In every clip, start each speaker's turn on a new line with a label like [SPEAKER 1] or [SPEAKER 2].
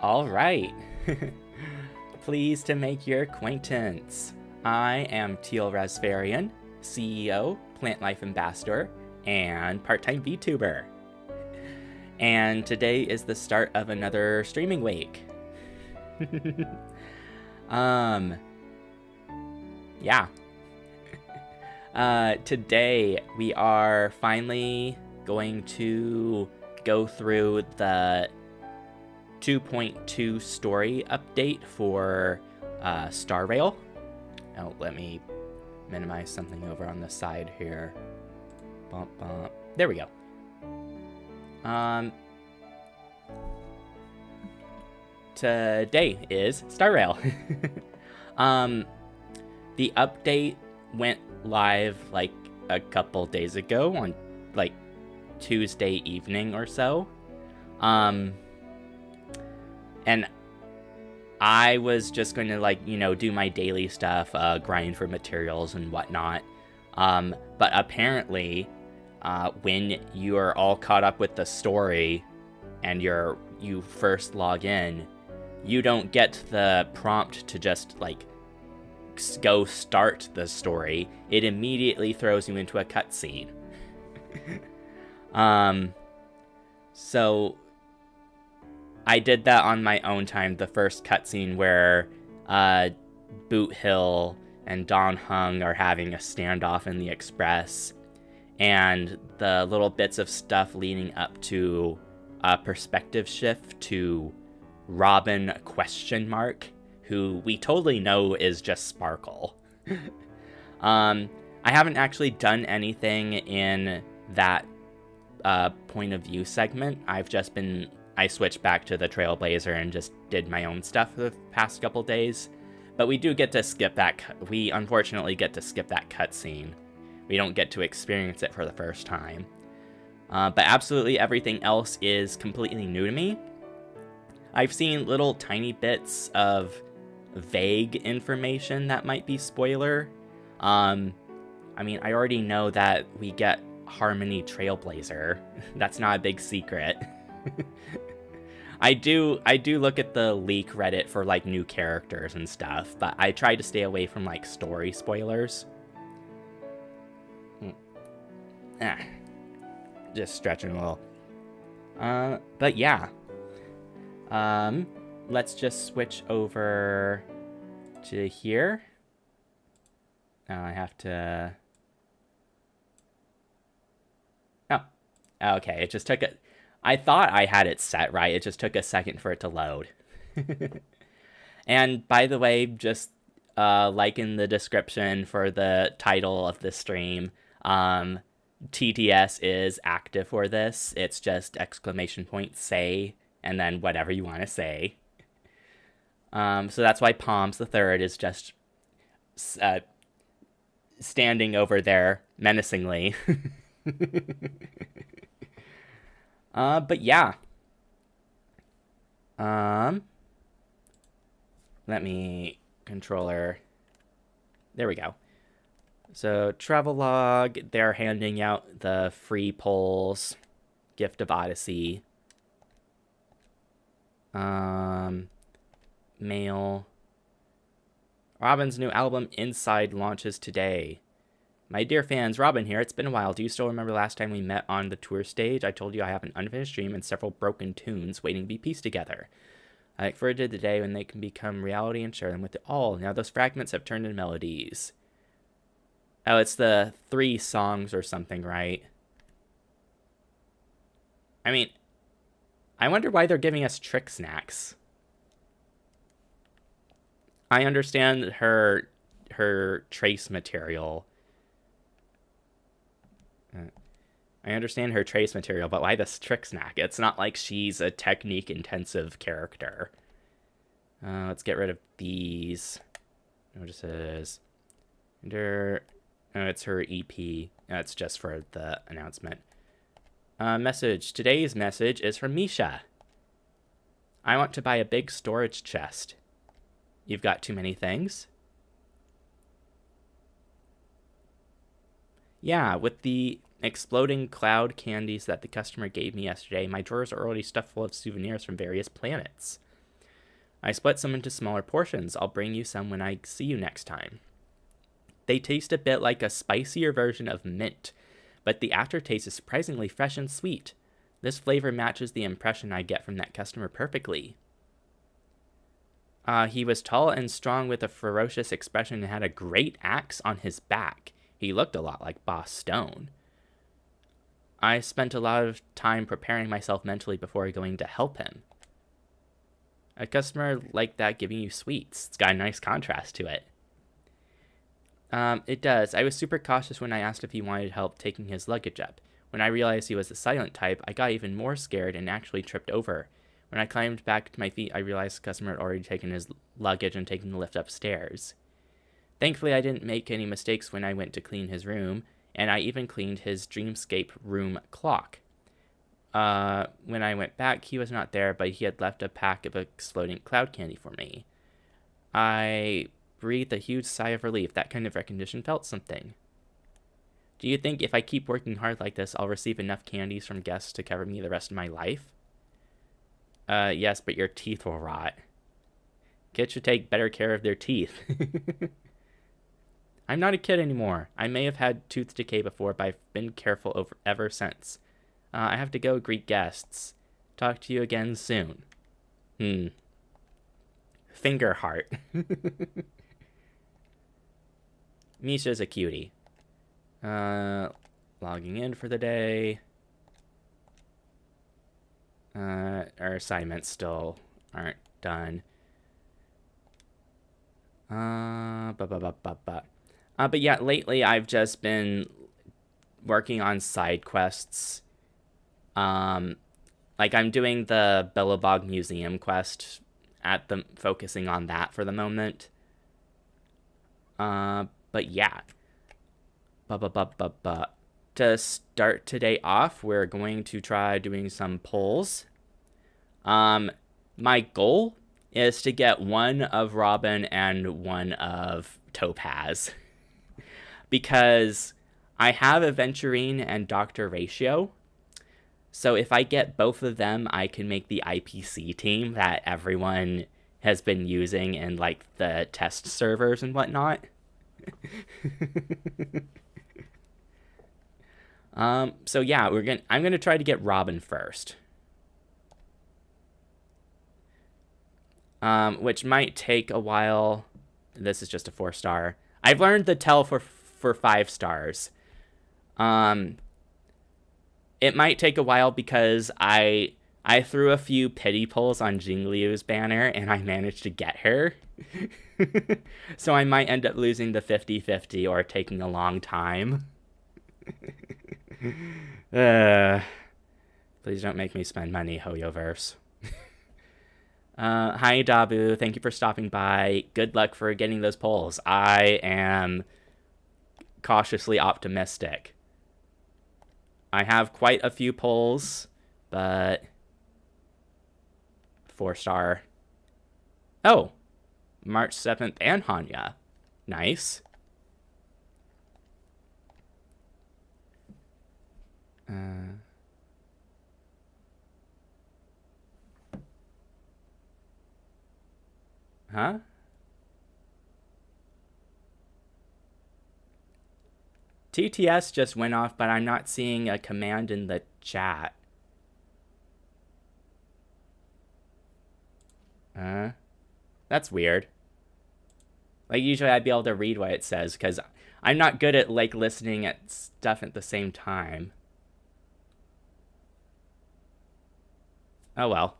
[SPEAKER 1] All right. Pleased to make your acquaintance. I am Teal-Rasferian, CEO, Plant Life Ambassador, and part-time Vtuber. And today is the start of another streaming week. Yeah. Today we are finally going to go through the 2.2 story update for Star Rail. Oh, let me minimize something over on the side here. Bump, bump. There we go. Today is Star Rail. The update went live like a couple days ago on like Tuesday evening or so. And I was just going to do my daily stuff, grind for materials and whatnot. But apparently, when you are all caught up with the story and you first log in, you don't get the prompt to just go start the story. It immediately throws you into a cutscene. So I did that on my own time. The first cutscene where Boot Hill and Don Hung are having a standoff in the Express, and the little bits of stuff leading up to a perspective shift to Robin ? Who we totally know is just Sparkle. I haven't actually done anything in that point of view segment. I switched back to the Trailblazer and just did my own stuff for the past couple days. But we do get to skip that. We unfortunately get to skip that cutscene. We don't get to experience it for the first time. But absolutely everything else is completely new to me. I've seen little tiny bits of vague information that might be spoiler. I mean, I already know that we get Harmony Trailblazer. That's not a big secret. I do look at the leak Reddit for new characters and stuff, but I try to stay away from story spoilers. Just stretching a little. But yeah. Let's just switch over to here. I have to... Oh, okay, it just took a... I thought I had it set right, it just took a second for it to load. And by the way, just like in the description for the title of the stream, TTS is active for this. It's just ! Say, and then whatever you want to say. So that's why Palms the Third is just standing over there menacingly. But yeah. Let me controller. There we go. So Travelog, they're handing out the free polls. Gift of Odyssey. Mail. Robin's new album Inside launches today. My dear fans, Robin here. It's been a while. Do you still remember last time we met on the tour stage? I told you I have an unfinished dream and several broken tunes waiting to be pieced together. I look forward to the day when they can become reality and share them with all. Now those fragments have turned into melodies. Oh, it's the 3 songs or something, right? I mean, I wonder why they're giving us trick snacks. I understand her trace material. But why this trick snack? It's not like she's a technique-intensive character. Let's get rid of these. Notices. It's her EP. It's just for the announcement. Message. Today's message is from Misha. I want to buy a big storage chest. You've got too many things? Yeah, with the exploding cloud candies that the customer gave me yesterday, my drawers are already stuffed full of souvenirs from various planets. I split some into smaller portions. I'll bring you some when I see you next time. They taste a bit like a spicier version of mint, but the aftertaste is surprisingly fresh and sweet. This flavor matches the impression I get from that customer perfectly. He was tall and strong with a ferocious expression and had a great axe on his back. He looked a lot like Boss Stone. I spent a lot of time preparing myself mentally before going to help him. A customer like that giving you sweets. It's got a nice contrast to it. It does. I was super cautious when I asked if he wanted help taking his luggage up. When I realized he was the silent type, I got even more scared and actually tripped over. When I climbed back to my feet, I realized the customer had already taken his luggage and taken the lift upstairs. Thankfully, I didn't make any mistakes when I went to clean his room, and I even cleaned his dreamscape room clock. When I went back, he was not there, but he had left a pack of exploding cloud candy for me. I breathed a huge sigh of relief. That kind of recognition felt something. Do you think if I keep working hard like this, I'll receive enough candies from guests to cover me the rest of my life? Yes, but your teeth will rot. Kids should take better care of their teeth. I'm not a kid anymore. I may have had tooth decay before, but I've been careful ever since. I have to go greet guests. Talk to you again soon. Finger heart. Misha's a cutie. Logging in for the day. Our assignments still aren't done. But yeah, lately I've just been working on side quests. Like I'm doing the Billabong Museum quest focusing on that for the moment. But yeah. To start today off, we're going to try doing some polls. My goal is to get one of Robin and one of Topaz. Because I have Aventurine and Dr. Ratio. So if I get both of them, I can make the IPC team that everyone has been using in like the test servers and whatnot. So yeah, I'm gonna try to get Robin first. Which might take a while. This is just a 4-star. I've learned the tell for 5 stars. It might take a while because I threw a few pity pulls on Jingliu's banner and I managed to get her. So I might end up losing the 50-50 or taking a long time. Please don't make me spend money, Hoyoverse. Hi, Dabu. Thank you for stopping by. Good luck for getting those polls. I am cautiously optimistic. I have quite a few polls, but 4-star. Oh, March 7th and Hanya. Nice. Huh? TTS just went off, but I'm not seeing a command in the chat. That's weird. Like, usually I'd be able to read what it says, because I'm not good at, like, listening at stuff at the same time. Oh, well.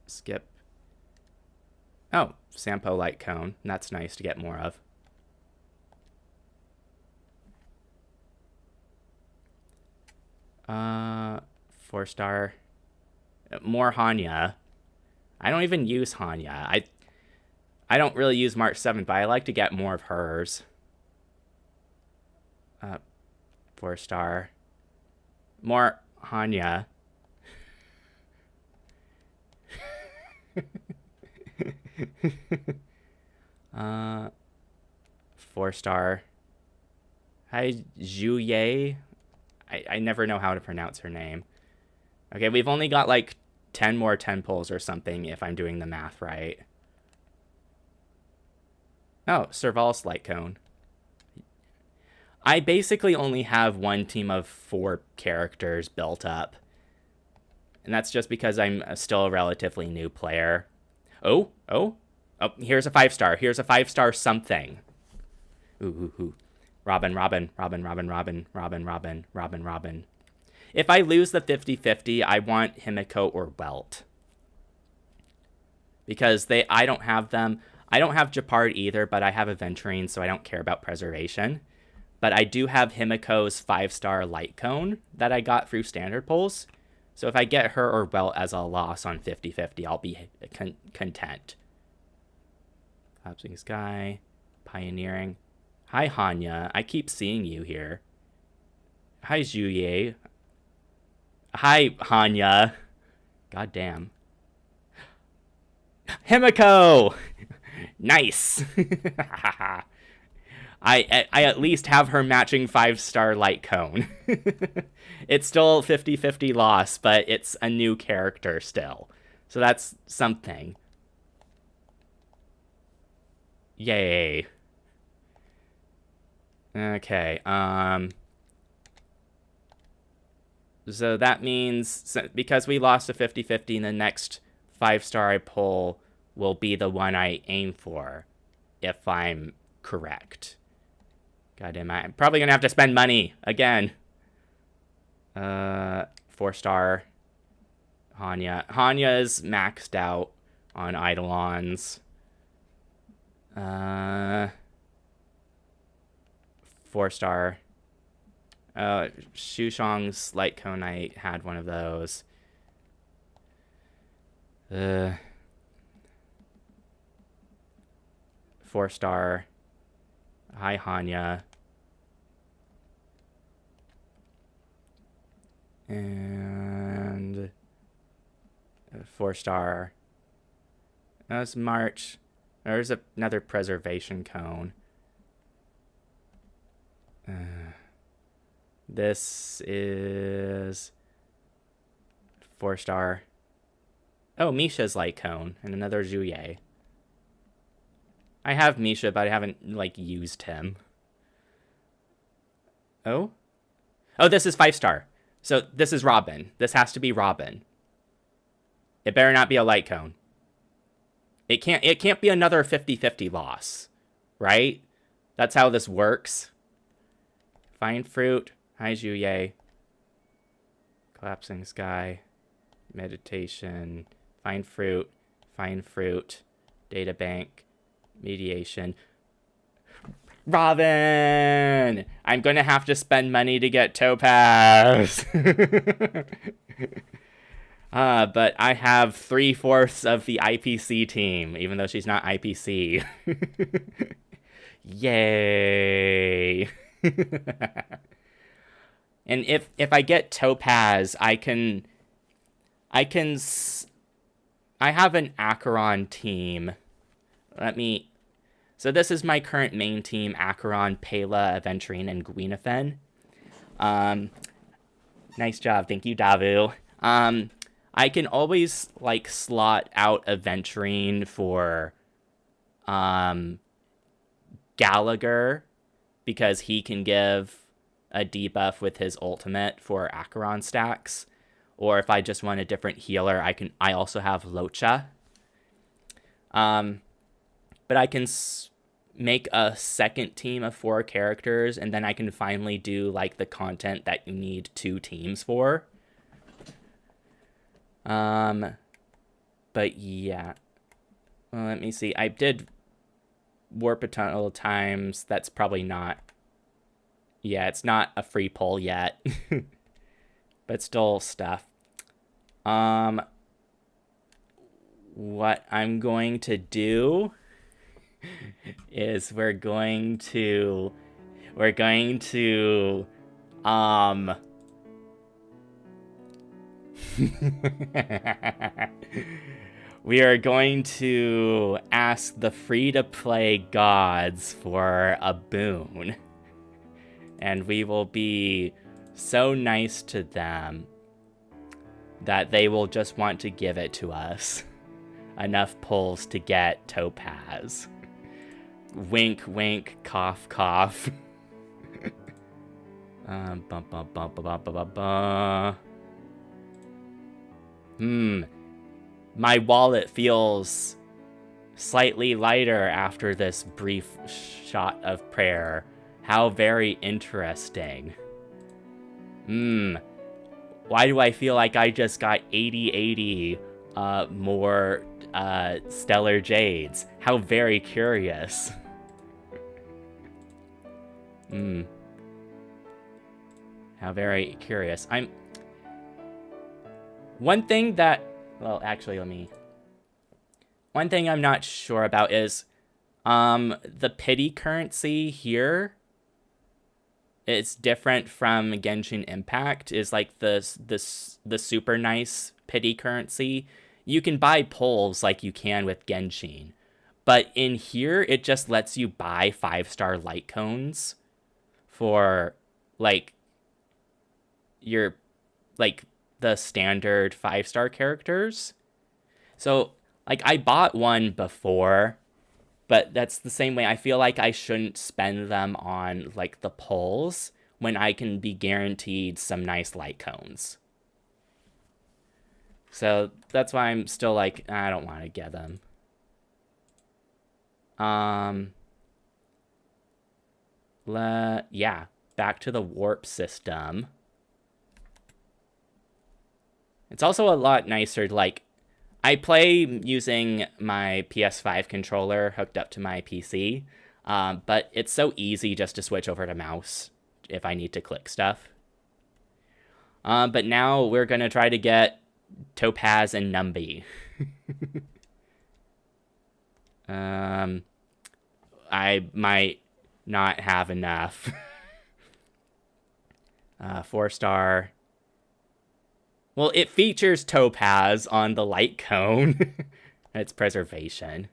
[SPEAKER 1] Skip. Oh, Sampo light cone. That's nice to get more of. Uh, 4-star. More Hanya. I don't even use Hanya. I don't really use March 7th, but I like to get more of hers. 4-star. More Hanya. 4-star. Hi, Juye. I never know how to pronounce her name. Okay, we've only got like 10 more 10 pulls or something if I'm doing the math right. Oh, Serval's light cone. I basically only have one team of 4 characters built up. And that's just because I'm still a relatively new player. Oh, here's a 5-star. Here's a 5-star something. Ooh. Robin. If I lose the 50-50, I want Himiko or Welt. Because I don't have them. I don't have Japard either, but I have Aventurine, so I don't care about preservation. But I do have Himiko's 5-star light cone that I got through standard pulls. So if I get her or Welt as a loss on 50-50, I'll be content. Collapsing Sky. Pioneering. Hi, Hanya. I keep seeing you here. Hi, Juye. Hi, Hanya. God damn. Himiko! Nice! I at least have her matching 5-star light cone. It's still 50-50 loss, but it's a new character still. So that's something. Yay. Okay, so that means, because we lost a 50-50, the next 5-star I pull will be the one I aim for, if I'm correct. Goddamn, I'm probably gonna have to spend money again. 4-star Hanya. Hanya is maxed out on Eidolons. 4-star. Shushong's light cone, I had one of those. 4-star. Hi, Hanya. And 4-star. That's March. There's another preservation cone. This is 4-star. Oh, Misha's light cone and another Juye. I have Misha, but I haven't, used him. Oh, this is 5-star. So this is Robin. This has to be Robin. It better not be a light cone. It can't be another 50-50 loss, right? That's how this works. Fine Fruit. Hi, Juye. Collapsing Sky. Meditation. Fine Fruit. Data Bank. Mediation. Robin! I'm going to have to spend money to get Topaz. But I have 3/4 of the IPC team, even though she's not IPC. Yay! And if I get Topaz, I have an Acheron team. So this is my current main team: Acheron, Pela, Aventurine, and Gwynethen. Nice job, thank you, Davu. I can always slot out Aventurine for Gallagher, because he can give a debuff with his ultimate for Acheron stacks. Or if I just want a different healer, I also have Locha. But I can make a second team of 4 characters, and then I can finally do the content that you need 2 teams for. But yeah. Well, let me see. I did Warp a ton of times. That's probably not... Yeah, it's not a free pull yet. But still stuff. What I'm going to do is we're going to we are going to ask the free-to-play gods for a boon. And we will be so nice to them. that they will just want to give it to us. Enough pulls to get Topaz. Wink, wink, cough, cough. My wallet feels slightly lighter after this brief shot of prayer. How very interesting. Why do I feel like I just got 80 more stellar jades? How very curious. How very curious. One thing I'm not sure about is the pity currency here. It's different from Genshin Impact. Is like the super nice pity currency. You can buy pulls like you can with Genshin, but in here it just lets you buy 5-star light cones for like your like the standard 5-star characters. So like I bought one before, but that's the same way. I feel like I shouldn't spend them on like the pulls when I can be guaranteed some nice light cones. So that's why I'm still like, I don't want to get them. Yeah, back to the warp system. It's also a lot nicer, like, I play using my PS5 controller hooked up to my PC, but it's so easy just to switch over to mouse if I need to click stuff. But now we're going to try to get Topaz and Numby. I might not have enough. 4-star. Well, it features Topaz on the light cone. It's preservation.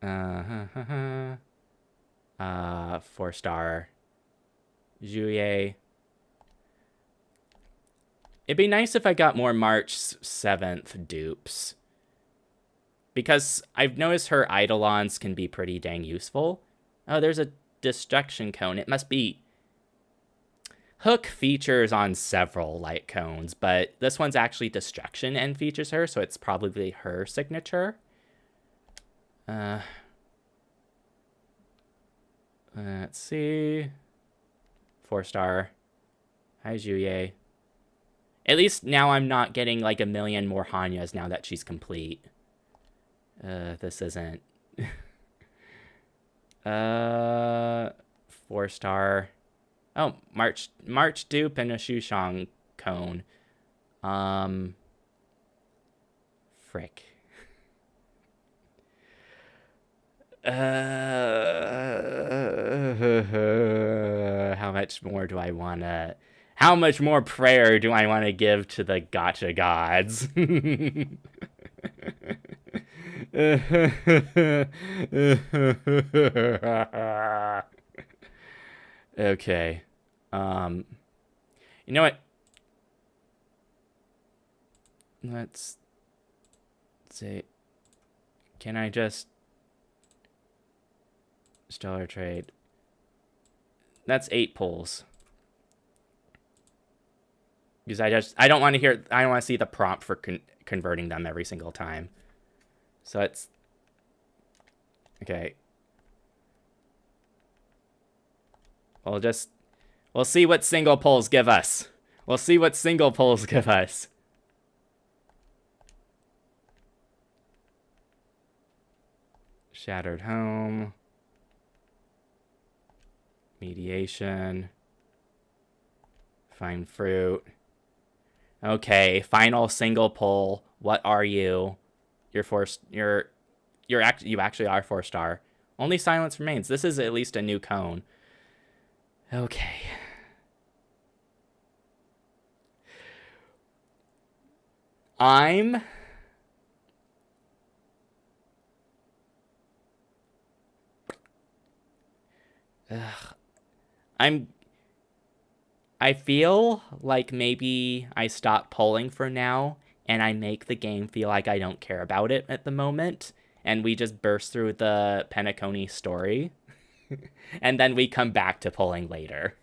[SPEAKER 1] 4-star. Juye. It'd be nice if I got more March 7th dupes. Because I've noticed her Eidolons can be pretty dang useful. Oh, there's a destruction cone. It must be... Hook features on several light cones, but this one's actually destruction and features her, so it's probably her signature. Let's see. 4-star. Hi, Juye. At least now I'm not getting like a million more Hanyas now that she's complete. This isn't. 4-star. Oh, March dupe and a Shushang cone. Frick. How much more do I want to... How much more prayer do I want to give to the gacha gods? Okay. You know what? Let's see. Can I just... Stellar trade. That's 8 pulls. Because I don't want to hear... I don't want to see the prompt for converting them every single time. So it's... Okay. We'll see what single pulls give us. We'll see what single pulls give us. Shattered home. Mediation. Fine fruit. Okay, final single pull. What are you? You actually are 4-star. Only silence remains. This is at least a new cone. Okay. I'm I feel like maybe I stop polling for now, and I make the game feel like I don't care about it at the moment, and we just burst through the Penacony story, and then we come back to polling later.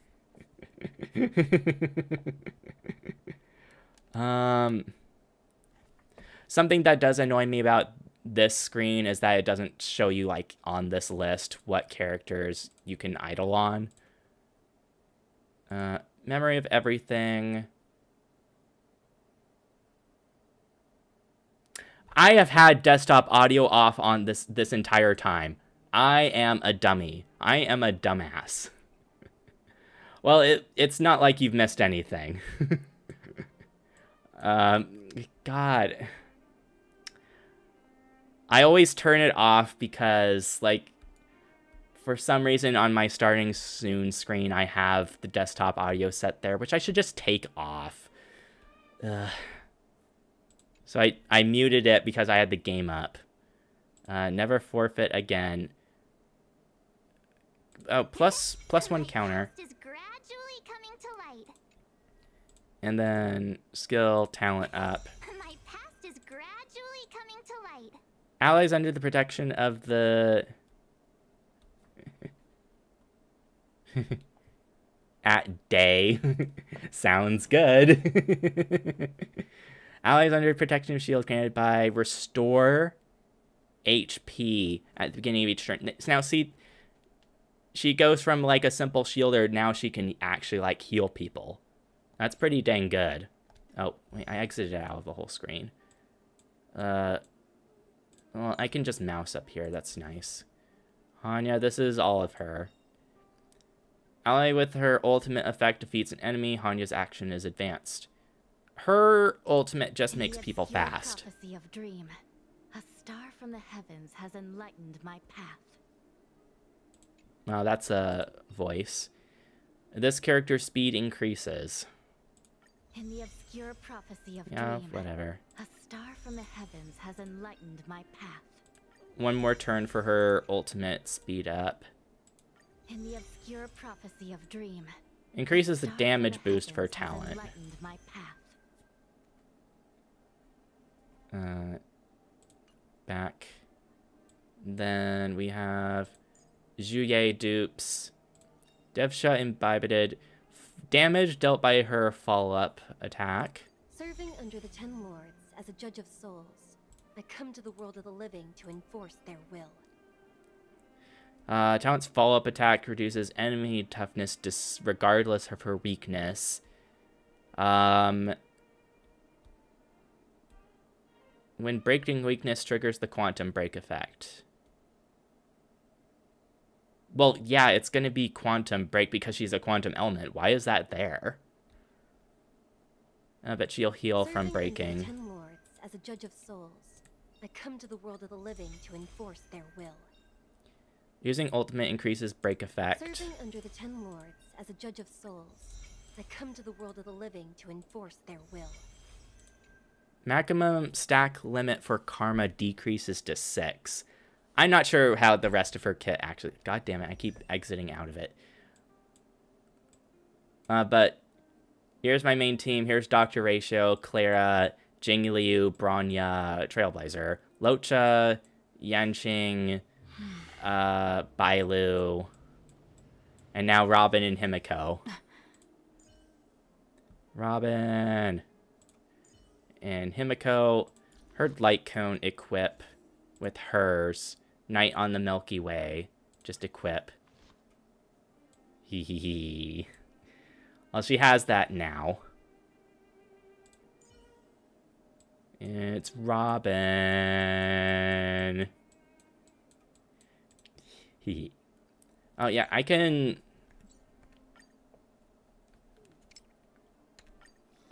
[SPEAKER 1] Something that does annoy me about this screen is that it doesn't show you, like, on this list what characters you can idle on. Memory of everything. I have had desktop audio off on this entire time. I am a dummy. I am a dumbass. Well, it's not like you've missed anything. God. I always turn it off because, like, for some reason on my starting soon screen, I have the desktop audio set there, which I should just take off. So I muted it because I had the game up. Never forfeit again. Oh, plus one counter. And then skill, talent up.
[SPEAKER 2] My past is gradually coming to light.
[SPEAKER 1] Allies under the protection of the... At day. Sounds good. Allies under protection of shield granted by restore HP at the beginning of each turn. Now, see, she goes from, like, a simple shielder, now she can actually, like, heal people. That's pretty dang good. Oh, wait, I exited out of the whole screen. Well, I can just mouse up here. That's nice. Hanya, this is all of her. Ally with her ultimate effect defeats an enemy. Hanya's action is advanced. Her ultimate just makes people fast.
[SPEAKER 2] Prophecy of dream. A star from the heavens has enlightened my path.
[SPEAKER 1] Wow, that's a voice. This character's speed increases.
[SPEAKER 2] In the obscure prophecy of
[SPEAKER 1] Yeah,
[SPEAKER 2] dream,
[SPEAKER 1] whatever.
[SPEAKER 2] a star from the heavens has enlightened my path.
[SPEAKER 1] One more turn for her ultimate speed up.
[SPEAKER 2] In the obscure prophecy of dream,
[SPEAKER 1] Increases the
[SPEAKER 2] star from
[SPEAKER 1] damage
[SPEAKER 2] the
[SPEAKER 1] boost for
[SPEAKER 2] heavens has
[SPEAKER 1] talent.
[SPEAKER 2] enlightened my path.
[SPEAKER 1] Back. Then we have Juye dupes. Devsha imbibed. Damage dealt by her follow-up attack.
[SPEAKER 3] Serving under the 10 lords as a judge of souls, I come to the world of the living to enforce their will.
[SPEAKER 1] Talent's follow-up attack reduces enemy toughness regardless of her weakness. When breaking weakness triggers the quantum break effect. Well, yeah, it's going to be quantum break because she's a quantum element. Why is that there? But she'll heal from breaking.
[SPEAKER 3] Serving under the 10 lords as a judge of souls, I come to the world of the living to enforce their will.
[SPEAKER 1] Using ultimate increases break effect.
[SPEAKER 3] Serving under the 10 lords as a judge of souls, I come to the world of the living to enforce their will.
[SPEAKER 1] Maximum stack limit for karma decreases to 6. I'm not sure how the rest of her kit actually... God damn it, I keep exiting out of it. But here's my main team. Here's Dr. Ratio, Clara, Jingliu, Bronya, Trailblazer, Locha, Yanqing, Bailu, and now Robin and Himiko. Robin and Himiko, her light cone equip with hers. Night on the Milky Way, just equip. Hee hee hee. Well, she has that now. It's Robin. Hee. Oh yeah, I can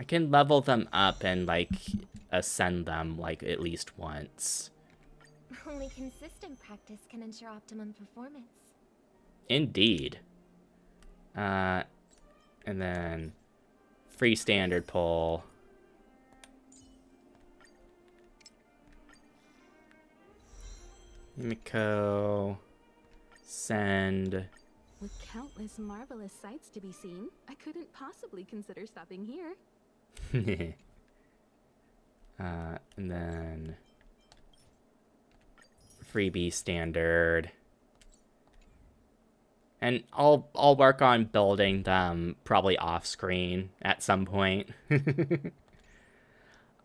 [SPEAKER 1] level them up and, like, ascend them, like, at least once.
[SPEAKER 4] Only consistent practice can ensure optimum performance.
[SPEAKER 1] Indeed. And then free standard pull. Himiko. Send.
[SPEAKER 5] With countless marvelous sights to be seen, I couldn't possibly consider stopping here.
[SPEAKER 1] And then freebie standard. And I'll work on building them probably off screen at some point.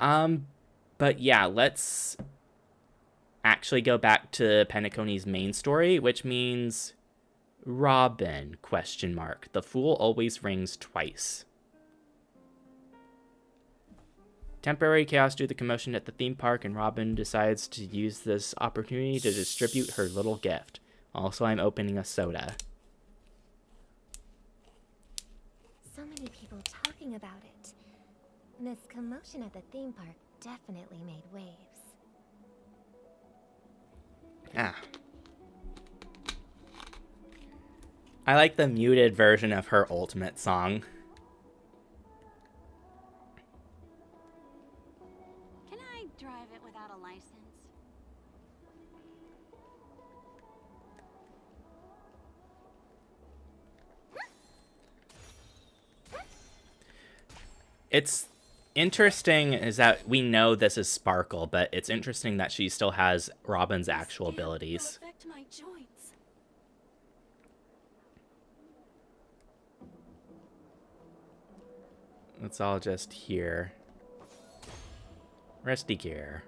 [SPEAKER 1] But yeah, let's actually go back to Penacony's main story, which means Robin, ? The fool always rings twice. Temporary chaos due to the commotion at the theme park, and Robin decides to use this opportunity to distribute her little gift. Also, I'm opening a soda.
[SPEAKER 4] So many people talking about it. This commotion at the theme park definitely made waves.
[SPEAKER 1] Ah. I like the muted version of her ultimate song.
[SPEAKER 6] Can I drive it without a license?
[SPEAKER 1] It's interesting is that we know this is Sparkle, but it's interesting that she still has Robin's actual abilities.
[SPEAKER 6] Affect my joints.
[SPEAKER 1] Let's all just hear. Rusty gear.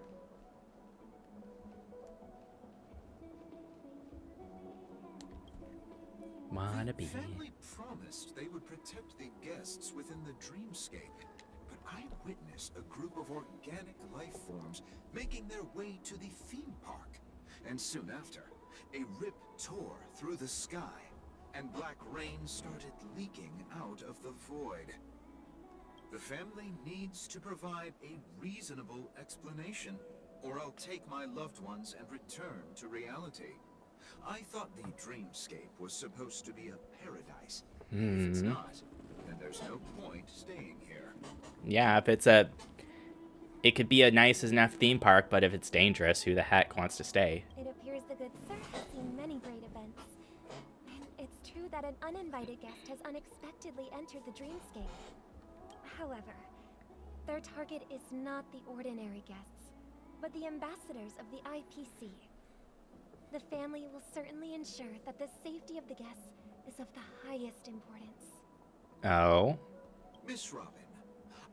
[SPEAKER 1] Wanna be.
[SPEAKER 7] The family promised they would protect the guests within the dreamscape, but I witnessed a group of organic life forms making their way to the theme park. And soon after, a rip tore through the sky, and black rain started leaking out of the void. The family needs to provide a reasonable explanation, or I'll take my loved ones and return to reality. I thought the dreamscape was supposed to be a paradise. If it's not, then there's no point staying here.
[SPEAKER 1] Yeah, if it's it could be a nice enough theme park, but if it's dangerous, who the heck wants to stay?
[SPEAKER 4] It appears the good sir has seen many great events. And it's true that an uninvited guest has unexpectedly entered the dreamscape. However, their target is not the ordinary guests, but the ambassadors of the IPC. The family will certainly ensure that the safety of the guests is of the highest importance.
[SPEAKER 1] Oh?
[SPEAKER 7] Miss Robin,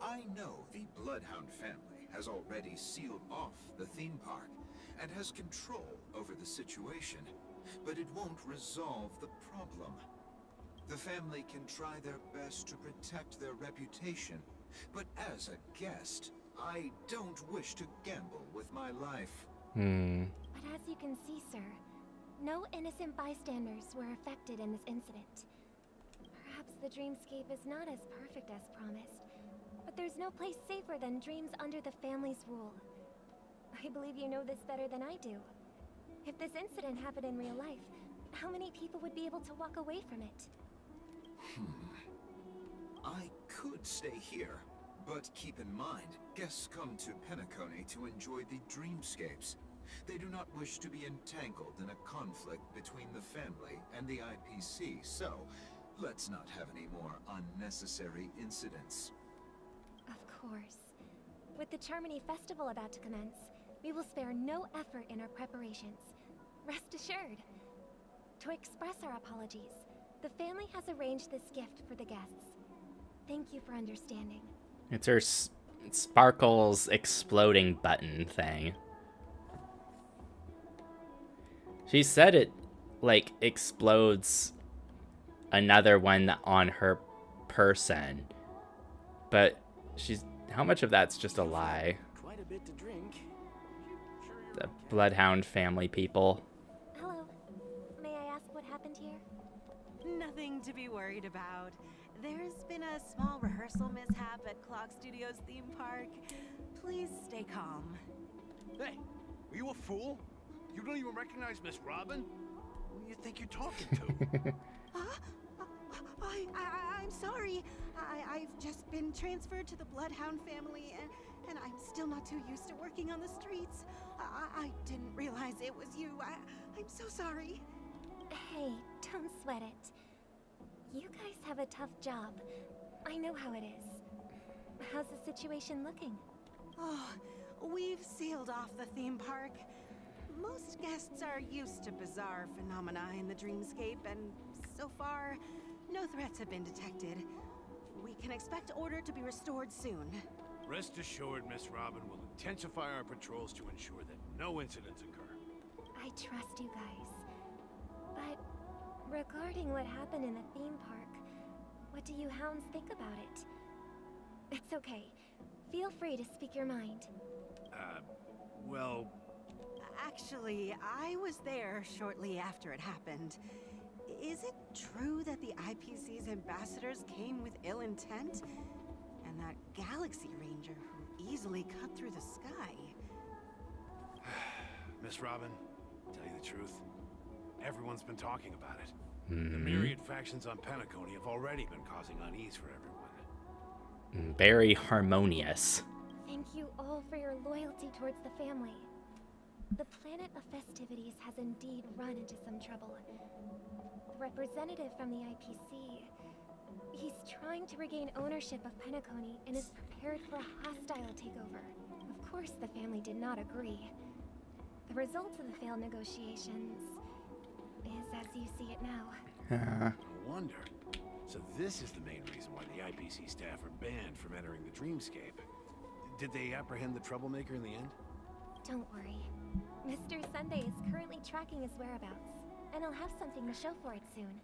[SPEAKER 7] I know the Bloodhound family has already sealed off the theme park and has control over the situation, but it won't resolve the problem. The family can try their best to protect their reputation, but as a guest, I don't wish to gamble with my life.
[SPEAKER 4] But as you can see, sir, no innocent bystanders were affected in this incident. Perhaps the dreamscape is not as perfect as promised, but there's no place safer than dreams under the family's rule. I believe you know this better than I do. If this incident happened in real life, how many people would be able to walk away from it?
[SPEAKER 7] I could stay here, but keep in mind, guests come to Penacony to enjoy the dreamscapes. They do not wish to be entangled in a conflict between the family and the IPC, so let's not have any more unnecessary incidents.
[SPEAKER 4] Of course. With the Charmony Festival about to commence, we will spare no effort in our preparations. Rest assured. To express our apologies, the family has arranged this gift for the guests. Thank you for understanding.
[SPEAKER 1] It's her Sparkle's exploding button thing. She said it, like, explodes another one on her person. But how much of that's just a lie?
[SPEAKER 8] Quite a bit to drink.
[SPEAKER 1] The Bloodhound family people.
[SPEAKER 4] Hello. May I ask what happened here?
[SPEAKER 6] Nothing to be worried about. There's been a small rehearsal mishap at Clock Studios theme park. Please stay calm.
[SPEAKER 8] Hey, are you a fool? You don't even recognize Miss Robin? Who do you think you're talking to?
[SPEAKER 6] I'm sorry. I've just been transferred to the Bloodhound family, and I'm still not too used to working on the streets. I didn't realize it was you. I'm so sorry.
[SPEAKER 4] Hey, don't sweat it. You guys have a tough job. I know how it is. How's the situation looking?
[SPEAKER 6] Oh, we've sealed off the theme park. Most guests are used to bizarre phenomena in the dreamscape, and so far, no threats have been detected. We can expect order to be restored soon.
[SPEAKER 8] Rest assured, Miss Robin will intensify our patrols to ensure that no incidents occur.
[SPEAKER 4] I trust you guys. But regarding what happened in the theme park, what do you hounds think about it? It's okay. Feel free to speak your mind.
[SPEAKER 8] Well...
[SPEAKER 6] Actually, I was there shortly after it happened. Is it true that the IPC's ambassadors came with ill intent? And that Galaxy Ranger who easily cut through the sky?
[SPEAKER 8] Miss Robin, tell you the truth, everyone's been talking about it. The myriad factions on Penacony have already been causing unease for everyone.
[SPEAKER 1] Very harmonious.
[SPEAKER 4] Thank you all for your loyalty towards the family. The planet of festivities has indeed run into some trouble. The representative from the IPC, he's trying to regain ownership of Penacony and is prepared for a hostile takeover. Of course, the family did not agree. The result of the failed negotiations is as you see it now.
[SPEAKER 8] No wonder. So this is the main reason why the IPC staff are banned from entering the dreamscape. Did they apprehend the troublemaker in the end?
[SPEAKER 4] Don't worry. Mr. Sunday is currently tracking his whereabouts, and he'll have something to show for it soon.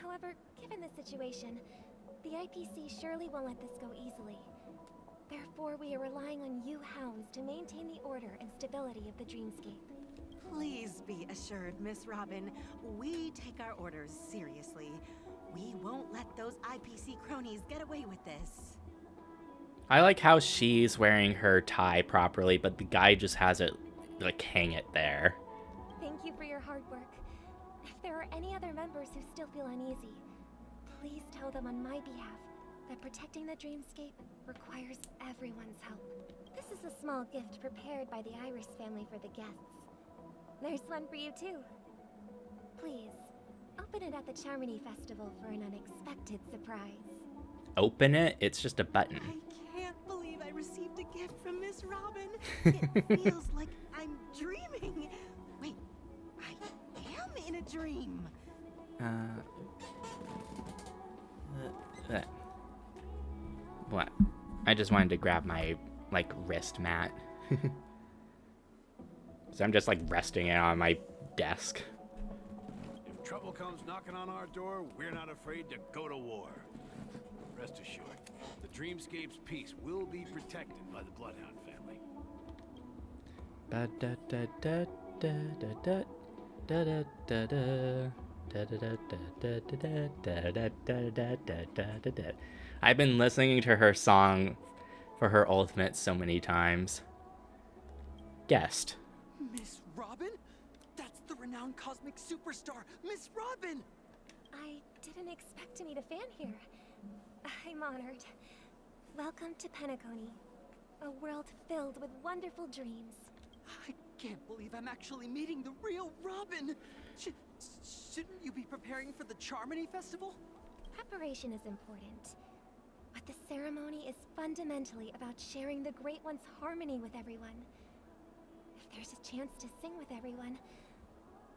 [SPEAKER 4] However, given the situation, the IPC surely won't let this go easily. Therefore, we are relying on you hounds to maintain the order and stability of the dreamscape.
[SPEAKER 6] Please be assured, Miss Robin, we take our orders seriously. We won't let those IPC cronies get away with this.
[SPEAKER 1] I like how she's wearing her tie properly, but the guy just has it, like, hang it there.
[SPEAKER 4] Thank you for your hard work. If there are any other members who still feel uneasy, please tell them on my behalf that protecting the dreamscape requires everyone's help. This is a small gift prepared by the Iris family for the guests. There's one for you too. Please, open it at the Charmony Festival for an unexpected surprise.
[SPEAKER 1] Open it? It's just a button.
[SPEAKER 6] I can't believe I received a gift from Miss Robin. It feels like I'm dreaming. Wait, I am in a dream.
[SPEAKER 1] What? I just wanted to grab my, like, wrist mat. So I'm just, like, resting it on my desk.
[SPEAKER 8] If trouble comes knocking on our door, we're not afraid to go to war. Rest assured, the dreamscape's peace will be protected by the Bloodhound family.
[SPEAKER 1] I've been listening to her song for her ultimate so many times. Guest.
[SPEAKER 9] Miss Robin? That's the renowned cosmic superstar, Miss Robin!
[SPEAKER 4] I didn't expect to meet a fan here. I'm honored. Welcome to Penacony, a world filled with wonderful dreams.
[SPEAKER 9] I can't believe I'm actually meeting the real Robin! Shouldn't you be preparing for the Charmony Festival?
[SPEAKER 4] Preparation is important, but the ceremony is fundamentally about sharing the Great One's harmony with everyone. If there's a chance to sing with everyone,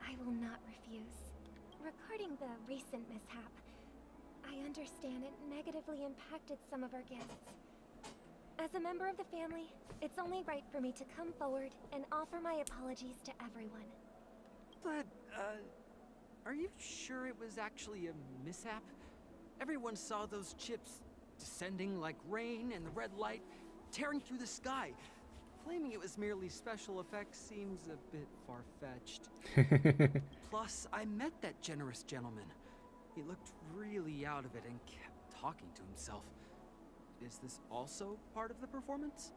[SPEAKER 4] I will not refuse. Regarding the recent mishap, I understand it negatively impacted some of our guests. As a member of the family, it's only right for me to come forward and offer my apologies to everyone.
[SPEAKER 9] But, are you sure it was actually a mishap? Everyone saw those chips descending like rain and the red light tearing through the sky. Claiming it was merely special effects seems a bit far-fetched. Plus, I met that generous gentleman. He looked really out of it and kept talking to himself. Is this also part of the performance?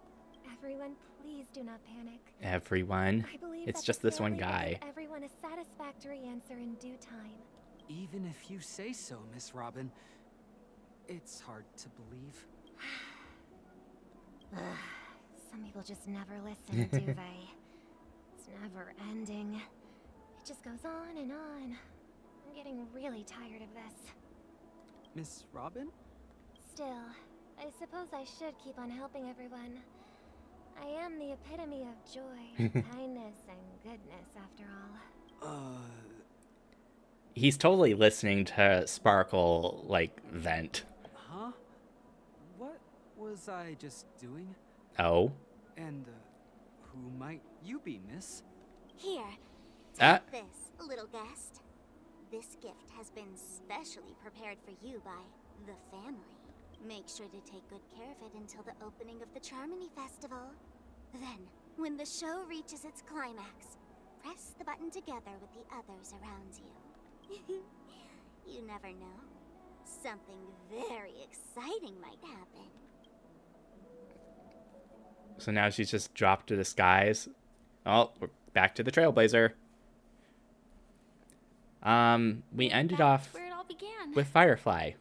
[SPEAKER 4] Everyone, please do not panic.
[SPEAKER 1] Everyone?
[SPEAKER 4] I believe
[SPEAKER 1] It's
[SPEAKER 4] that
[SPEAKER 1] just
[SPEAKER 4] the
[SPEAKER 1] this one
[SPEAKER 4] family will
[SPEAKER 1] guy.
[SPEAKER 4] give everyone a satisfactory answer in due time.
[SPEAKER 9] Even if you say so, Miss Robin, it's hard to believe.
[SPEAKER 4] Some people just never listen, do they? It's never ending. It just goes on and on. I'm getting really tired of this.
[SPEAKER 9] Miss Robin?
[SPEAKER 4] Still, I suppose I should keep on helping everyone. I am the epitome of joy, kindness, and goodness, after all.
[SPEAKER 1] He's totally listening to Sparkle, like, vent.
[SPEAKER 9] Huh? What was I just doing?
[SPEAKER 1] Oh?
[SPEAKER 9] And, who might you be, miss?
[SPEAKER 10] Here,
[SPEAKER 1] Ah.
[SPEAKER 10] take this, little guest. This gift has been specially prepared for you by the family. Make sure to take good care of it until the opening of the Charmony Festival. Then, when the show reaches its climax, press the button together with the others around you. You never know. Something very exciting might happen.
[SPEAKER 1] So now she's just dropped to the skies. Oh, we're back to the Trailblazer. We ended off
[SPEAKER 11] where it all began.
[SPEAKER 1] with Firefly.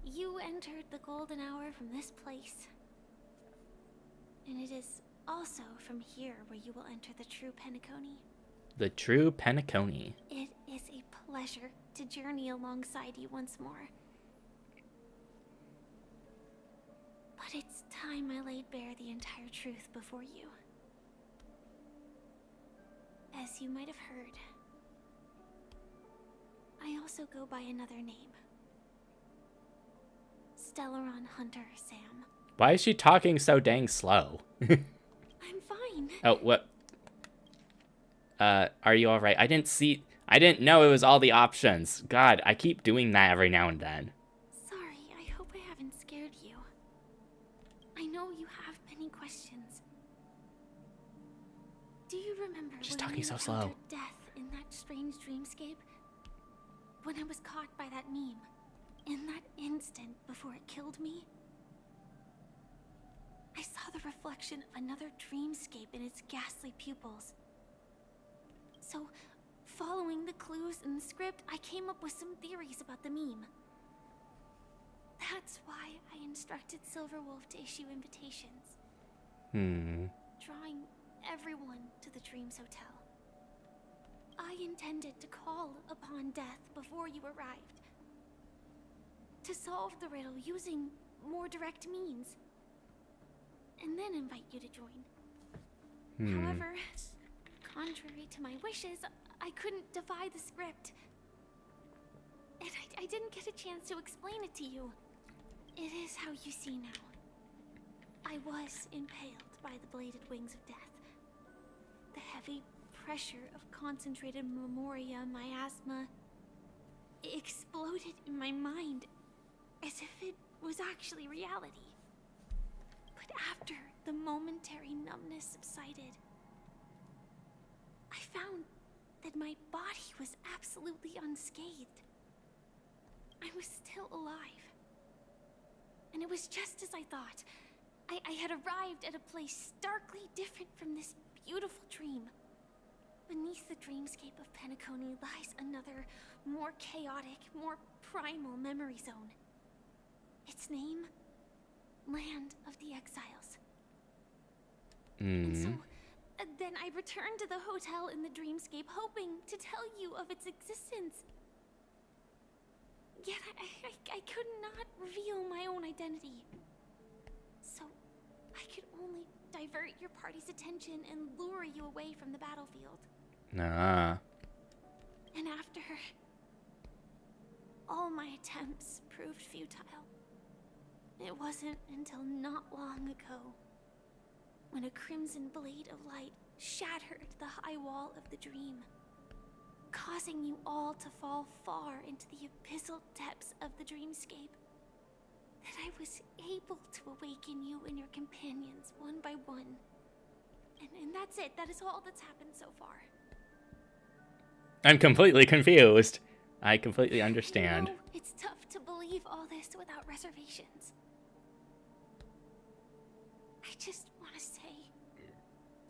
[SPEAKER 11] You entered the golden hour from this place. And it is also from here where you will enter the true Penacony.
[SPEAKER 1] The true Penacony.
[SPEAKER 11] It is a pleasure to journey alongside you once more. But it's time I laid bare the entire truth before you. As you might have heard, I also go by another name. Stellaron Hunter Sam.
[SPEAKER 1] Why is she talking so dang slow?
[SPEAKER 11] I'm fine.
[SPEAKER 1] Oh, what? Are you alright? I didn't know it was all the options. God, I keep doing that every now and then.
[SPEAKER 11] Sorry, I hope I haven't scared you. I know you have many questions. Do you remember
[SPEAKER 1] She's
[SPEAKER 11] when
[SPEAKER 1] talking
[SPEAKER 11] you
[SPEAKER 1] so slow.
[SPEAKER 11] encountered death in that strange dreamscape? When I was caught by that meme? In that instant before it killed me? I saw the reflection of another dreamscape in its ghastly pupils. So, following the clues in the script, I came up with some theories about the meme. That's why I instructed Silverwolf to issue invitations. Drawing everyone to the Dreams Hotel. I intended to call upon death before you arrived. To solve the riddle using more direct means. And then invite you to join. However, contrary to my wishes, I couldn't defy the script. And I didn't get a chance to explain it to you. It is how you see now. I was impaled by the bladed wings of death. The heavy pressure of concentrated memoria, miasma, exploded in my mind as if it was actually reality. But after the momentary numbness subsided, I found that my body was absolutely unscathed. I was still alive. And it was just as I thought. I had arrived at a place starkly different from this beautiful dream. Beneath the dreamscape of Penacony lies another, more chaotic, more primal memory zone. Its name? Land of the Exiles. And so, then I returned to the hotel in the dreamscape, hoping to tell you of its existence. Yet I could not reveal my own identity. So, I could only divert your party's attention and lure you away from the battlefield.
[SPEAKER 1] Nah.
[SPEAKER 11] And after all my attempts proved futile, it wasn't until not long ago when a crimson blade of light shattered the high wall of the dream, causing you all to fall far into the abyssal depths of the dreamscape, that I was able to awaken you and your companions one by one. And that's it. That is all that's happened so far.
[SPEAKER 1] I'm completely confused. I completely understand.
[SPEAKER 11] I know it's tough to believe all this without reservations. I just want to say,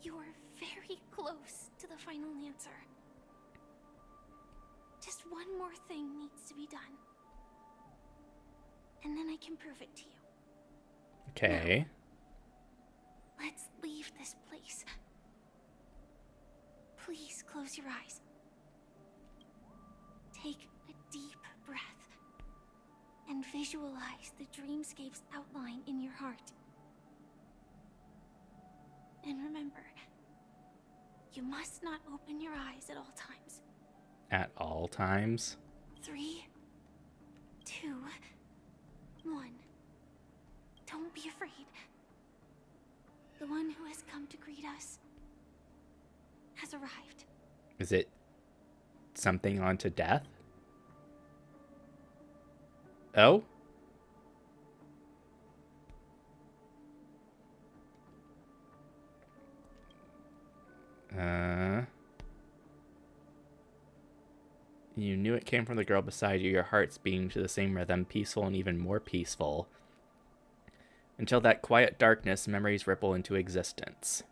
[SPEAKER 11] you're very close to the final answer. Just one more thing needs to be done. And then I can prove it to you.
[SPEAKER 1] Okay.
[SPEAKER 11] Now, let's leave this place. Please close your eyes. Take a deep visualize the dreamscape's outline in your heart. And remember, you must not open your eyes at all times.
[SPEAKER 1] At all times?
[SPEAKER 11] 3, 2, 1. Don't be afraid. The one who has come to greet us has arrived.
[SPEAKER 1] Is it something onto death? Oh? You knew it came from the girl beside you, your hearts beating to the same rhythm, peaceful and even more peaceful. Until that quiet darkness, memories ripple into existence.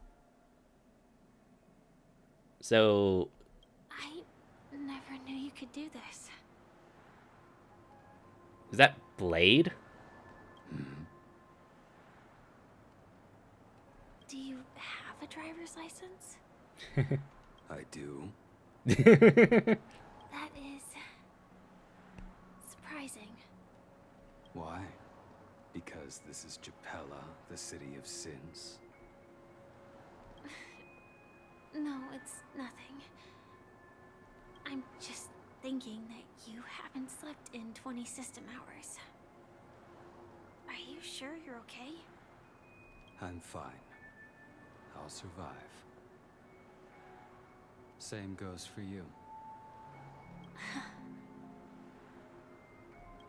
[SPEAKER 1] So...
[SPEAKER 11] I never knew you could do this.
[SPEAKER 1] Is that Blade?
[SPEAKER 11] Do you have a driver's license?
[SPEAKER 12] I do.
[SPEAKER 11] That is... surprising.
[SPEAKER 12] Why? Because this is Japella, the city of sins?
[SPEAKER 11] No, it's nothing. I'm just thinking that you haven't slept in 20 system hours. Are you sure you're okay?
[SPEAKER 12] I'm fine. I'll survive. Same goes for you.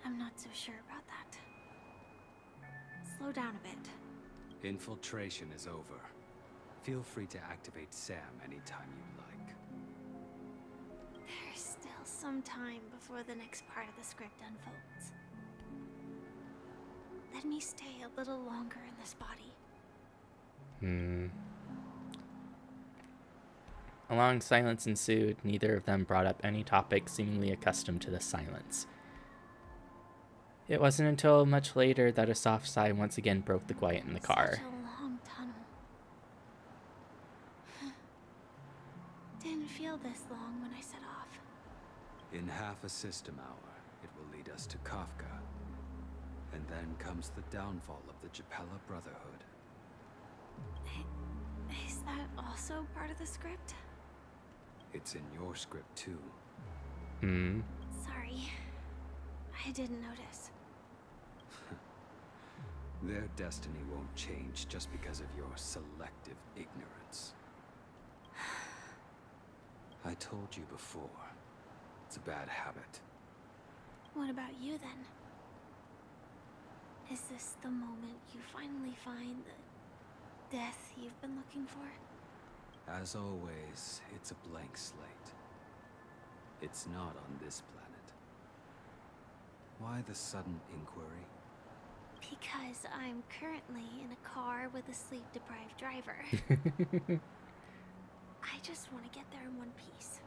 [SPEAKER 11] I'm not so sure about that. Slow down a bit.
[SPEAKER 12] Infiltration is over. Feel free to activate Sam anytime you like.
[SPEAKER 11] There's still some time before the next part of the script unfolds. Let me stay a little longer in this body.
[SPEAKER 1] A long silence ensued. Neither of them brought up any topic, seemingly accustomed to the silence. It wasn't until much later that a soft sigh once again broke the quiet in the car.
[SPEAKER 11] Such a long tunnel. Didn't feel this long when I set off.
[SPEAKER 12] In half a system hour, it will lead us to Kafka. And then comes the downfall of the Japella Brotherhood.
[SPEAKER 11] Is that also part of the script?
[SPEAKER 12] It's in your script too.
[SPEAKER 11] Sorry. I didn't notice.
[SPEAKER 12] Their destiny won't change just because of your selective ignorance. I told you before, it's a bad habit.
[SPEAKER 11] What about you then? Is this the moment you finally find the death you've been looking for?
[SPEAKER 12] As always, it's a blank slate. It's not on this planet. Why the sudden inquiry?
[SPEAKER 11] Because I'm currently in a car with a sleep-deprived driver. I just want to get there in one piece.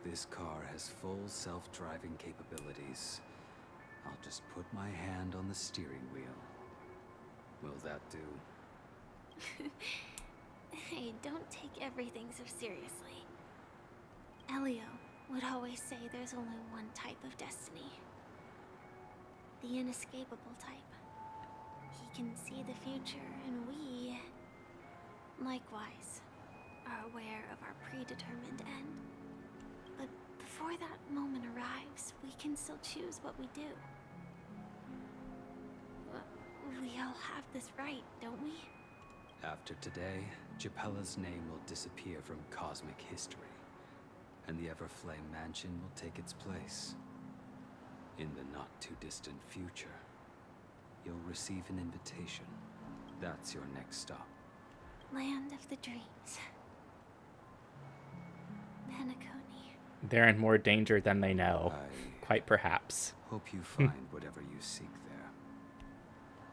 [SPEAKER 12] This car has full self-driving capabilities. I'll just put my hand on the steering wheel. Will that do?
[SPEAKER 11] Hey, don't take everything so seriously. Elio would always say there's only one type of destiny. The inescapable type. He can see the future, and we, likewise, are aware of our predetermined end. But before that moment arrives, we can still choose what we do. We all have this right, don't we?
[SPEAKER 12] After today, Japella's name will disappear from cosmic history, and the Everflame Mansion will take its place. In the not-too-distant future, you'll receive an invitation. That's your next stop.
[SPEAKER 11] Land of the Dreams. Penacony.
[SPEAKER 1] They're in more danger than they know. Quite perhaps.
[SPEAKER 12] Hope you find whatever you seek there.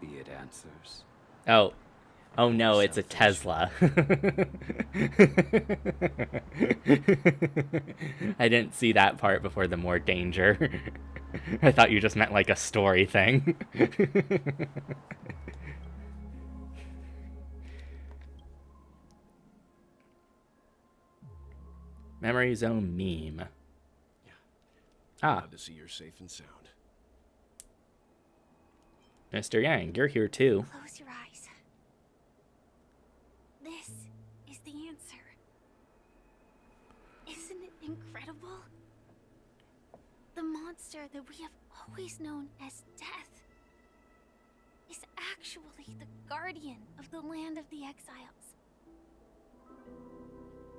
[SPEAKER 12] Be it answers.
[SPEAKER 1] Oh. Oh no, it's a Tesla. I didn't see that part before the more danger. I thought you just meant like a story thing. Memory Zone meme. Ah.
[SPEAKER 13] Glad to see you're safe and sound.
[SPEAKER 1] Mr. Yang, you're here too.
[SPEAKER 11] Close your eyes. This is the answer. Isn't it incredible? The monster that we have always known as death is actually the guardian of the land of the exiles.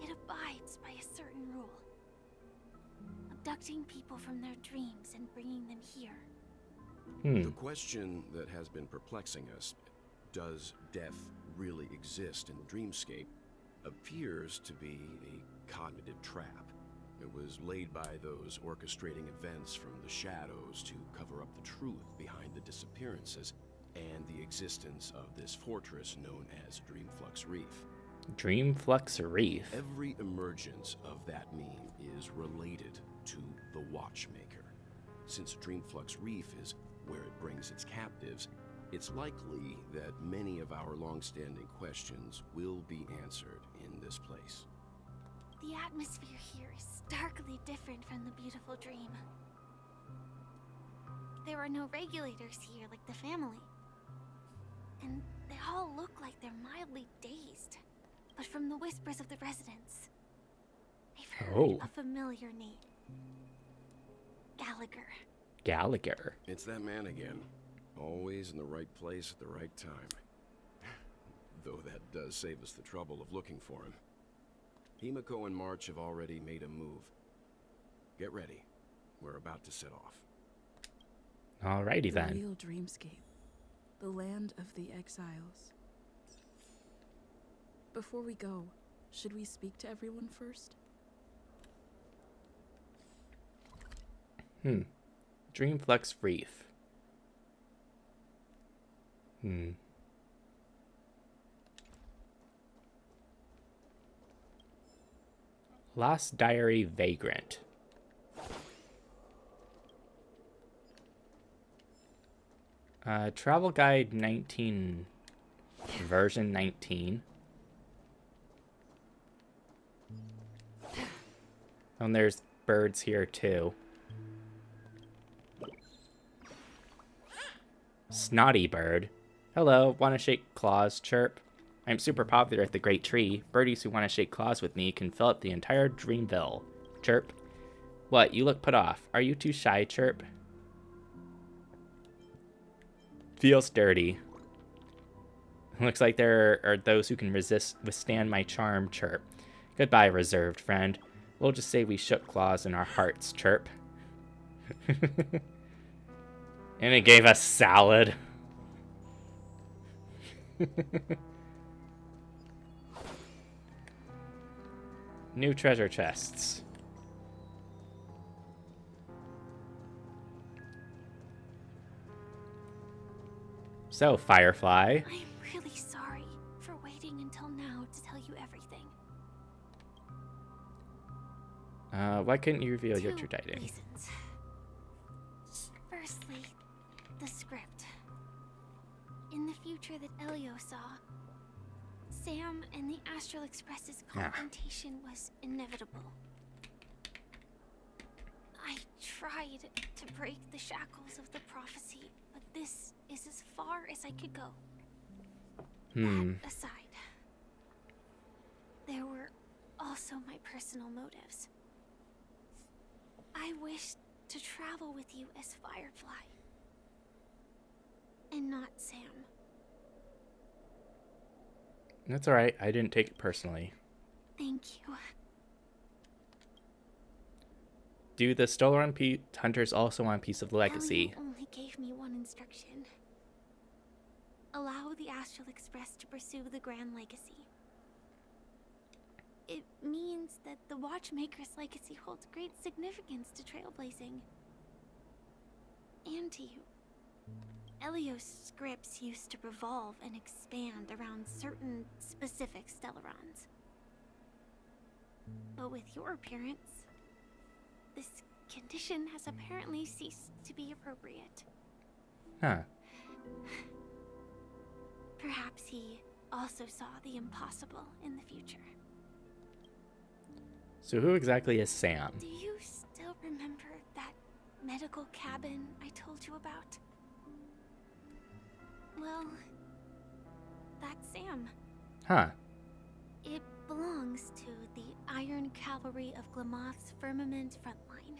[SPEAKER 11] It abides by a certain rule, abducting people from their dreams and bringing them here.
[SPEAKER 13] The question that has been perplexing us, does death really exist in the dreamscape, appears to be a cognitive trap. It was laid by those orchestrating events from the shadows to cover up the truth behind the disappearances and the existence of this fortress known as Dreamflux Reef.
[SPEAKER 1] Dreamflux Reef?
[SPEAKER 13] Every emergence of that meme is related to the Watchmaker. Since Dreamflux Reef is where it brings its captives, it's likely that many of our long-standing questions will be answered in this place.
[SPEAKER 11] The atmosphere here is starkly different from the beautiful dream. There are no regulators here like the family. And they all look like they're mildly dazed. But from the whispers of the residents, I've heard a familiar name. Gallagher.
[SPEAKER 1] Gallagher.
[SPEAKER 13] It's that man again. Always in the right place at the right time. Though that does save us the trouble of looking for him. Himiko and March have already made a move. Get ready. We're about to set off.
[SPEAKER 1] Alrighty then.
[SPEAKER 5] The real dreamscape. The land of the exiles. Before we go, should we speak to everyone first?
[SPEAKER 1] Dreamflux Reef. Lost Diary Vagrant. Travel Guide 19, version 19. And there's birds here too. Snotty bird. Hello, wanna shake claws? Chirp. I'm super popular at the Great Tree. Birdies who want to shake claws with me can fill up the entire Dreamville. Chirp. What, you look put off. Are you too shy? Chirp. Feels dirty. Looks like there are those who can withstand my charm. Chirp. Goodbye, reserved friend. We'll just say we shook claws in our hearts. Chirp. And it gave us salad. New treasure chests. So, Firefly.
[SPEAKER 11] I'm really sorry for waiting until now to tell you everything.
[SPEAKER 1] Why couldn't you reveal your
[SPEAKER 11] Two
[SPEAKER 1] true identity?
[SPEAKER 11] reasons. Firstly, the script. In the future that Elio saw, Sam and the Astral Express's confrontation was inevitable. I tried to break the shackles of the prophecy, but this is as far as I could go. That aside, there were also my personal motives. I wished to travel with you as Firefly, and not Sam.
[SPEAKER 1] That's alright, I didn't take it personally.
[SPEAKER 11] Thank you.
[SPEAKER 1] Do the stolen hunters also want a piece of the legacy?
[SPEAKER 11] Ellie only gave me one instruction. Allow the Astral Express to pursue the Grand Legacy. It means that the Watchmaker's legacy holds great significance to trailblazing. And to you. Elio's scripts used to revolve and expand around certain specific Stellarons. But with your appearance, this condition has apparently ceased to be appropriate.
[SPEAKER 1] Huh.
[SPEAKER 11] Perhaps he also saw the impossible in the future.
[SPEAKER 1] So who exactly is Sam?
[SPEAKER 11] Do you still remember that medical cabin I told you about? Well, that's Sam.
[SPEAKER 1] Huh.
[SPEAKER 11] It belongs to the Iron Cavalry of Glamoth's Firmament Frontline.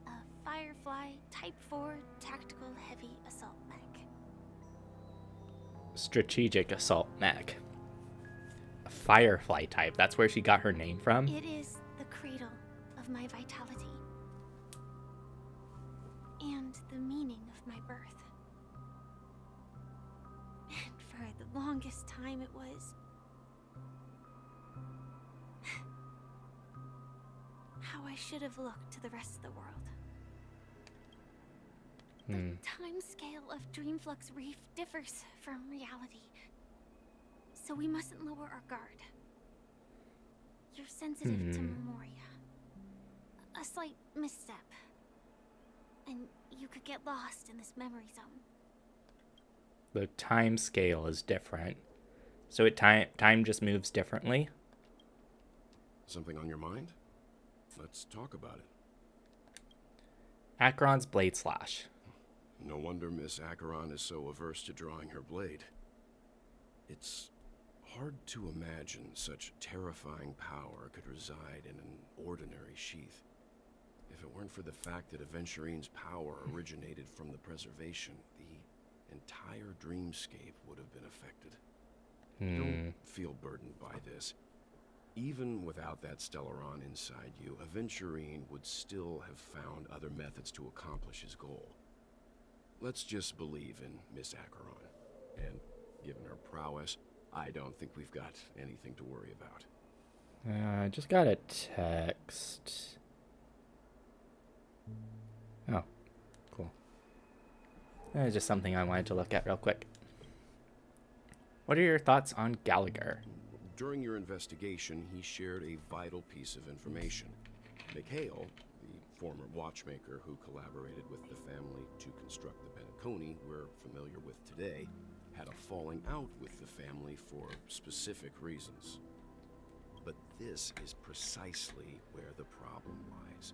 [SPEAKER 11] A Firefly Type 4 Tactical Heavy Assault Mech.
[SPEAKER 1] Strategic assault mech. A Firefly type. That's where she got her name from?
[SPEAKER 11] It is the cradle of my vitality. And the meaning of my birth. And for the longest time it was how I should have looked to the rest of the world. The time scale of Dreamflux Reef differs from reality, so we mustn't lower our guard. You're sensitive to Memoria. A slight misstep, and you could get lost in this memory zone.
[SPEAKER 1] The time scale is different. So time just moves differently?
[SPEAKER 13] Something on your mind? Let's talk about it.
[SPEAKER 1] Acheron's Blade Slash.
[SPEAKER 13] No wonder Miss Acheron is so averse to drawing her blade. It's hard to imagine such terrifying power could reside in an ordinary sheath. If it weren't for the fact that Aventurine's power originated from the preservation, the entire dreamscape would have been affected. Don't feel burdened by this. Even without that Stellaron inside you, Aventurine would still have found other methods to accomplish his goal. Let's just believe in Miss Acheron. And given her prowess, I don't think we've got anything to worry about.
[SPEAKER 1] I just got a text. Oh, cool. That's just something I wanted to look at real quick. What are your thoughts on Gallagher?
[SPEAKER 13] During your investigation, he shared a vital piece of information. McHale, the former watchmaker who collaborated with the family to construct the Benaconi we're familiar with today, had a falling out with the family for specific reasons. But this is precisely where the problem lies.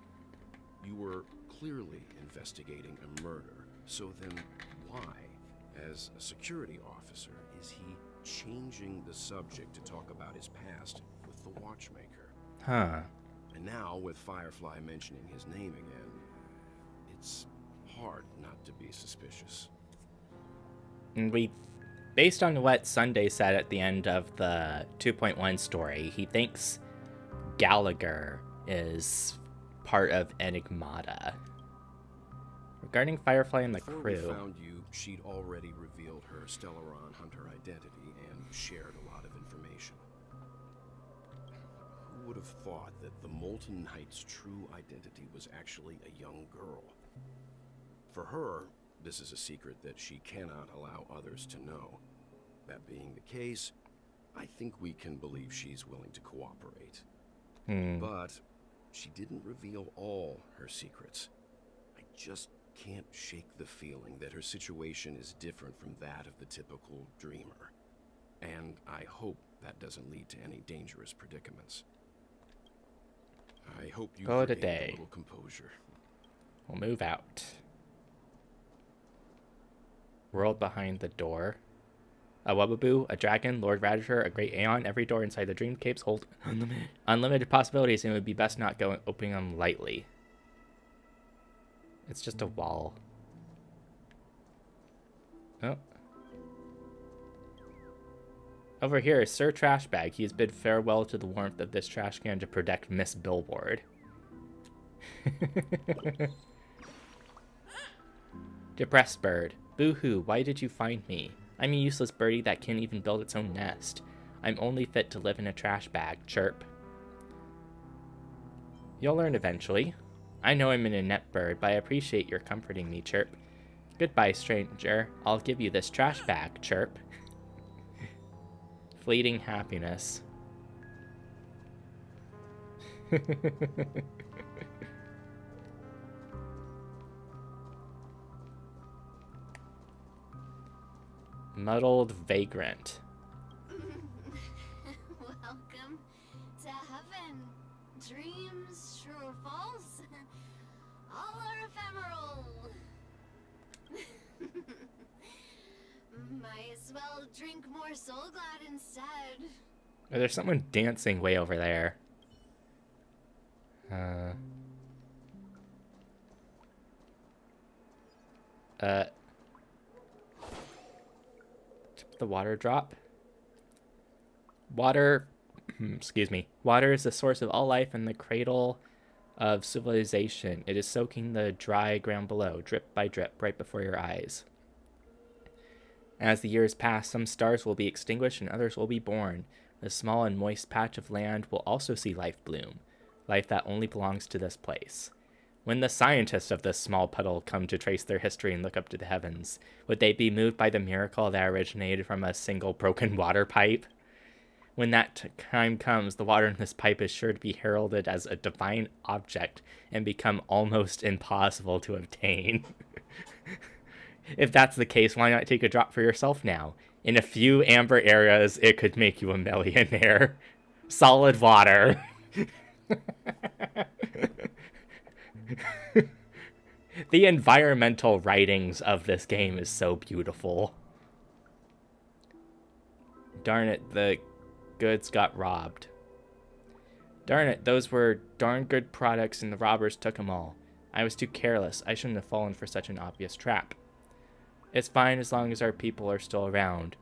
[SPEAKER 13] You were clearly investigating a murder, so then why, as a security officer, is he changing the subject to talk about his past with the watchmaker?
[SPEAKER 1] Huh.
[SPEAKER 13] And now, with Firefly mentioning his name again, it's hard not to be suspicious.
[SPEAKER 1] And based on what Sunday said at the end of the 2.1 story, he thinks Gallagher is part of Enigmata. Regarding Firefly and the
[SPEAKER 13] Before
[SPEAKER 1] crew...
[SPEAKER 13] we found you, she'd already revealed her Stellaron Hunter identity and shared a lot of information. Who would have thought that the Molten Knight's true identity was actually a young girl? For her, this is a secret that she cannot allow others to know. That being the case, I think we can believe she's willing to cooperate. But she didn't reveal all her secrets. I just can't shake the feeling that her situation is different from that of the typical dreamer. And I hope that doesn't lead to any dangerous predicaments. I hope you
[SPEAKER 1] Call it a
[SPEAKER 13] regain
[SPEAKER 1] day.
[SPEAKER 13] a little composure.
[SPEAKER 1] We'll move out. World behind the door. A Wubaboo, a dragon, Lord Ravager, a great Aeon. Every door inside the dreamscapes hold unlimited possibilities, and it would be best not opening them lightly. It's just a wall. Oh. Over here is Sir Trashbag. He has bid farewell to the warmth of this trash can to protect Miss Billboard. Depressed bird. Boo-hoo, why did you find me? I'm a useless birdie that can't even build its own nest. I'm only fit to live in a trash bag. Chirp. You'll learn eventually. I know I'm an inept bird, but I appreciate your comforting me. Chirp. Goodbye, stranger. I'll give you this trash bag. Chirp. Fleeting happiness. Muddled vagrant.
[SPEAKER 10] Welcome to heaven. Dreams, true or false? All are
[SPEAKER 2] drink more Soul Glad instead.
[SPEAKER 1] Oh, there's someone dancing way over there. The water drop. Water, excuse me. Water is the source of all life and the cradle of civilization. It is soaking the dry ground below, drip by drip, right before your eyes. As the years pass, some stars will be extinguished and others will be born. A small and moist patch of land will also see life bloom, life that only belongs to this place. When the scientists of this small puddle come to trace their history and look up to the heavens, would they be moved by the miracle that originated from a single broken water pipe? When that time comes, the water in this pipe is sure to be heralded as a divine object and become almost impossible to obtain. If that's the case, why not take a drop for yourself now? In a few amber areas, it could make you a millionaire. Solid water. The environmental writings of this game is so beautiful. Darn it, the goods got robbed. Darn it, those were darn good products and the robbers took them all. I was too careless. I shouldn't have fallen for such an obvious trap. It's fine as long as our people are still around.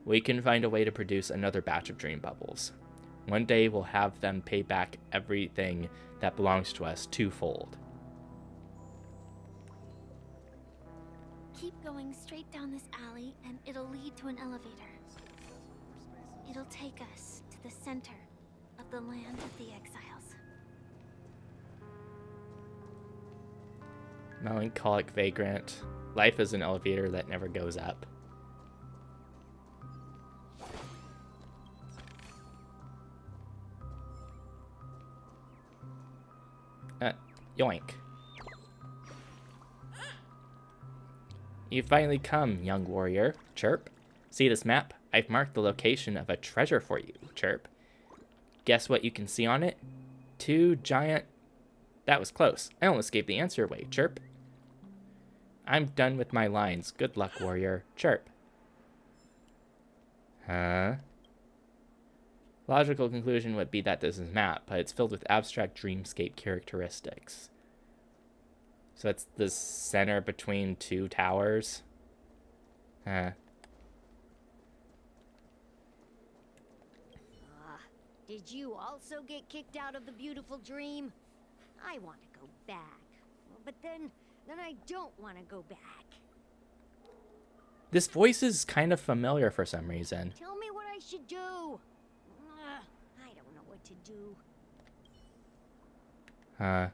[SPEAKER 1] We can find a way to produce another batch of dream bubbles. One day we'll have them pay back everything that belongs to us twofold.
[SPEAKER 11] Keep going straight down this alley and it'll lead to an elevator. It'll take us to the center of the land of the exiles.
[SPEAKER 1] Melancholic vagrant. Life is an elevator that never goes up. Yoink. You finally come, young warrior. Chirp. See this map? I've marked the location of a treasure for you. Chirp. Guess what you can see on it? 2 giant... That was close. I almost gave the answer away. Chirp. I'm done with my lines. Good luck, warrior. Chirp. Huh? Logical conclusion would be that this is a map, but it's filled with abstract dreamscape characteristics. So it's the center between 2 towers. Huh.
[SPEAKER 14] Did you also get kicked out of the beautiful dream? I want to go back, but then I don't want to go back.
[SPEAKER 1] This voice is kind of familiar for some reason.
[SPEAKER 14] Tell me what I should do. I don't know what to do.
[SPEAKER 1] Huh.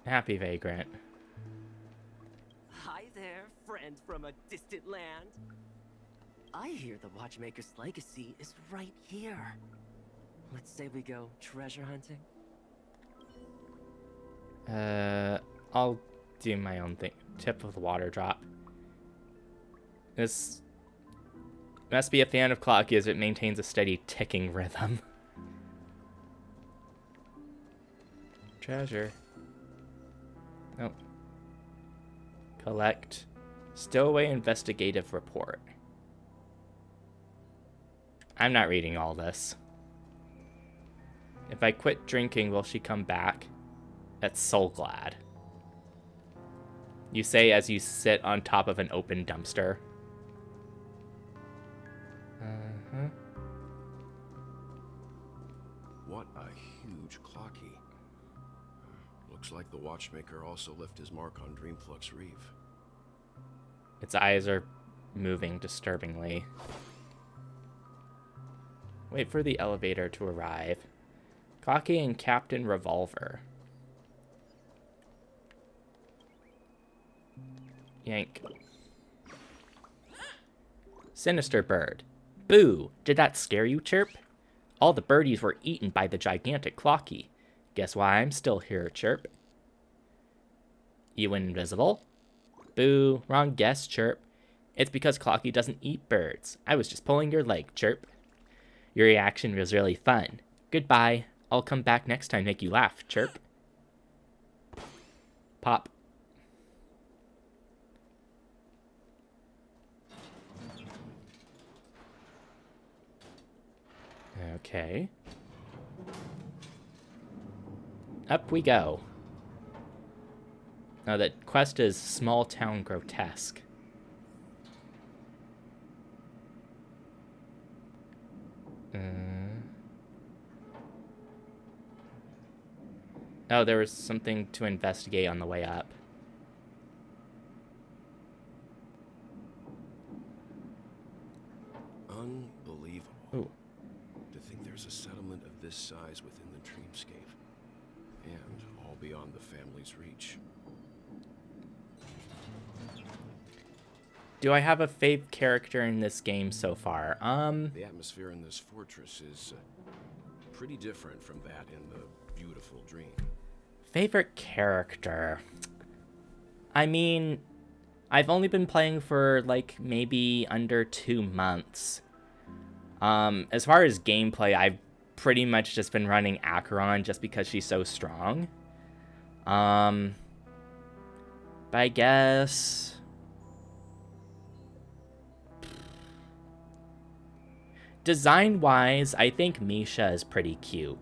[SPEAKER 1] Happy vagrant.
[SPEAKER 15] Hi there, friend from a distant land. I hear the Watchmaker's legacy is right here. Let's say we go treasure hunting.
[SPEAKER 1] I'll do my own thing. Tip of the water drop. This must be a fan of Clocky as it maintains a steady ticking rhythm. Treasure. Nope. Collect. Stowaway investigative report. I'm not reading all this. If I quit drinking, will she come back? That's Soul Glad. You say as you sit on top of an open dumpster.
[SPEAKER 13] What a huge Clocky. Looks like the Watchmaker also left his mark on Dreamflux Reef.
[SPEAKER 1] Its eyes are moving disturbingly. Wait for the elevator to arrive. Clocky and Captain Revolver. Yank. Sinister bird. Boo! Did that scare you, Chirp? All the birdies were eaten by the gigantic Clocky. Guess why I'm still here, Chirp? You invisible? Boo! Wrong guess, Chirp. It's because Clocky doesn't eat birds. I was just pulling your leg, Chirp. Your reaction was really fun. Goodbye. I'll come back next time to make you laugh, Chirp. Pop. Okay. Up we go. Now the quest is Small Town Grotesque. Oh, there was something to investigate on the way up.
[SPEAKER 13] Unbelievable.
[SPEAKER 1] Ooh.
[SPEAKER 13] To think there's a settlement of this size within the dreamscape. And all beyond the family's reach.
[SPEAKER 1] Do I have a fave character in this game so far?
[SPEAKER 13] The atmosphere in this fortress is pretty different from that in the beautiful dream.
[SPEAKER 1] Favorite character? I mean, I've only been playing for like maybe under 2 months. As far as gameplay, I've pretty much just been running Acheron just because she's so strong. But I guess design-wise, I think Misha is pretty cute.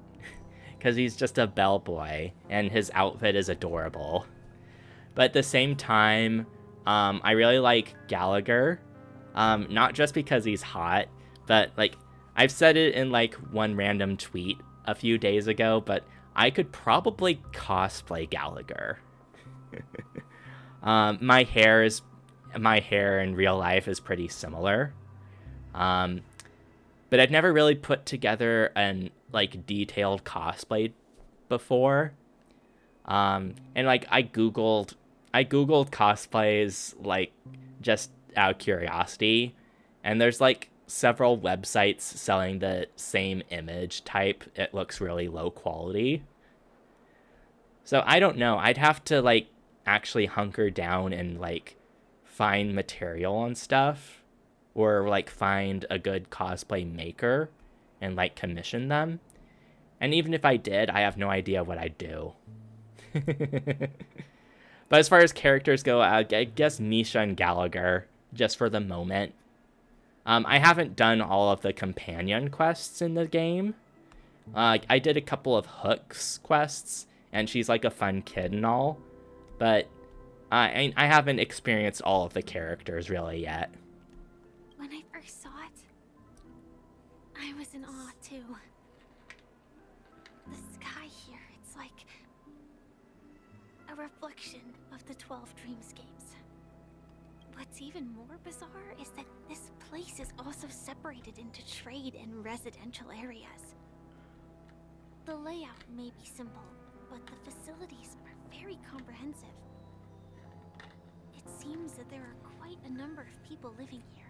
[SPEAKER 1] Because he's just a bellboy, and his outfit is adorable. But at the same time, I really like Gallagher. Not just because he's hot, but, like, I've said it in, like, one random tweet a few days ago, but I could probably cosplay Gallagher. My hair in real life is pretty similar. But I've never really put together an like detailed cosplay before. And like I googled cosplays like just out of curiosity, and there's like several websites selling the same image type. It looks really low quality. So I don't know. I'd have to like actually hunker down and like find material and stuff, or like find a good cosplay maker and like commission them. And even if I did, I have no idea what I'd do. But as far as characters go, I guess Misha and Gallagher, just for the moment. I haven't done all of the companion quests in the game. I did a couple of Hook's quests, and she's like a fun kid and all. But I haven't experienced all of the characters really yet.
[SPEAKER 11] When I first saw it, I was in awe too. The sky here, it's like a reflection of the 12 dreamscapes. What's even more bizarre is that this place is also separated into trade and residential areas. The layout may be simple, but the facilities are very comprehensive. It seems that there are quite a number of people living here.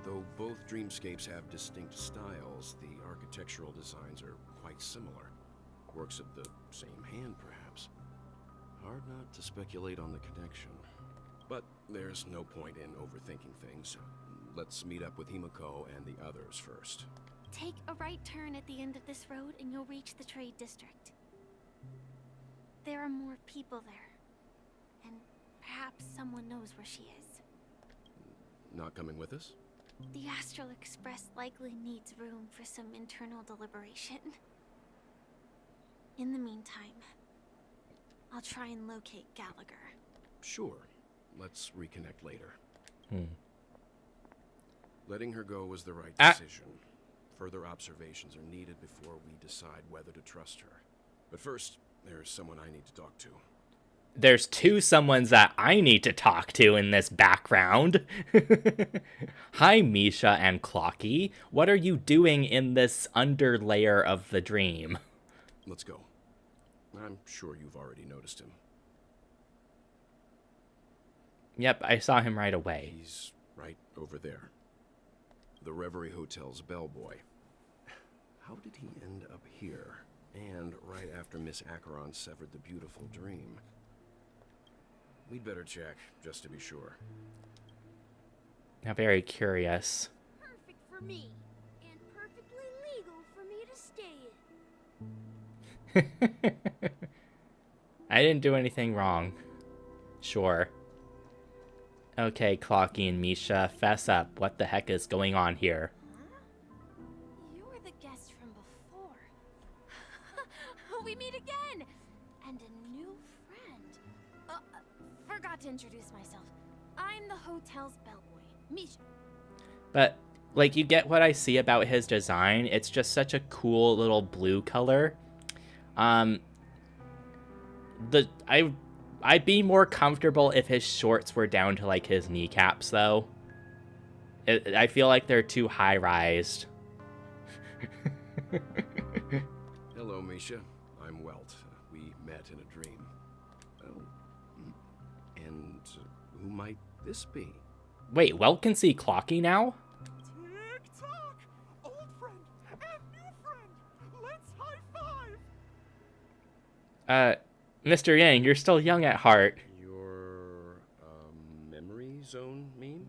[SPEAKER 13] Though both dreamscapes have distinct styles, the architectural designs are quite similar. Works of the same hand, perhaps. Hard not to speculate on the connection. But there's no point in overthinking things. Let's meet up with Himiko and the others first.
[SPEAKER 11] Take a right turn at the end of this road and you'll reach the trade district. There are more people there. And perhaps someone knows where she is.
[SPEAKER 13] Not coming with us?
[SPEAKER 11] The Astral Express likely needs room for some internal deliberation. In the meantime, I'll try and locate Gallagher.
[SPEAKER 13] Sure. Let's reconnect later. Letting her go was the right decision. Further observations are needed before we decide whether to trust her. But first, there's someone I need to talk to.
[SPEAKER 1] There's 2 someones that I need to talk to in this background. Hi, Misha and Clocky. What are you doing in this underlayer of the dream?
[SPEAKER 13] Let's go. I'm sure you've already noticed him.
[SPEAKER 1] Yep, I saw him right away.
[SPEAKER 13] He's right over there. The Reverie Hotel's bellboy. How did he end up here? And right after Miss Acheron severed the beautiful dream. We'd better check, just to be sure.
[SPEAKER 1] Now, very curious.
[SPEAKER 16] Perfect for me, and perfectly legal for me to stay in.
[SPEAKER 1] I didn't do anything wrong. Sure. Okay, Clocky and Misha, fess up. What the heck is going on here?
[SPEAKER 4] we meet again! And a new friend. Forgot to introduce myself. I'm the hotel's bellboy, Misha.
[SPEAKER 1] But, like, you get what I see about his design. It's just such a cool little blue color. I'd be more comfortable if his shorts were down to, like, his kneecaps, though. I feel like they're too high-rised.
[SPEAKER 13] Hello, Misha. I'm Welt. We met in a dream. Oh, and who might this be?
[SPEAKER 1] Wait, Welt can see Clocky now?
[SPEAKER 9] Tick-tock! Old friend and new friend! Let's high-five!
[SPEAKER 1] Mr. Yang, you're still young at heart.
[SPEAKER 13] Your, memory zone meme?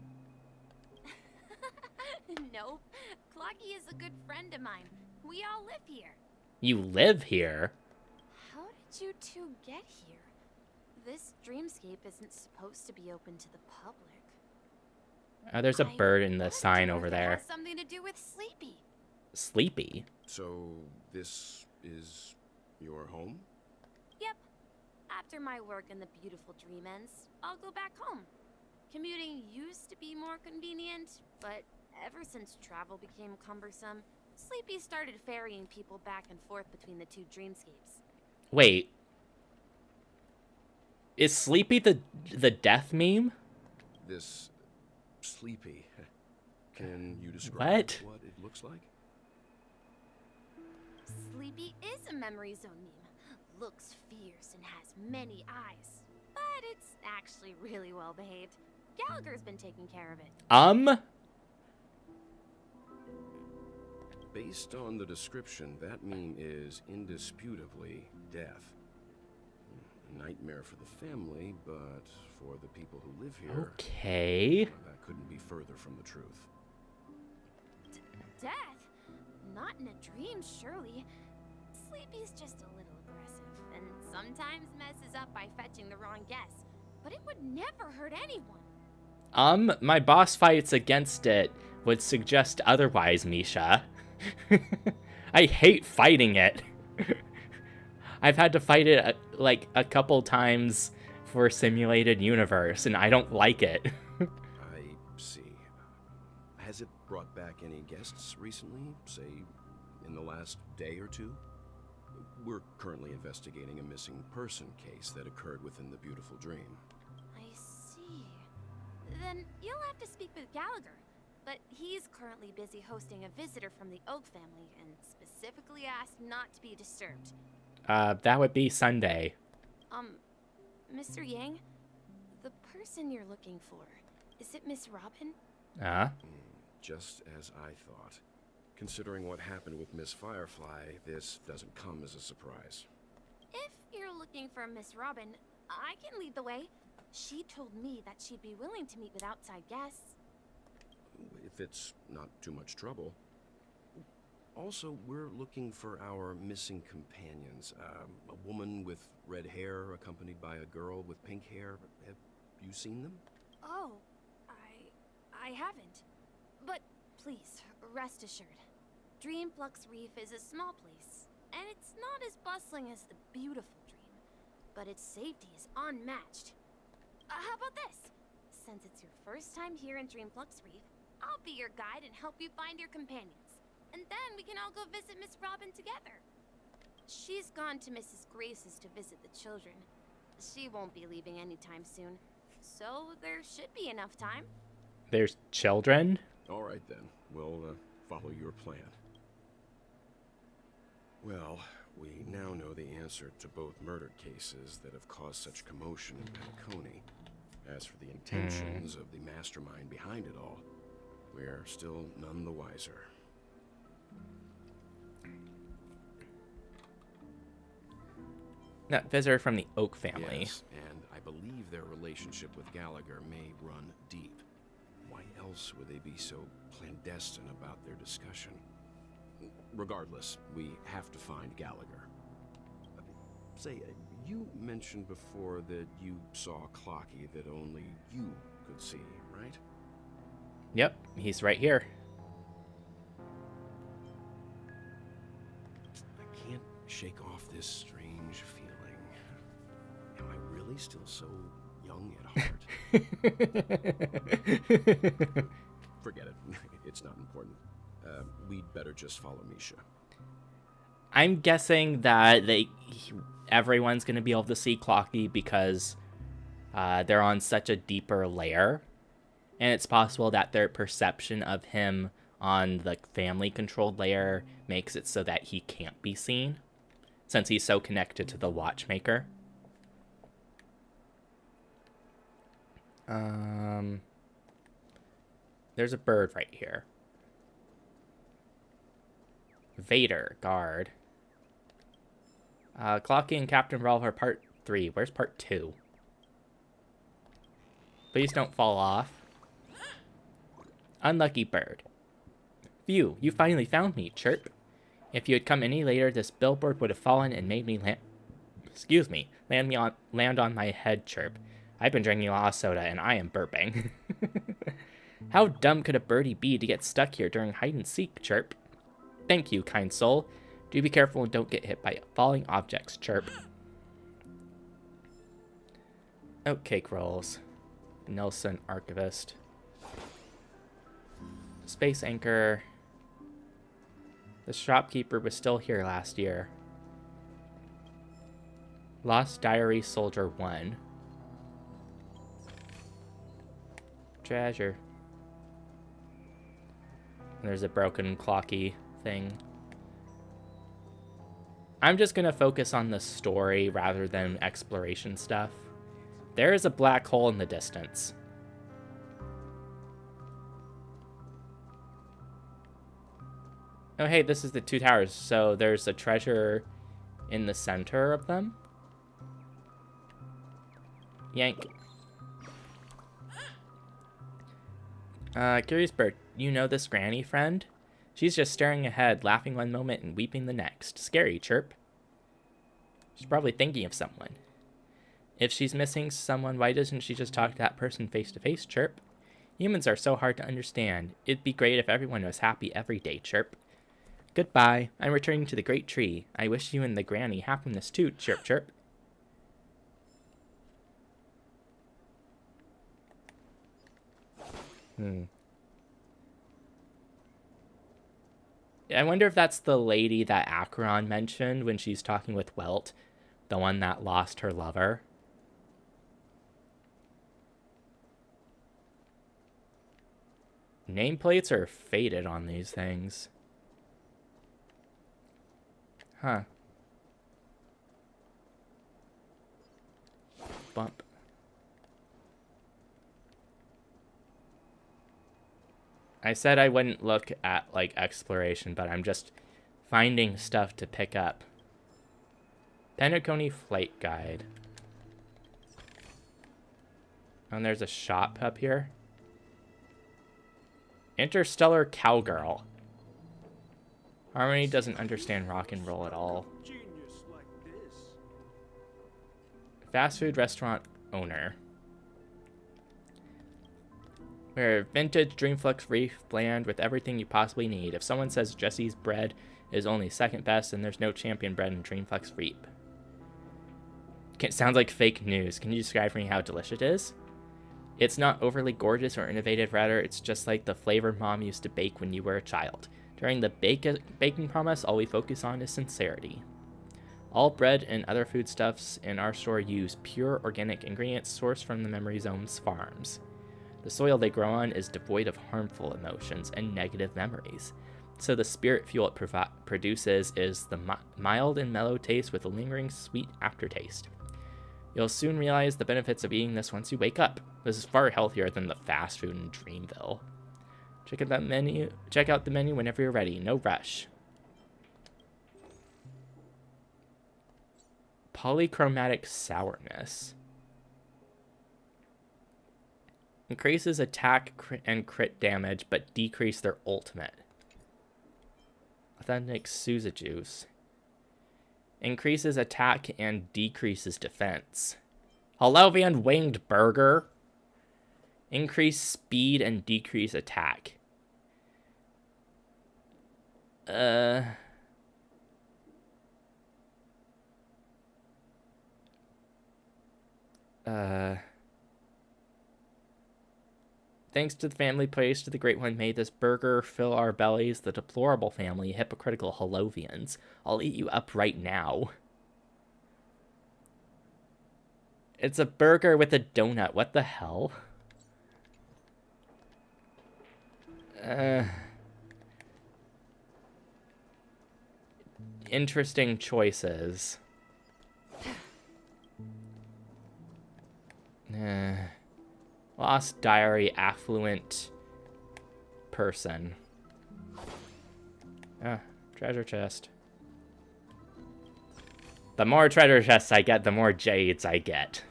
[SPEAKER 4] Nope. Clocky is a good friend of mine. We all live here.
[SPEAKER 1] You live here?
[SPEAKER 4] How did you two get here? This dreamscape isn't supposed to be open to the public.
[SPEAKER 1] There's a bird in the sign over
[SPEAKER 4] It
[SPEAKER 1] there.
[SPEAKER 4] has something to do with Sleepy.
[SPEAKER 1] Sleepy?
[SPEAKER 13] So, this is your home?
[SPEAKER 4] Yep. After my work in the beautiful dream ends, I'll go back home. Commuting used to be more convenient, but ever since travel became cumbersome, Sleepy started ferrying people back and forth between the two dreamscapes.
[SPEAKER 1] Wait. Is Sleepy the death meme?
[SPEAKER 13] This Sleepy. Can you describe what it looks like?
[SPEAKER 4] Sleepy is a memory zone meme. Looks fierce and has many eyes. But it's actually really well behaved. Gallagher's been taking care of it.
[SPEAKER 13] Based on the description, that meme is indisputably death. A nightmare for the family, but for the people who live here...
[SPEAKER 1] Okay.
[SPEAKER 13] That couldn't be further from the truth.
[SPEAKER 4] Death? Not in a dream, surely. Sleepy's just a little aggressive, and sometimes messes up by fetching the wrong guess. But it would never hurt anyone.
[SPEAKER 1] My boss fights against it would suggest otherwise, Misha. I hate fighting it. I've had to fight it like a couple times for Simulated Universe, and I don't like it.
[SPEAKER 13] I see. Has it brought back any guests recently, say, in the last day or two? We're currently investigating a missing person case that occurred within the beautiful dream.
[SPEAKER 4] I see. Then you'll have to speak with Gallagher. But he's currently busy hosting a visitor from the Oak family and specifically asked not to be disturbed.
[SPEAKER 1] That would be Sunday.
[SPEAKER 4] Mr. Yang, the person you're looking for, is it Miss Robin?
[SPEAKER 13] Just as I thought. Considering what happened with Miss Firefly, this doesn't come as a surprise.
[SPEAKER 4] If you're looking for Miss Robin, I can lead the way. She told me that she'd be willing to meet with outside guests.
[SPEAKER 13] If it's not too much trouble. Also, we're looking for our missing companions. A woman with red hair accompanied by a girl with pink hair. Have you seen them?
[SPEAKER 4] Oh, I haven't. But please, rest assured. Dreamflux Reef is a small place, and it's not as bustling as the beautiful dream, but its safety is unmatched. How about this? Since it's your first time here in Dreamflux Reef, I'll be your guide and help you find your companions. And then we can all go visit Miss Robin together. She's gone to Mrs. Grace's to visit the children. She won't be leaving anytime soon, so there should be enough time.
[SPEAKER 1] There's children?
[SPEAKER 13] All right, then. We'll follow your plan. Well, we now know the answer to both murder cases that have caused such commotion in Panconi. As for the intentions of the mastermind behind it all, we're still none the wiser.
[SPEAKER 1] That visitor from the Oak family.
[SPEAKER 13] Yes, and I believe their relationship with Gallagher may run deep. Why else would they be so clandestine about their discussion? Regardless, we have to find Gallagher. Say, you mentioned before that you saw Clocky that only you could see, right?
[SPEAKER 1] Yep, he's right here.
[SPEAKER 13] I can't shake off this strange feeling. Am I really still so young at heart? Forget it. It's not important. We'd better just follow Misha.
[SPEAKER 1] I'm guessing that everyone's going to be able to see Clocky because they're on such a deeper layer. And it's possible that their perception of him on the family-controlled layer makes it so that he can't be seen, since he's so connected to the watchmaker. There's a bird right here. Vader, guard. Clocky and Captain Revolver Part 3. Where's Part 2? Please don't fall off. Unlucky bird. Phew, you finally found me, Chirp. If you had come any later, this billboard would have fallen and made me land on my head, Chirp. I've been drinking a lot of soda, and I am burping. How dumb could a birdie be to get stuck here during hide-and-seek, Chirp? Thank you, kind soul. Do be careful and don't get hit by falling objects, Chirp. Oat cake rolls. Nelson, archivist. Space anchor. The shopkeeper was still here last year. Lost Diary Soldier 1. Treasure. And there's a broken Clocky thing. I'm just going to focus on the story rather than exploration stuff. There is a black hole in the distance. Oh, hey, this is the two towers. So there's a treasure in the center of them. Yank. Curious bird, you know this granny friend? She's just staring ahead, laughing one moment and weeping the next. Scary, Chirp. She's probably thinking of someone. If she's missing someone, why doesn't she just talk to that person face to face, Chirp? Humans are so hard to understand. It'd be great if everyone was happy every day, Chirp. Goodbye. I'm returning to the great tree. I wish you and the granny happiness too, Chirp, Chirp. I wonder if that's the lady that Acheron mentioned when she's talking with Welt, the one that lost her lover. Nameplates are faded on these things. Huh. Bump. I said I wouldn't look at, like, exploration, but I'm just finding stuff to pick up. Penacony Flight Guide. And there's a shop up here. Interstellar Cowgirl. Harmony doesn't understand rock and roll at all. Fast food restaurant owner. We're vintage Dreamflux Reef bland with everything you possibly need. If someone says Jesse's bread is only second best, then there's no champion bread in Dreamflux Reef. Sounds like fake news. Can you describe for me how delicious it is? It's not overly gorgeous or innovative, rather it's just like the flavor mom used to bake when you were a child. During the baking promise, all we focus on is sincerity. All bread and other foodstuffs in our store use pure organic ingredients sourced from the Memory Zone's farms. The soil they grow on is devoid of harmful emotions and negative memories, so the spirit fuel it produces is the mild and mellow taste with a lingering sweet aftertaste. You'll soon realize the benefits of eating this once you wake up. This is far healthier than the fast food in Dreamville. Check out the menu whenever you're ready. No rush. Polychromatic sourness. Increases attack and crit damage, but decrease their ultimate. Authentic Sousa juice. Increases attack and decreases defense. Holovian winged burger. Increase speed and decrease attack. Thanks to the family, praise to the Great One, may this burger fill our bellies, the deplorable family, hypocritical Holovians. I'll eat you up right now. It's a burger with a donut. What the hell? Interesting choices. Lost diary, affluent person. Treasure chest. The more treasure chests I get, the more jades I get.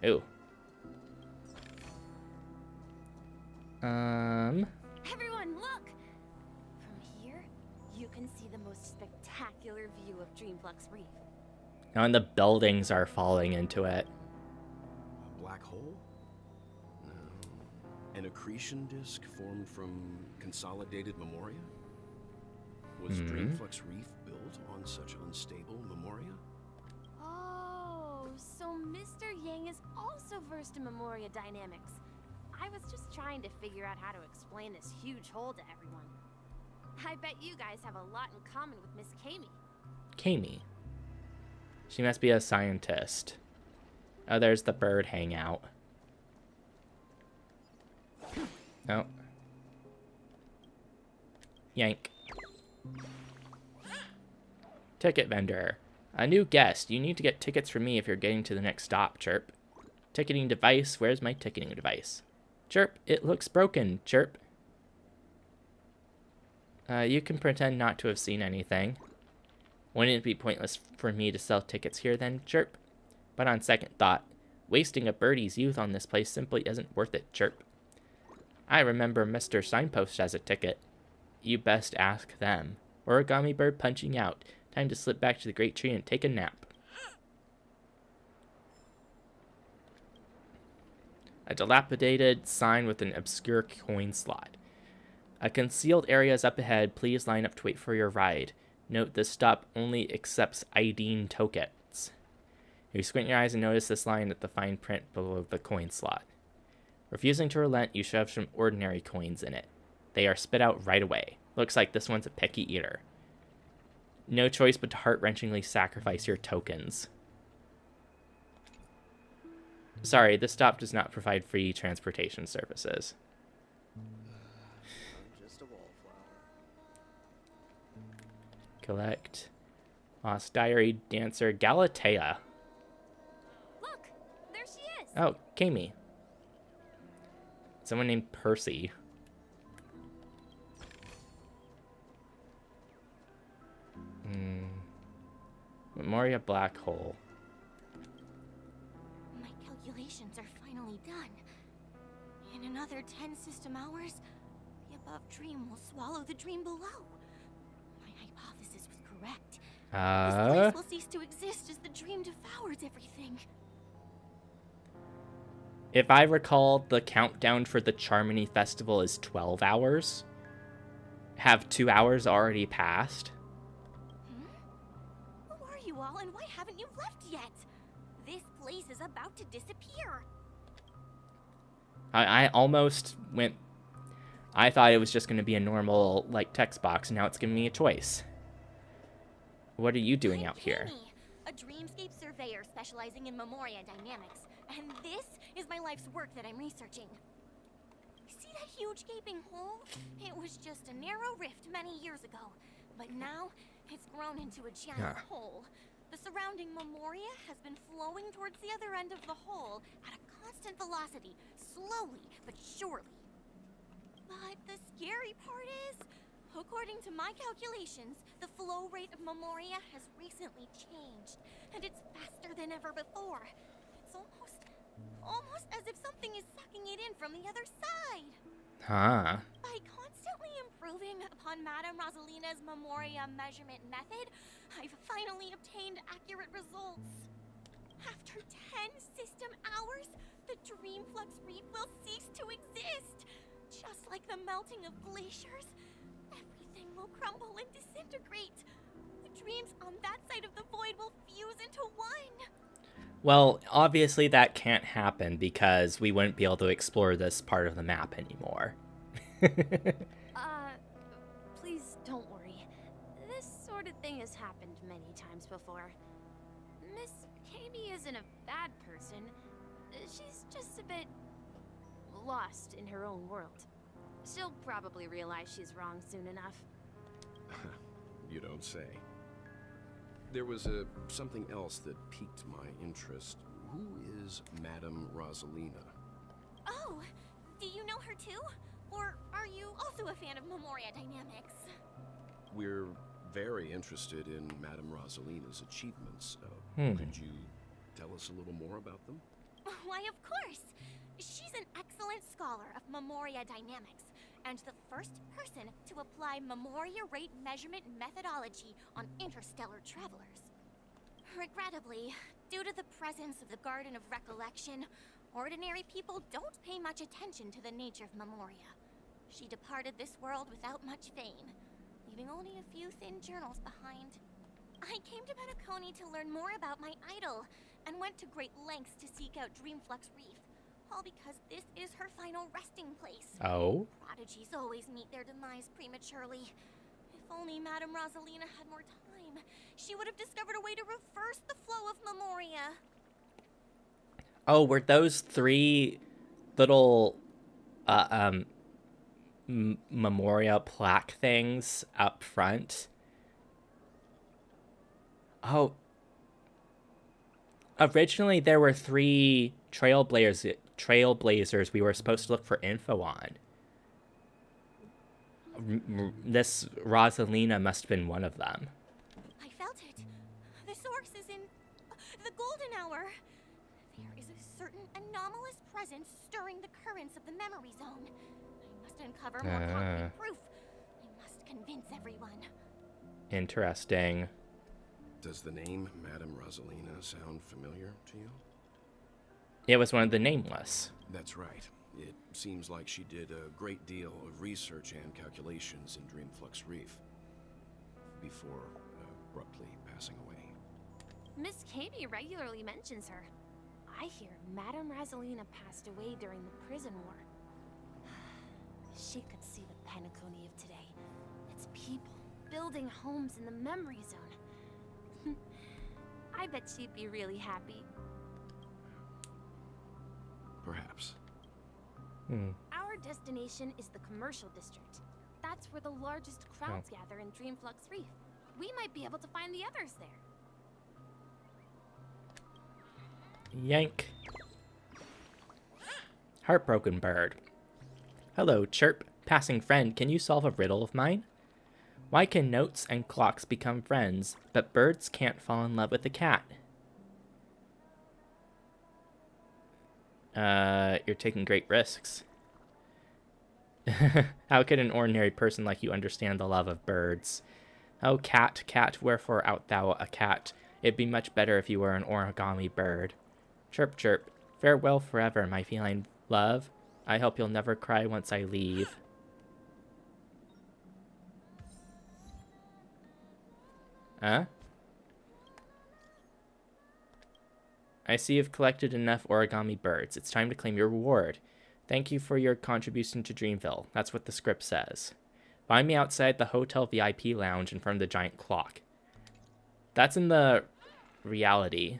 [SPEAKER 1] Ooh.
[SPEAKER 14] Everyone, look! From here, you can see the most spectacular view of Dreamflux Reef.
[SPEAKER 1] Oh, and the buildings are falling into it.
[SPEAKER 13] A black hole? No. An accretion disk formed from consolidated memoria? Was Dreamflux Reef built on such unstable memoria?
[SPEAKER 14] Oh, so Mr. Yang is also versed in Memoria dynamics. I was just trying to figure out how to explain this huge hole to everyone. I bet you guys have a lot in common with Miss Kami.
[SPEAKER 1] Kami. She must be a scientist. Oh, there's the bird hangout. Oh. Yank. Ticket vendor. A new guest. You need to get tickets for me if you're getting to the next stop, chirp. Ticketing device. Where's my ticketing device? Chirp. It looks broken, chirp. You can pretend not to have seen anything. Wouldn't it be pointless for me to sell tickets here then, chirp? But on second thought, wasting a birdie's youth on this place simply isn't worth it, chirp. I remember Mr. Signpost has a ticket. You best ask them. Origami bird punching out. Time to slip back to the great tree and take a nap. A dilapidated sign with an obscure coin slot. A concealed area is up ahead. Please line up to wait for your ride. Note this stop only accepts ID tokens. You squint your eyes and notice this line at the fine print below the coin slot. Refusing to relent, you shove some ordinary coins in it. They are spit out right away. Looks like this one's a picky eater. No choice but to heart-wrenchingly sacrifice your tokens. Sorry, this stop does not provide free transportation services.
[SPEAKER 17] Just a wallflower.
[SPEAKER 1] Collect. Lost diary dancer Galatea.
[SPEAKER 14] Look, there she is.
[SPEAKER 1] Oh, Kami. Someone named Percy. Memoria black hole.
[SPEAKER 14] My calculations are finally done. In another 10 system hours, the above dream will swallow the dream below. My hypothesis was correct. This place will cease to exist as the dream devours everything.
[SPEAKER 1] If I recall, the countdown for the Charmony Festival is 12 hours. Have 2 hours already passed?
[SPEAKER 14] Who are you all and why haven't you left yet? This place is about to disappear.
[SPEAKER 1] I almost went... I thought it was just going to be a normal, like, text box, and now it's giving me a choice. What are you doing out here?
[SPEAKER 14] A dreamscape surveyor specializing in Memoria dynamics. And this is my life's work that I'm researching. See that huge gaping hole? It was just a narrow rift many years ago. But now, it's grown into a giant hole. The surrounding Memoria has been flowing towards the other end of the hole at a constant velocity, slowly but surely. But the scary part is, according to my calculations, the flow rate of Memoria has recently changed, and it's faster than ever before. It's almost as if something is sucking it in from the other side.
[SPEAKER 1] Huh.
[SPEAKER 14] By constantly improving upon Madame Rosalina's Memoria measurement method, I've finally obtained accurate results. After 10 system hours, the Dreamflux Reef will cease to exist. Just like the melting of glaciers, everything will crumble and disintegrate. The dream means on that side of the void will fuse into one.
[SPEAKER 1] Well, obviously that can't happen because we wouldn't be able to explore this part of the map anymore.
[SPEAKER 16] Please don't worry. This sort of thing has happened many times before. Miss KB isn't a bad person. She's just a bit lost in her own world. She'll probably realize she's wrong soon enough.
[SPEAKER 13] You don't say. There was something else that piqued my interest. Who is Madame Rosalina?
[SPEAKER 14] Oh, do you know her too? Or are you also a fan of Memoria Dynamics?
[SPEAKER 13] We're very interested in Madame Rosalina's achievements. Could you tell us a little more about them?
[SPEAKER 14] Why, of course. She's an excellent scholar of Memoria Dynamics, and the first person to apply Memoria rate measurement methodology on interstellar travelers. Regrettably, due to the presence of the Garden of Recollection, ordinary people don't pay much attention to the nature of Memoria. She departed this world without much fame, leaving only a few thin journals behind. I came to Penacony to learn more about my idol, and went to great lengths to seek out Dreamflux Reef, all because this is her final resting place.
[SPEAKER 1] Oh?
[SPEAKER 14] Prodigies always meet their demise prematurely. If only Madame Rosalina had more time, she would have discovered a way to reverse the flow of Memoria.
[SPEAKER 1] Oh, were those 3 little Memoria plaque things up front? Oh. Originally, there were 3 trailblazers we were supposed to look for info on. This Rosalina must have been one of them.
[SPEAKER 14] I felt it. The source is in the golden hour. There is a certain anomalous presence stirring the currents of the memory zone. I must uncover more concrete proof. I must convince everyone.
[SPEAKER 1] Interesting.
[SPEAKER 13] Does the name Madame Rosalina sound familiar to you?
[SPEAKER 1] It was one of the nameless.
[SPEAKER 13] That's right. It seems like she did a great deal of research and calculations in Dreamflux Reef before abruptly passing away.
[SPEAKER 16] Miss KB regularly mentions her. I hear Madame Rosalina passed away during the prison war. She could see the Penacony of today. Its people building homes in the memory zone. I bet she'd be really happy.
[SPEAKER 13] Perhaps.
[SPEAKER 16] Our destination is the commercial district. That's where the largest crowds gather in Dreamflux Reef. We might be able to find the others there.
[SPEAKER 1] Yank. Heartbroken bird. Hello, Chirp. Passing friend, can you solve a riddle of mine? Why can notes and clocks become friends, but birds can't fall in love with a cat? You're taking great risks. How could an ordinary person like you understand the love of birds? Oh, cat, cat, wherefore art thou a cat? It'd be much better if you were an origami bird. Chirp, chirp. Farewell forever, my feline love. I hope you'll never cry once I leave. Huh? I see you've collected enough origami birds. It's time to claim your reward. Thank you for your contribution to Dreamville. That's what the script says. Find me outside the hotel VIP lounge in front of the giant clock. That's in the reality.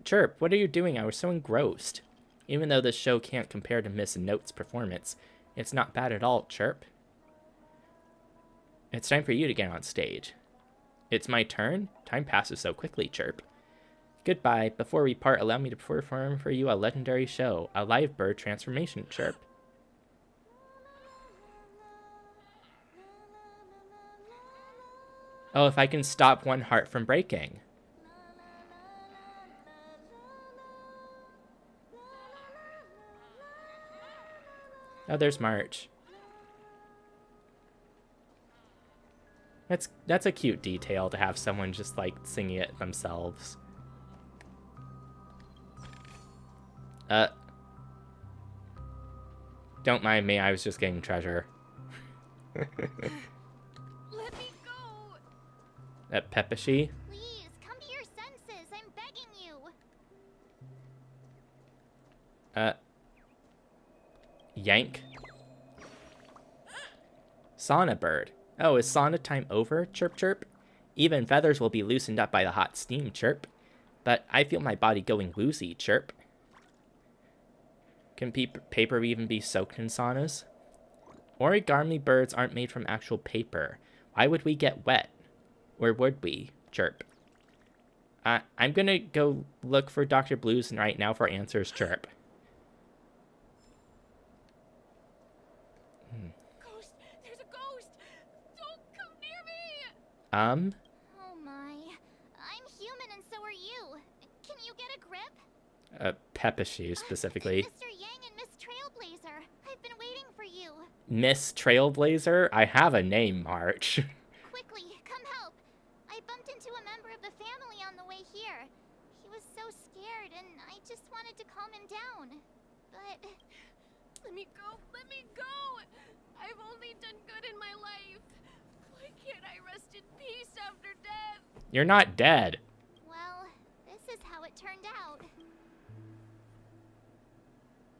[SPEAKER 1] Chirp, what are you doing? I was so engrossed. Even though this show can't compare to Miss Note's performance, it's not bad at all, Chirp. It's time for you to get on stage. It's my turn? Time passes so quickly, Chirp. Goodbye. Before we part, allow me to perform for you a legendary show, a live bird transformation, Chirp. Oh, if I can stop one heart from breaking. Oh, there's March. That's a cute detail to have someone just like singing it themselves. Don't mind me, I was just getting treasure.
[SPEAKER 11] Let me go.
[SPEAKER 1] At Pepeshi?
[SPEAKER 10] Please, come to your senses. I'm begging you.
[SPEAKER 1] Yank. Sauna bird. Oh, is sauna time over? Chirp chirp. Even feathers will be loosened up by the hot steam. Chirp. But I feel my body going woozy. Chirp. Can paper even be soaked in saunas? Origami birds aren't made from actual paper. Why would we get wet? Or would we? Chirp. I'm gonna go look for Dr. Blues right now for answers. Chirp.
[SPEAKER 11] Ghost! There's a ghost! Don't come near me!
[SPEAKER 10] Oh my. I'm human and so are you. Can you get a grip?
[SPEAKER 1] Pepeshi specifically.
[SPEAKER 10] Mr. Yang and Miss Trailblazer. I've been waiting for you.
[SPEAKER 1] Miss Trailblazer? I have a name, March.
[SPEAKER 10] Quickly, come help. I bumped into a member of the family on the way here. He was so scared and I just wanted to calm him down. But...
[SPEAKER 11] Let me go! Let me go! I've only done good in my life. Why can't I rest in peace after death?
[SPEAKER 1] You're not dead.
[SPEAKER 10] well, this is how it turned out.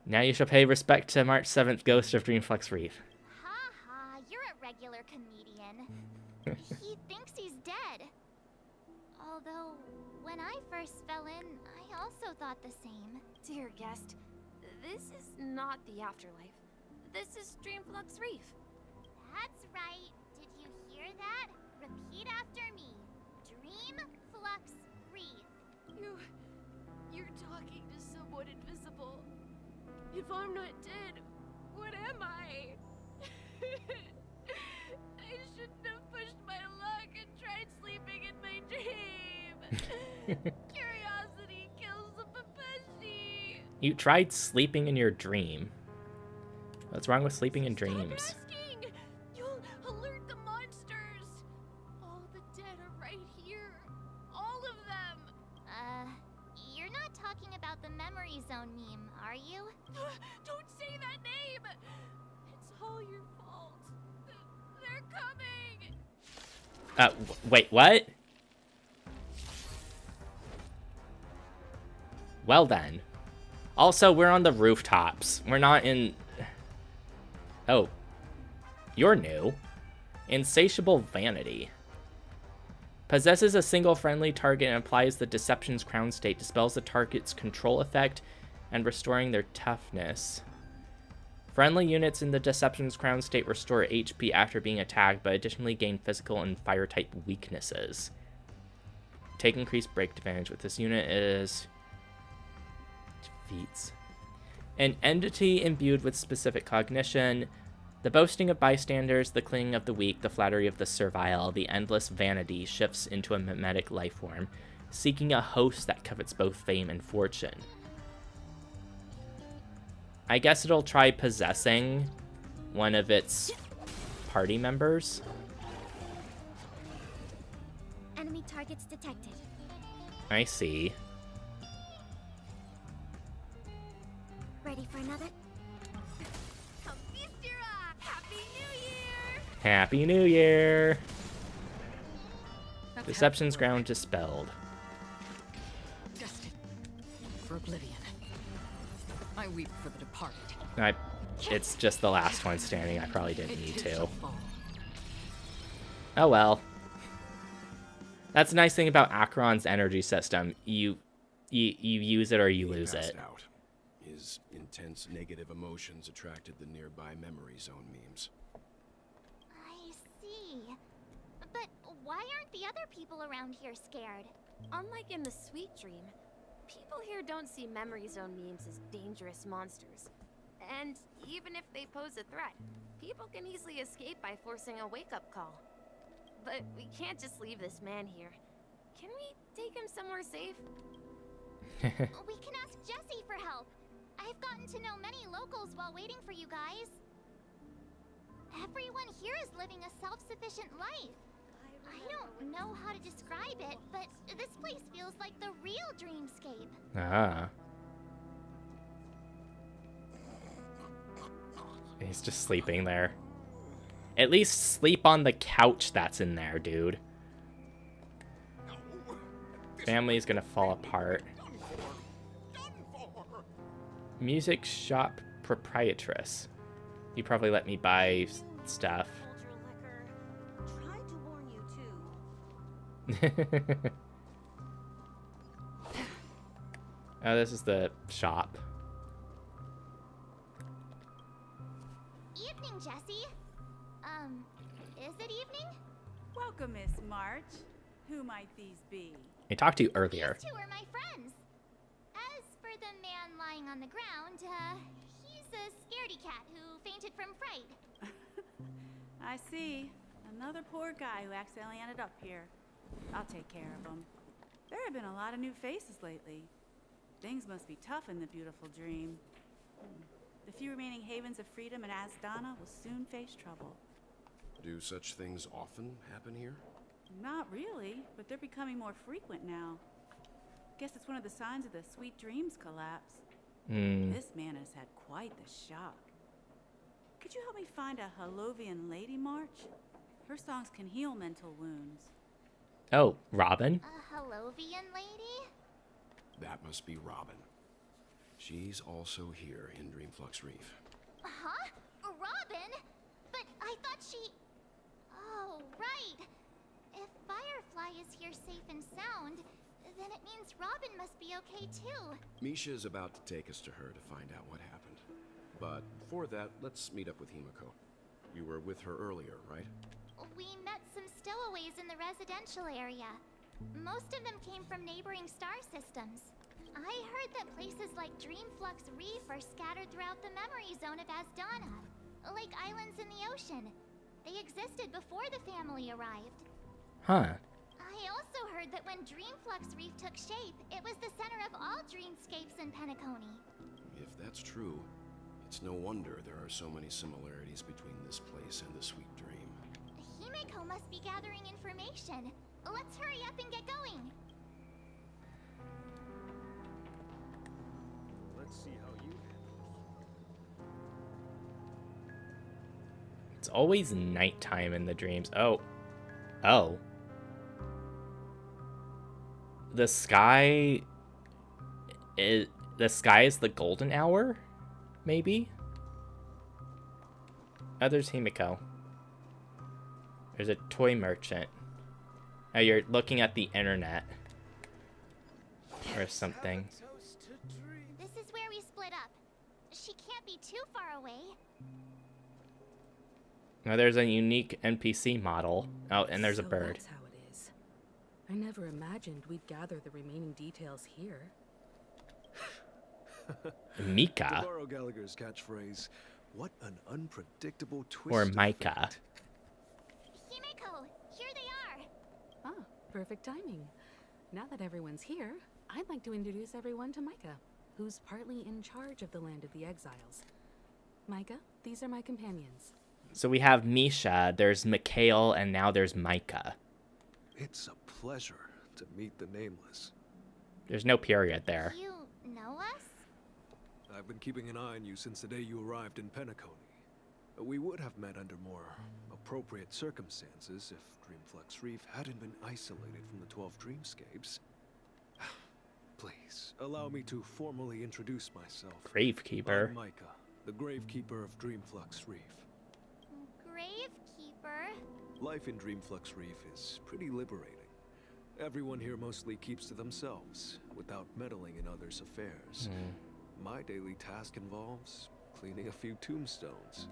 [SPEAKER 1] Now you shall pay respect to March 7th Ghost of Dreamflux Reef.
[SPEAKER 10] Ha ha, you're a regular comedian. He thinks he's dead. Although, when I first fell in, I also thought the same.
[SPEAKER 16] Dear guest, this is not the afterlife. This is Dreamflux Reef.
[SPEAKER 10] That's right. Did you hear that? Repeat after me. Dreamflux Reef.
[SPEAKER 11] You're talking to someone invisible. If I'm not dead, what am I? I shouldn't have pushed my luck and tried sleeping in my dream. Curiosity kills the Pepeshi.
[SPEAKER 1] You tried sleeping in your dream. What's wrong with sleeping in dreams?
[SPEAKER 11] Asking. You'll alert the monsters. All the dead are right here. All of them.
[SPEAKER 10] You're not talking about the memory zone meme, are you?
[SPEAKER 11] Don't say that name. It's all your fault. They're coming.
[SPEAKER 1] Wait, what? Well then. Also, we're on the rooftops. We're not in... Oh. You're new. Insatiable Vanity. Possesses a single friendly target and applies the Deception's Crown State. Dispels the target's control effect and restoring their toughness. Friendly units in the Deception's Crown State restore HP after being attacked, but additionally gain physical and fire-type weaknesses. Take increased break advantage with this unit is... Defeats. An entity imbued with specific cognition. The boasting of bystanders, the clinging of the weak, the flattery of the servile, the endless vanity shifts into a mimetic life form, seeking a host that covets both fame and fortune. I guess it'll try possessing one of its party members.
[SPEAKER 10] Enemy targets detected.
[SPEAKER 1] I see.
[SPEAKER 10] Ready for another?
[SPEAKER 11] Happy New Year!
[SPEAKER 1] Happy New Year! Deception's ground dispelled.
[SPEAKER 17] Destined for oblivion. I weep for the departed.
[SPEAKER 1] It's just the last one standing. I probably didn't need to. Oh well. That's the nice thing about Acheron's energy system. You use it or you lose it.
[SPEAKER 13] Out. His intense negative emotions attracted the nearby memory zone memes.
[SPEAKER 10] I see. But why aren't the other people around here scared?
[SPEAKER 16] Unlike in the Sweet Dream, people here don't see memory zone memes as dangerous monsters. And even if they pose a threat, people can easily escape by forcing a wake-up call. But we can't just leave this man here. Can we take him somewhere safe?
[SPEAKER 10] We can ask Jessie for help. I've gotten to know many locals while waiting for you guys. Everyone here is living a self-sufficient life. I don't know how to describe it, but this place feels like the real dreamscape.
[SPEAKER 1] Ah. He's just sleeping there. At least sleep on the couch that's in there, dude. Family is gonna fall apart. Music shop proprietress. You probably let me buy stuff.
[SPEAKER 6] Tried to warn you too.
[SPEAKER 1] Oh, this is the shop.
[SPEAKER 10] Evening, Jessie. Is it evening?
[SPEAKER 18] Welcome, Miss March. Who might these be?
[SPEAKER 1] I talked to you earlier.
[SPEAKER 10] These two are my friends. As for the man lying on the ground, he's a scaredy cat who fainted from fright.
[SPEAKER 18] I see. Another poor guy who accidentally ended up here. I'll take care of him. There have been a lot of new faces lately. Things must be tough in the beautiful dream. The few remaining havens of freedom in Asdana will soon face trouble.
[SPEAKER 13] Do such things often happen here?
[SPEAKER 18] Not really, but they're becoming more frequent now. Guess it's one of the signs of the Sweet Dreams collapse. This man has had quite the shock. Could you help me find a Holovian lady, March? Her songs can heal mental wounds.
[SPEAKER 1] Oh, Robin?
[SPEAKER 10] A Holovian lady?
[SPEAKER 13] That must be Robin. She's also here in Dreamflux Reef.
[SPEAKER 10] Huh? Robin? But I thought she... Oh, right. If Firefly is here safe and sound, then it means Robin must be okay too.
[SPEAKER 13] Misha is about to take us to her to find out what happened. But before that, let's meet up with Himiko. You were with her earlier, right?
[SPEAKER 10] We met some stowaways in the residential area. Most of them came from neighboring star systems. I heard that places like Dreamflux Reef are scattered throughout the memory zone of Asdana, like islands in the ocean. They existed before the family arrived.
[SPEAKER 1] Huh.
[SPEAKER 10] I also heard that when Dreamflux Reef took shape, it was the center of all dreamscapes in Penacony.
[SPEAKER 13] If that's true, it's no wonder there are so many similarities between this place and the Sweet Dream.
[SPEAKER 10] Himiko must be gathering information. Let's hurry up and get going.
[SPEAKER 19] Let's see how you
[SPEAKER 1] It's always nighttime in the dreams. Oh. Oh. The sky is the golden hour? Maybe? Oh, there's Himiko. There's a toy merchant. Oh, you're looking at the internet. Or something.
[SPEAKER 10] This is where we split up. She can't be too far away.
[SPEAKER 1] Now there's a unique NPC model. Oh, and there's a bird.
[SPEAKER 5] That's how it is. I never imagined we'd gather the remaining details here.
[SPEAKER 1] Mika.
[SPEAKER 19] To borrow Gallagher's catchphrase, what an unpredictable twist.
[SPEAKER 1] Or Micah.
[SPEAKER 10] Himiko, here they are.
[SPEAKER 5] Ah, perfect timing. Now that everyone's here, I'd like to introduce everyone to Micah, who's partly in charge of the Land of the Exiles. Micah, these are my companions.
[SPEAKER 1] So we have Misha, there's Mikhail, and now there's Micah.
[SPEAKER 19] It's a pleasure to meet the Nameless.
[SPEAKER 1] There's no period there.
[SPEAKER 10] You know us?
[SPEAKER 19] I've been keeping an eye on you since the day you arrived in Penacony. We would have met under more appropriate circumstances if Dreamflux Reef hadn't been isolated from the 12 dreamscapes. Please, allow me to formally introduce myself.
[SPEAKER 1] Gravekeeper.
[SPEAKER 19] I'm Micah, the Gravekeeper of Dreamflux Reef.
[SPEAKER 10] Gravekeeper?
[SPEAKER 19] Life in Dreamflux Reef is pretty liberating. Everyone here mostly keeps to themselves, without meddling in others' affairs. My daily task involves cleaning a few tombstones.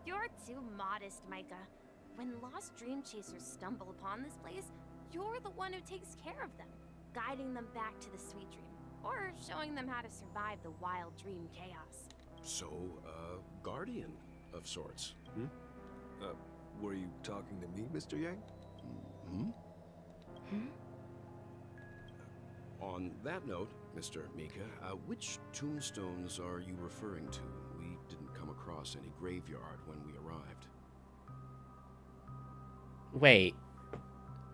[SPEAKER 16] You're too modest, Micah. When lost dream chasers stumble upon this place, you're the one who takes care of them, guiding them back to the sweet dream, or showing them how to survive the wild dream chaos.
[SPEAKER 13] So, guardian of sorts, hmm?
[SPEAKER 19] Were you talking to me, Mr. Yang?
[SPEAKER 13] On that note, Mr. Mika, which tombstones are you referring to? We didn't come across any graveyard when we arrived.
[SPEAKER 1] Wait.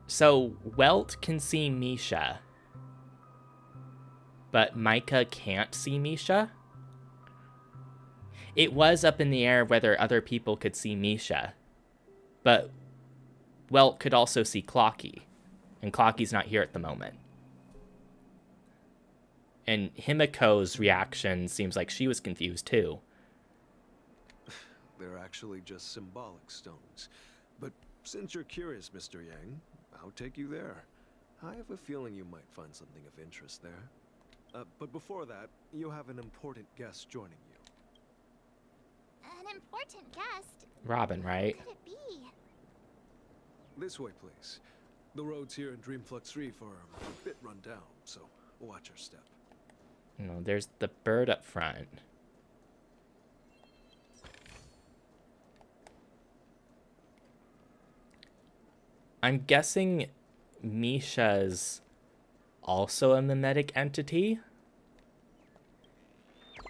[SPEAKER 1] So, Welt can see Misha. But Micah can't see Misha? it was up in the air whether other people could see Misha. But Welt could also see Clocky. And Clocky's not here at the moment. And Himiko's reaction seems like she was confused too.
[SPEAKER 19] They're actually just symbolic stones. But since you're curious, Mr. Yang, I'll take you there. I have a feeling you might find something of interest there. But before that, you have an important guest joining you.
[SPEAKER 10] An important guest?
[SPEAKER 1] Robin, right?
[SPEAKER 10] Who could it be?
[SPEAKER 19] This way, please. The roads here in Dreamflux Reef are a bit run down, so watch your step.
[SPEAKER 1] No, there's the bird up front. I'm guessing Misha's also a mimetic entity?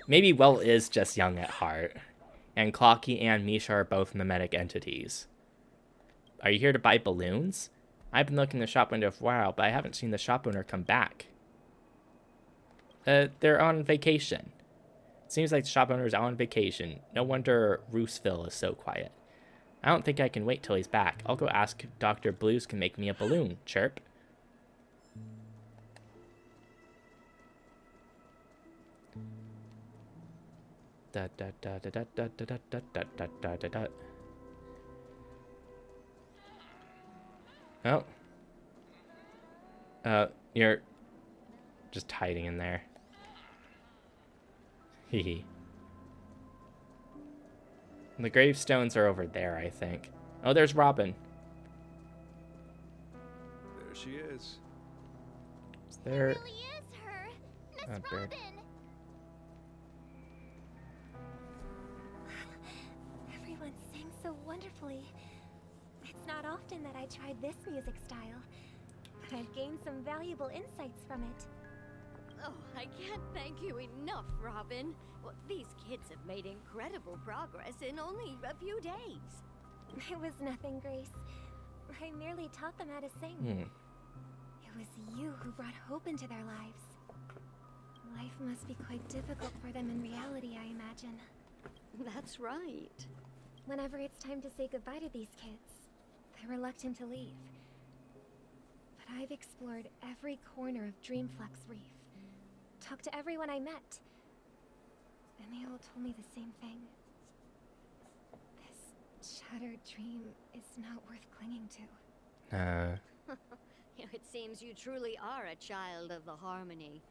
[SPEAKER 1] Maybe Welt is just young at heart. And Clocky and Misha are both mimetic entities. Are you here to buy balloons? I've been looking in the shop window for a while, but I haven't seen the shop owner come back. They're on vacation. Seems like the shop owner's out on vacation. No wonder Rooseville is so quiet. I don't think I can wait till he's back. I'll go ask if Dr. Blues can make me a balloon. Chirp. Da da da da da da da da da da da da da. Oh. You're just hiding in there. Hehe. The gravestones are over there, I think. Oh, there's Robin.
[SPEAKER 19] There she is.
[SPEAKER 1] Is there...
[SPEAKER 10] It really is her. Miss
[SPEAKER 1] bird.
[SPEAKER 10] Robin.
[SPEAKER 4] Everyone sings so wonderfully. It's not often that I tried this music style, but I've gained some valuable insights from it.
[SPEAKER 20] Oh, I can't thank you enough, Robin. Well, these kids have made incredible progress in only a few days.
[SPEAKER 4] It was nothing, Grace. I merely taught them how to sing. It was you who brought hope into their lives. Life must be quite difficult for them in reality, I imagine.
[SPEAKER 20] That's right.
[SPEAKER 4] Whenever it's time to say goodbye to these kids, they're reluctant to leave. But I've explored every corner of Dreamflux Reef. Talked to everyone I met. And they all told me the same thing. This shattered dream is not worth clinging to.
[SPEAKER 20] It seems you truly are a child of the Harmony.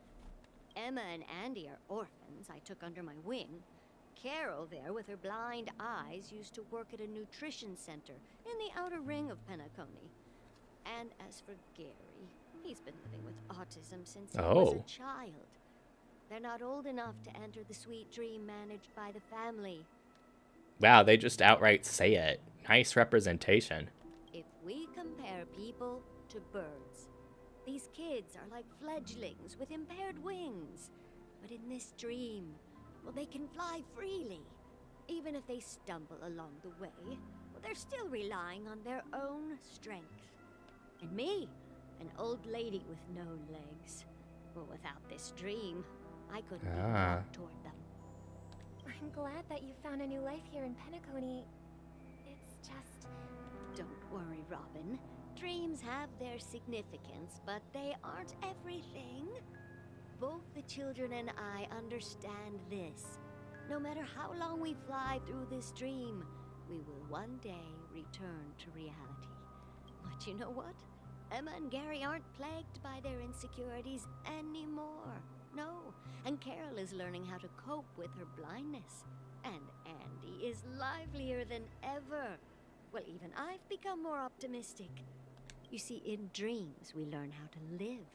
[SPEAKER 20] Emma and Andy are orphans I took under my wing. Carol there, with her blind eyes, used to work at a nutrition center in the outer ring of Penacony. And as for Gary, he's been living with autism since he was a child. They're not old enough to enter the sweet dream managed by the family.
[SPEAKER 1] Wow, they just outright say it. Nice representation.
[SPEAKER 20] If we compare people to birds, these kids are like fledglings with impaired wings. But in this dream, well, they can fly freely. Even if they stumble along the way, well, they're still relying on their own strength. And me, an old lady with no legs. Well, without this dream, I couldn't even walk toward them.
[SPEAKER 4] I'm glad that you found a new life here in Penacony. It's just...
[SPEAKER 20] Don't worry, Robin. Dreams have their significance, but they aren't everything. Both the children and I understand this. No matter how long we fly through this dream, we will one day return to reality. But you know what? Emma and Gary aren't plagued by their insecurities anymore. No, and Carol is learning how to cope with her blindness. And Andy is livelier than ever. Well, even I've become more optimistic. You see, in dreams, we learn how to live.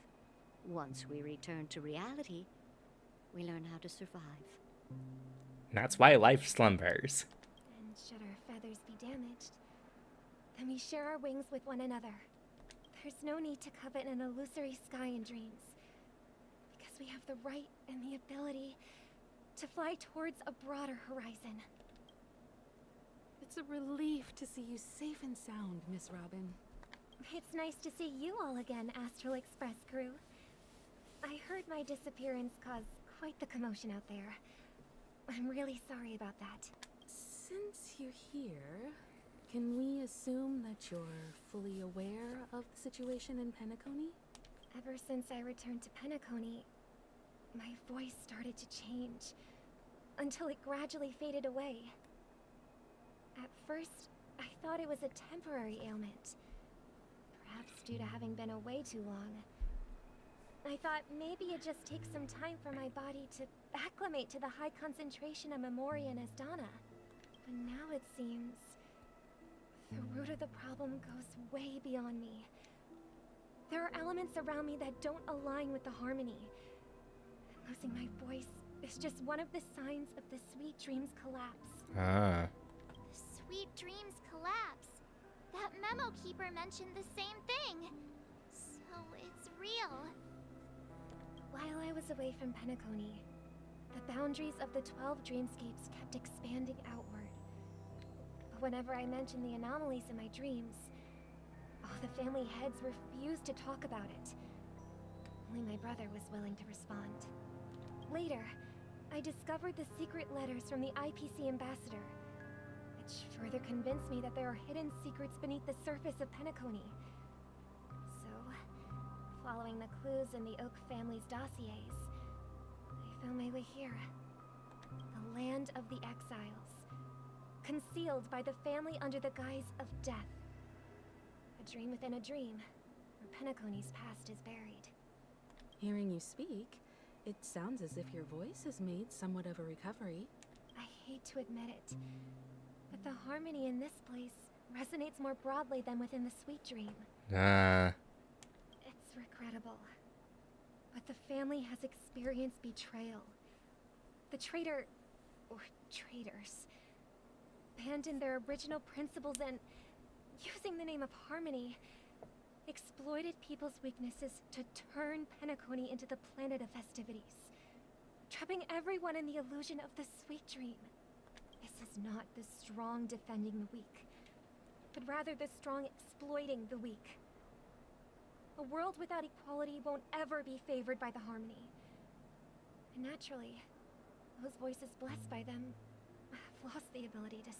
[SPEAKER 20] Once we return to reality, we learn how to survive.
[SPEAKER 1] That's why life slumbers.
[SPEAKER 4] And should our feathers be damaged, then we share our wings with one another. There's no need to covet an illusory sky in dreams, because we have the right and the ability to fly towards a broader horizon.
[SPEAKER 5] It's a relief to see you safe and sound, Miss Robin.
[SPEAKER 4] It's nice to see you all again, Astral Express crew. I heard my disappearance caused quite the commotion out there. I'm really sorry about that.
[SPEAKER 5] Since you're here, can we assume that you're fully aware of the situation in Penacony?
[SPEAKER 4] Ever since I returned to Penacony, my voice started to change, until it gradually faded away. At first, I thought it was a temporary ailment, perhaps due to having been away too long. I thought maybe it just takes some time for my body to acclimate to the high concentration of Memoria and Asdana. But now it seems the root of the problem goes way beyond me. There are elements around me that don't align with the harmony. Losing my voice is just one of the signs of the Sweet Dreams collapse.
[SPEAKER 1] Ah.
[SPEAKER 10] The Sweet Dreams collapse. That memo keeper mentioned the same thing. So it's real.
[SPEAKER 4] While I was away from Penacony, the boundaries of the 12 dreamscapes kept expanding outward. But whenever I mentioned the anomalies in my dreams, all the family heads refused to talk about it. Only my brother was willing to respond. Later, I discovered the secret letters from the IPC ambassador, which further convinced me that there are hidden secrets beneath the surface of Penacony. So, following the clues in the Oak family's dossiers, I found my way here. The land of the exiles, concealed by the family under the guise of death. A dream within a dream, where Penacony's past is buried.
[SPEAKER 5] Hearing you speak, it sounds as if your voice has made somewhat of a recovery.
[SPEAKER 4] I hate to admit it, but the harmony in this place resonates more broadly than within the Sweet Dream. It's regrettable, but the family has experienced betrayal. The traitor, or traitors, abandoned their original principles and, using the name of harmony, exploited people's weaknesses to turn Penacony into the planet of festivities, trapping everyone in the illusion of the Sweet Dream. This is not the strong defending the weak, but rather the strong exploiting the weak. A world without equality won't ever be favored by the harmony. And naturally, those voices blessed by them have lost the ability to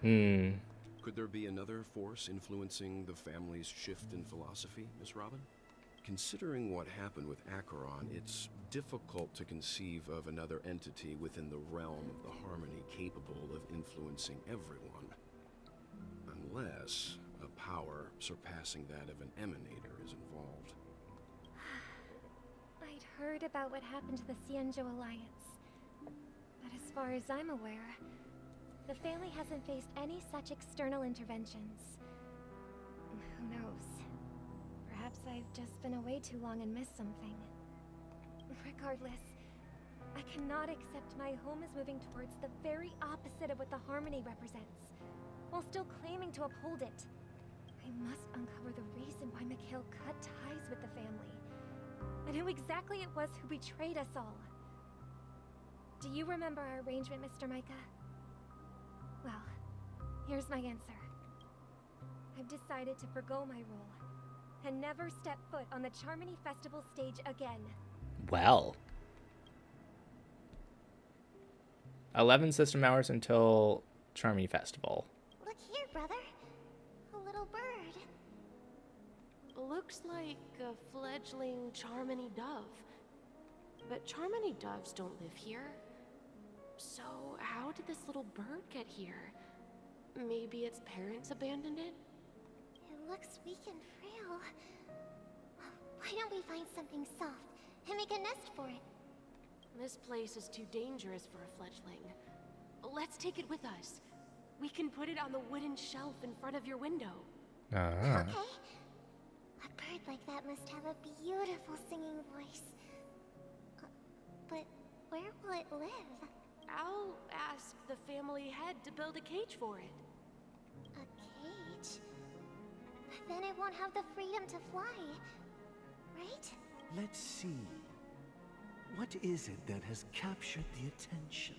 [SPEAKER 4] sing.
[SPEAKER 13] Could there be another force influencing the family's shift in philosophy, Miss Robin? Considering what happened with Acheron, it's difficult to conceive of another entity within the realm of the harmony capable of influencing everyone. Unless a power surpassing that of an emanator is involved.
[SPEAKER 4] I'd heard about what happened to the Xianzhou Alliance, but as far as I'm aware, the family hasn't faced any such external interventions. Who knows? Perhaps I've just been away too long and missed something. Regardless, I cannot accept my home is moving towards the very opposite of what the harmony represents, while still claiming to uphold it. I must uncover the reason why Mikhail cut ties with the family, and who exactly it was who betrayed us all. Do you remember our arrangement, Mr. Micah? Well, here's my answer. I've decided to forgo my role, and never step foot on the Charmony Festival stage again.
[SPEAKER 1] Well. 11 system hours until Charmony Festival.
[SPEAKER 10] Look here, brother. A little bird.
[SPEAKER 21] Looks like a fledgling Charmony dove. But Charmony doves don't live here. So how did this little bird get here? Maybe its parents abandoned it?
[SPEAKER 10] It looks weak and frail. Why don't we find something soft and make a nest for it?
[SPEAKER 21] This place is too dangerous for a fledgling. Let's take it with us. We can put it on the wooden shelf in front of your window.
[SPEAKER 10] Okay. A bird like that must have a beautiful singing voice. But where will it live?
[SPEAKER 21] I'll ask the family head to build a cage for it.
[SPEAKER 10] A cage? But then it won't have the freedom to fly, right?
[SPEAKER 22] Let's see. What is it that has captured the attention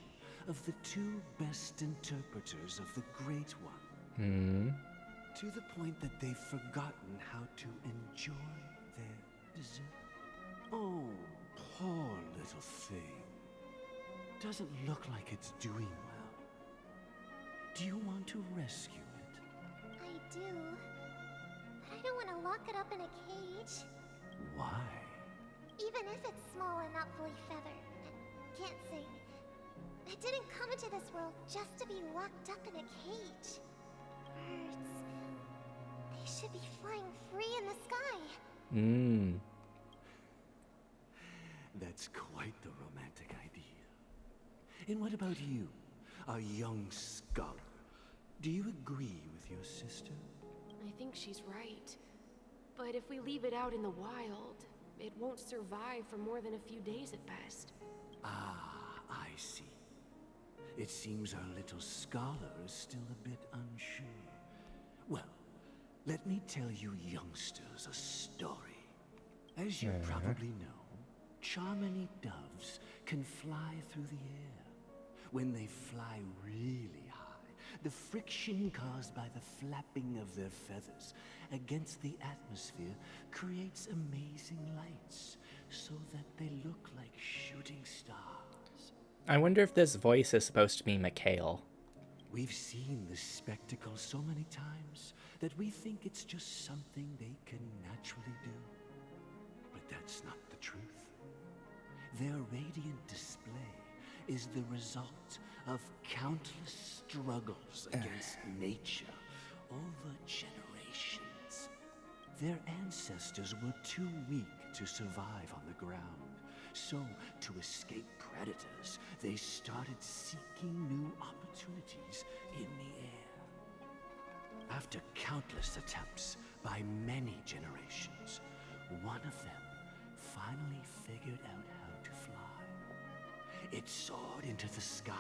[SPEAKER 22] of the two best interpreters of the Great One? To the point that they've forgotten how to enjoy their dessert. Oh, poor little thing. doesn't look like it's doing well. Do you want to rescue it?
[SPEAKER 4] I do. But I don't want to lock it up in a cage.
[SPEAKER 22] Why?
[SPEAKER 4] Even if it's small and not fully feathered, and can't sing. It didn't come into this world just to be locked up in a cage. Birds. They should be flying free in the sky.
[SPEAKER 22] That's quite the romantic idea. And what about you, a young scholar? Do you agree with your sister?
[SPEAKER 21] I think she's right. But if we leave it out in the wild, it won't survive for more than a few days at best.
[SPEAKER 22] Ah, I see. It seems our little scholar is still a bit unsure. Well, let me tell you youngsters a story. As you probably know, Charmony doves can fly through the air. When they fly really high, the friction caused by the flapping of their feathers against the atmosphere creates amazing lights, so that they look like shooting stars.
[SPEAKER 1] I wonder if this voice is supposed to be Mikhail.
[SPEAKER 22] We've seen this spectacle so many times that we think it's just something they can naturally do. But that's not the truth. Their radiant display is the result of countless struggles against nature over generations. Their ancestors were too weak to survive on the ground. So, to escape predators, they started seeking new opportunities in the air. After countless attempts by many generations, one of them finally figured out how to fly. It soared into the sky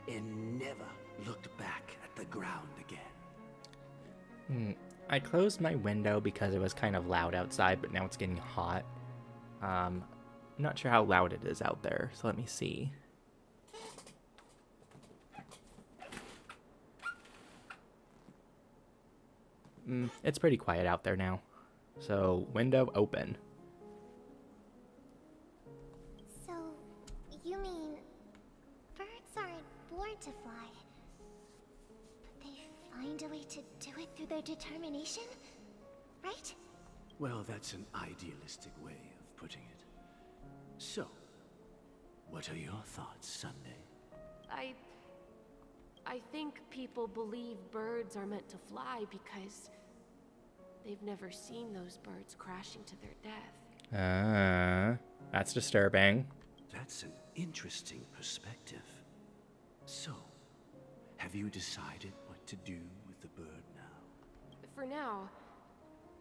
[SPEAKER 22] and never looked back at the ground again.
[SPEAKER 1] I closed my window because it was kind of loud outside, but now it's getting hot. I'm not sure how loud it is out there, so let me see. It's pretty quiet out there now. So, window open.
[SPEAKER 4] So, you mean birds aren't born to fly, but they find a way to do it through their determination, right?
[SPEAKER 22] Well, that's an idealistic way of putting it. So, what are your thoughts, Sunday?
[SPEAKER 21] I think people believe birds are meant to fly because they've never seen those birds crashing to their death.
[SPEAKER 1] That's disturbing.
[SPEAKER 22] That's an interesting perspective. So, have you decided what to do with the bird now?
[SPEAKER 21] For now,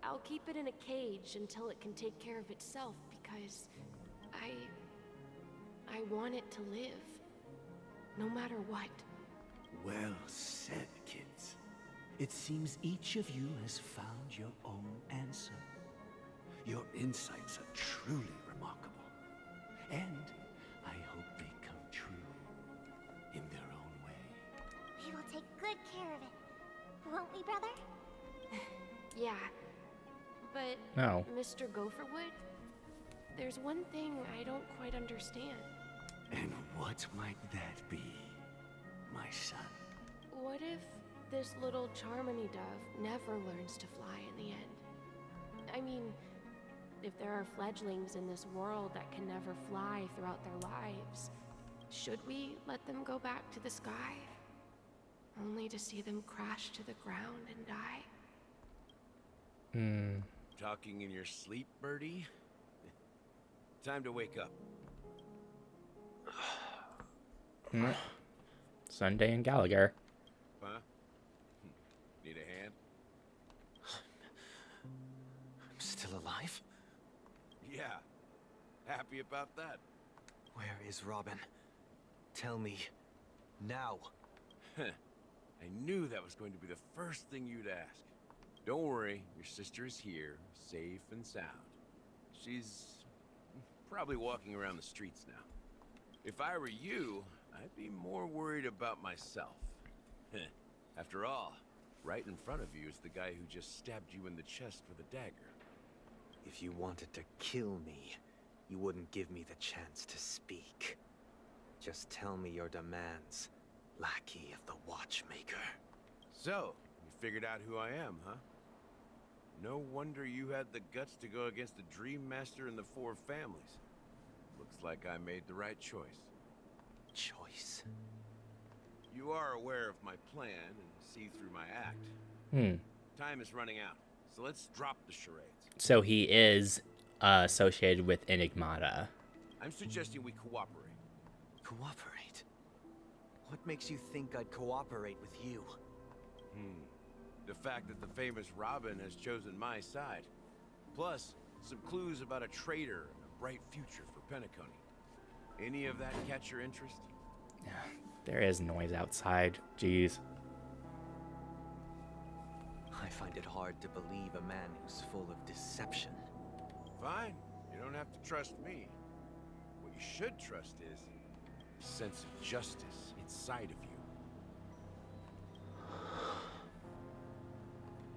[SPEAKER 21] I'll keep it in a cage until it can take care of itself because I want it to live, no matter what.
[SPEAKER 22] Well said, kids. It seems each of you has found your own answer. Your insights are truly remarkable. And I hope they come true in their own way.
[SPEAKER 4] We will take good care of it, won't we, brother?
[SPEAKER 21] Yeah, but
[SPEAKER 1] No.
[SPEAKER 21] Mr. Gopherwood, there's one thing I don't quite understand.
[SPEAKER 22] And what might that be, my son?
[SPEAKER 21] What if this little Charmony dove never learns to fly in the end? I mean, if there are fledglings in this world that can never fly throughout their lives, should we let them go back to the sky? Only to see them crash to the ground and die?
[SPEAKER 8] Talking in your sleep, birdie? Time to wake up.
[SPEAKER 1] Sunday and Gallagher.
[SPEAKER 8] Huh? Need a hand?
[SPEAKER 9] I'm still alive?
[SPEAKER 8] Yeah. Happy about that?
[SPEAKER 9] Where is Robin? Tell me. Now.
[SPEAKER 8] I knew that was going to be the first thing you'd ask. Don't worry, your sister is here, safe and sound. She's probably walking around the streets now. If I were you, I'd be more worried about myself. After all, right in front of you is the guy who just stabbed you in the chest with a dagger.
[SPEAKER 9] If you wanted to kill me, you wouldn't give me the chance to speak.
[SPEAKER 3] Just tell me your demands, lackey of the Watchmaker.
[SPEAKER 8] So, you figured out who I am, huh? No wonder you had the guts to go against the Dream Master and the Four Families. Looks like I made the right choice.
[SPEAKER 3] Choice?
[SPEAKER 8] You are aware of my plan and see through my act. Time is running out, so let's drop the charades.
[SPEAKER 1] So he is associated with Enigmata.
[SPEAKER 8] I'm suggesting we cooperate.
[SPEAKER 3] Cooperate? What makes you think I'd cooperate with you?
[SPEAKER 8] The fact that the famous Robin has chosen my side. Plus, some clues about a traitor and a bright future for Penacony. Any of that catch your interest?
[SPEAKER 1] There is noise outside. Jeez.
[SPEAKER 3] I find it hard to believe a man who's full of deception.
[SPEAKER 8] Fine. You don't have to trust me. What you should trust is a sense of justice inside of you.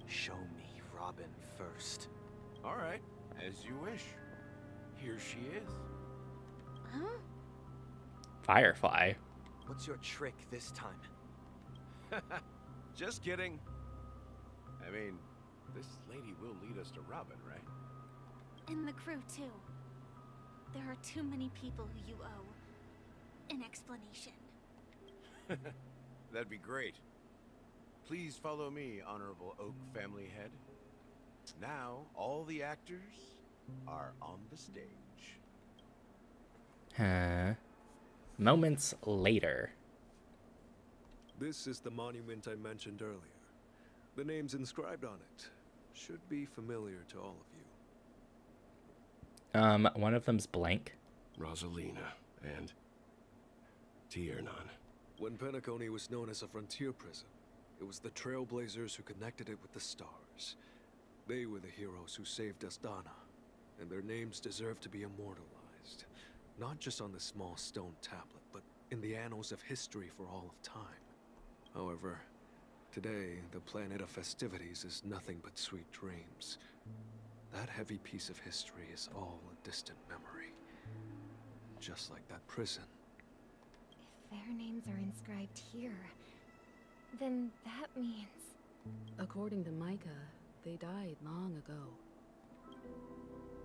[SPEAKER 3] Show me Robin first.
[SPEAKER 8] All right, as you wish. Here she is.
[SPEAKER 16] Huh?
[SPEAKER 1] Firefly.
[SPEAKER 3] What's your trick this time?
[SPEAKER 8] Just kidding. I mean, this lady will lead us to Robin, right?
[SPEAKER 11] And the crew, too. There are too many people who you owe an explanation.
[SPEAKER 8] That'd be great. Please follow me, Honorable Oak Family Head. Now, all the actors are on the stage.
[SPEAKER 1] Moments later.
[SPEAKER 19] This is the monument I mentioned earlier. The names inscribed on it should be familiar to all of you.
[SPEAKER 1] One of them's blank.
[SPEAKER 13] Rosalina and Tiernan.
[SPEAKER 19] When Penacony was known as a frontier prison, it was the Trailblazers who connected it with the stars. They were the heroes who saved Asdana, and their names deserve to be immortalized. Not just on this small stone tablet, but in the annals of history for all of time. However, today, the planet of festivities is nothing but sweet dreams. That heavy piece of history is all a distant memory. Just like that prison.
[SPEAKER 4] If their names are inscribed here, then that means...
[SPEAKER 5] According to Micah, they died long ago.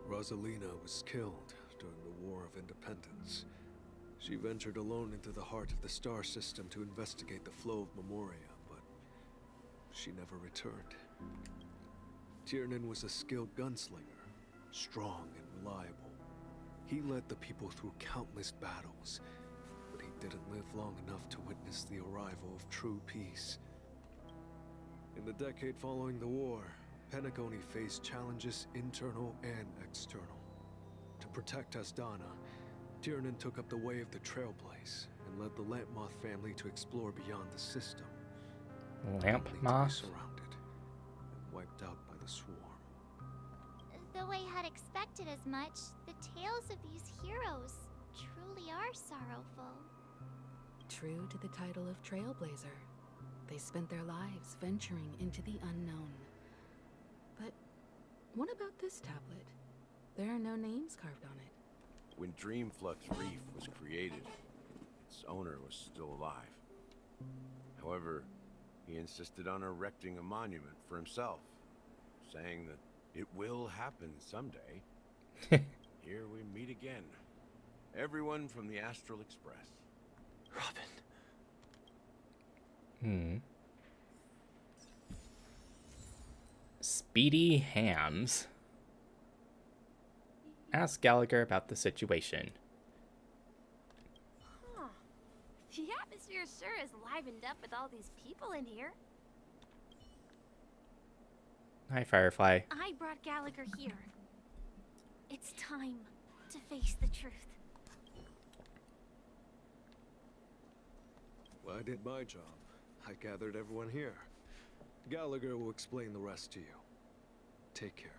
[SPEAKER 19] Rosalina was killed during the War of Independence. She ventured alone into the heart of the star system to investigate the flow of Memoria, but she never returned. Tiernan was a skilled gunslinger, strong and reliable. He led the people through countless battles, but he didn't live long enough to witness the arrival of true peace. In the decade following the war, Penacony faced challenges internal and external. To protect Asdana, Tiernan took up the way of the Trailblaze and led the Lampmoth family to explore beyond the system.
[SPEAKER 1] Lampmoth?
[SPEAKER 19] Surrounded and wiped out by the swarm.
[SPEAKER 10] Though I had expected as much, the tales of these heroes truly are sorrowful.
[SPEAKER 5] True to the title of Trailblazer, they spent their lives venturing into the unknown. But what about this tablet? There are no names carved on it.
[SPEAKER 8] When Dreamflux Reef was created, its owner was still alive. However, he insisted on erecting a monument for himself, saying that it will happen someday. Here we meet again. Everyone from the Astral Express.
[SPEAKER 3] Robin.
[SPEAKER 1] Speedy Hams. Ask Gallagher about the situation.
[SPEAKER 16] Huh. The atmosphere sure is livened up with all these people in here.
[SPEAKER 1] Hi, Firefly.
[SPEAKER 11] I brought Gallagher here. It's time to face the truth.
[SPEAKER 19] Well, I did my job. I gathered everyone here. Gallagher will explain the rest to you. Take care.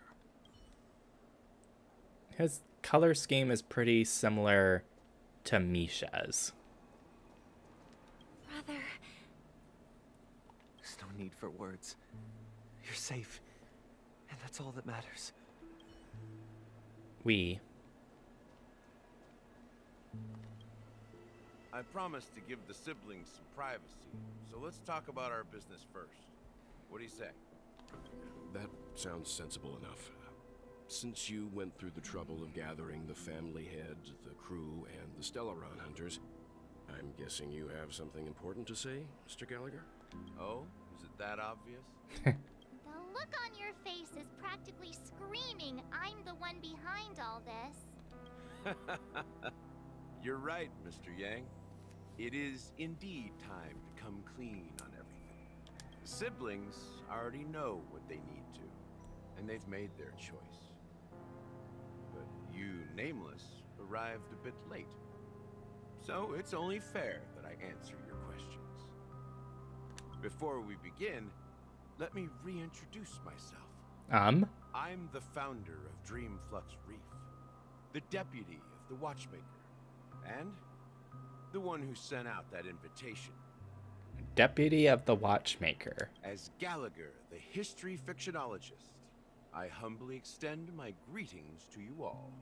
[SPEAKER 1] His color scheme is pretty similar to Misha's.
[SPEAKER 11] Brother.
[SPEAKER 3] There's no need for words. You're safe. And that's all that matters.
[SPEAKER 8] I promised to give the siblings some privacy, so let's talk about our business first. What do you say?
[SPEAKER 13] That sounds sensible enough. Since you went through the trouble of gathering the family head, the crew, and the Stellaron hunters, I'm guessing you have something important to say, Mr. Gallagher?
[SPEAKER 8] Oh, is it that obvious?
[SPEAKER 10] The look on your face is practically screaming, I'm the one behind all this.
[SPEAKER 8] You're right, Mr. Yang. It is indeed time to come clean on everything. The siblings already know what they need to, and they've made their choice. But you, Nameless, arrived a bit late. So it's only fair that I answer your questions. Before we begin, let me reintroduce myself. I'm the founder of Dreamflux Reef, the deputy of the Watchmaker, and the one who sent out that invitation.
[SPEAKER 1] Deputy of the Watchmaker.
[SPEAKER 8] As Gallagher, the history fictionologist, I humbly extend my greetings to you all.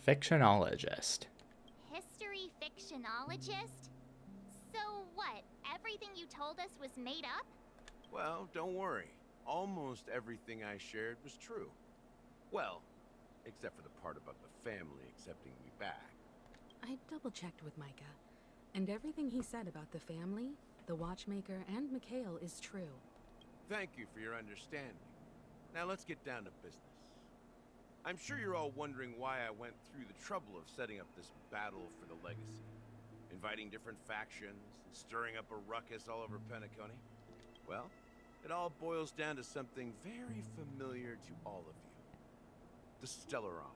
[SPEAKER 1] Fictionologist.
[SPEAKER 10] History fictionologist? So what, everything you told us was made up?
[SPEAKER 8] Well, don't worry. Almost everything I shared was true. Well, except for the part about the family accepting me back.
[SPEAKER 5] I double-checked with Micah, and everything he said about the family, the Watchmaker, and Mikhail is true.
[SPEAKER 8] Thank you for your understanding. Now let's get down to business. I'm sure you're all wondering why I went through the trouble of setting up this battle for the legacy, inviting different factions, and stirring up a ruckus all over Penacony. Well, it all boils down to something very familiar to all of you. The Stellaron.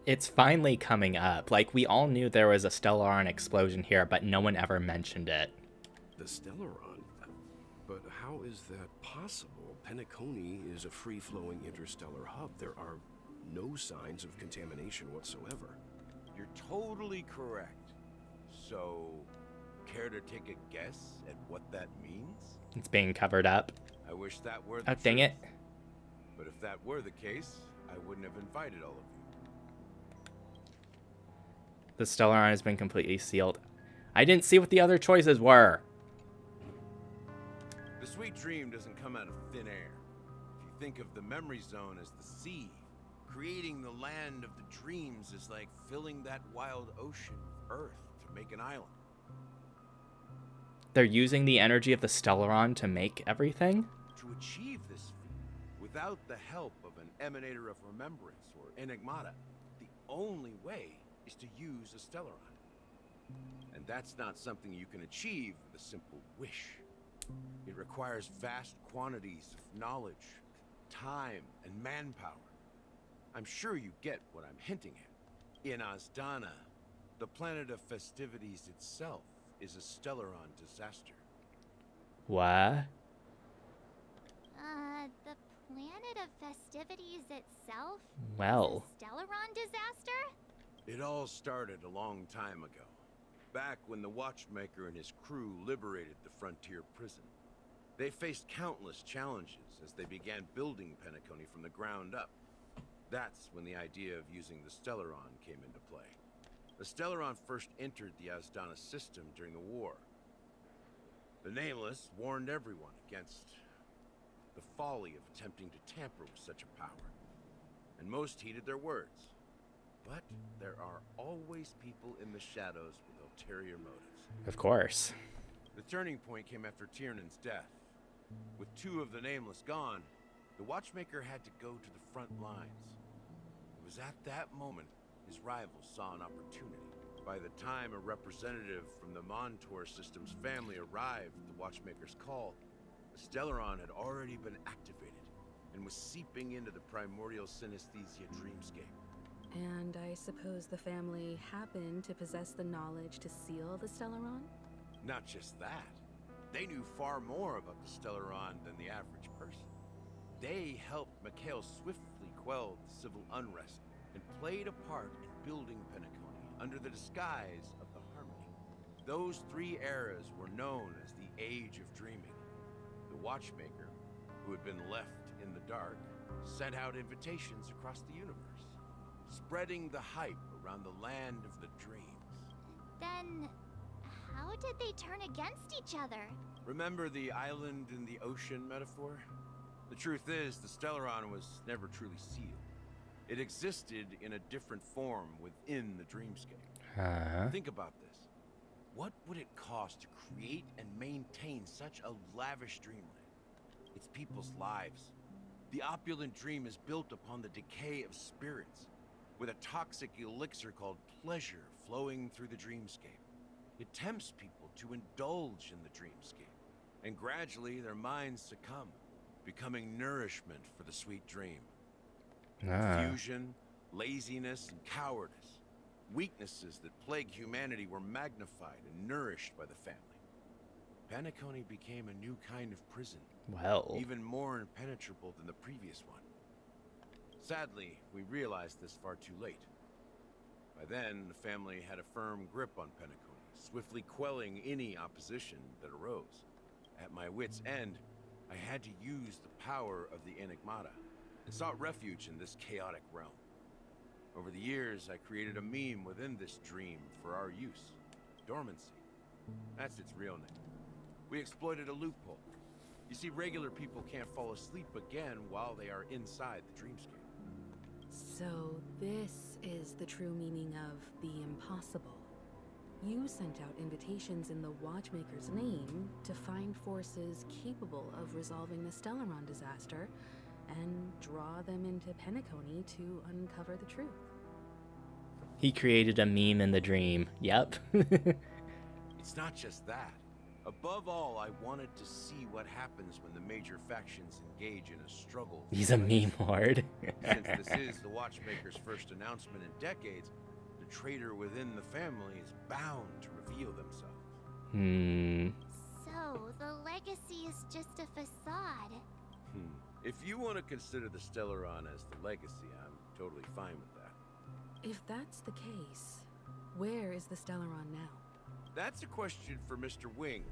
[SPEAKER 1] It's finally coming up. Like, we all knew there was a Stellaron explosion here, but no one ever mentioned it.
[SPEAKER 13] The Stellaron? But how is that possible? Penacony is a free-flowing interstellar hub. There are no signs of contamination whatsoever.
[SPEAKER 8] You're totally correct. So, care to take a guess at what that means?
[SPEAKER 1] It's being covered up.
[SPEAKER 8] I wish that were the
[SPEAKER 1] Oh, dang it.
[SPEAKER 8] But if that were the case, I wouldn't have invited all of you.
[SPEAKER 1] The Stellaron has been completely sealed. I didn't see what the other choices were.
[SPEAKER 8] The sweet dream doesn't come out of thin air. If you think of the memory zone as the sea, creating the land of the dreams is like filling that wild ocean with earth to make an island.
[SPEAKER 1] They're using the energy of the Stellaron to make everything?
[SPEAKER 8] To achieve this feat, without the help of an emanator of remembrance or enigmata, the only way is to use a Stellaron. And that's not something you can achieve with a simple wish. It requires vast quantities of knowledge, time, and manpower. I'm sure you get what I'm hinting at. In Azdana, the planet of festivities itself is a Stellaron disaster.
[SPEAKER 1] What?
[SPEAKER 10] The planet of festivities itself?
[SPEAKER 1] Well.
[SPEAKER 10] Is a Stellaron disaster?
[SPEAKER 8] It all started a long time ago. Back when the Watchmaker and his crew liberated the frontier prison. They faced countless challenges as they began building Penacony from the ground up. That's when the idea of using the Stellaron came into play. The Stellaron first entered the Azdana system during the war. The Nameless warned everyone against the folly of attempting to tamper with such a power. And most heeded their words. But there are always people in the shadows with ulterior motives.
[SPEAKER 1] Of course.
[SPEAKER 8] The turning point came after Tiernan's death. With two of the Nameless gone, the Watchmaker had to go to the front lines. It was at that moment his rivals saw an opportunity. By the time a representative from the Montour System's family arrived at the Watchmaker's call, the Stellaron had already been activated and was seeping into the primordial synesthesia dreamscape.
[SPEAKER 5] And I suppose the family happened to possess the knowledge to seal the Stellaron?
[SPEAKER 8] Not just that. They knew far more about the Stellaron than the average person. They helped Mikhail swiftly quell the civil unrest and played a part in building Penacony under the disguise of the Harmony. Those three eras were known as the Age of Dreaming. The Watchmaker, who had been left in the dark, sent out invitations across the universe, spreading the hype around the land of the dreams.
[SPEAKER 10] Then, How did they turn against each other?
[SPEAKER 8] Remember the island in the ocean metaphor? The truth is, the Stellaron was never truly sealed. It existed in a different form within the dreamscape. Think about this. What would it cost to create and maintain such a lavish dreamland? It's people's lives. The opulent dream is built upon the decay of spirits, with a toxic elixir called pleasure flowing through the dreamscape. It tempts people to indulge in the dreamscape, and gradually their minds succumb, becoming nourishment for the sweet dream. Confusion, laziness, and cowardice, weaknesses that plagued humanity, were magnified and nourished by the family. Penacony became a new kind of prison, even more impenetrable than the previous one. Sadly, we realized this far too late. By then, the family had a firm grip on Penacony, swiftly quelling any opposition that arose. At my wit's end, I had to use the power of the Enigmata, and sought refuge in this chaotic realm. Over the years, I created a meme within this dream for our use. Dormancy. That's its real name. We exploited a loophole. You see, regular people can't fall asleep again while they are inside the dreamscape.
[SPEAKER 5] So this is the true meaning of the impossible. You sent out invitations in the Watchmaker's name to find forces capable of resolving the Stellaron disaster and draw them into Penacony to uncover the truth.
[SPEAKER 1] He created a meme in the dream. Yep.
[SPEAKER 8] It's not just that. Above all, I wanted to see what happens when the major factions engage in a struggle.
[SPEAKER 1] He's a meme lord.
[SPEAKER 8] Since this is the Watchmaker's first announcement in decades, the traitor within the family is bound to reveal themselves.
[SPEAKER 10] So, the legacy is just a facade.
[SPEAKER 8] If you want to consider the Stellaron as the legacy, I'm totally fine with that.
[SPEAKER 5] If that's the case, where is the Stellaron now?
[SPEAKER 8] That's a question for Mr. Wings.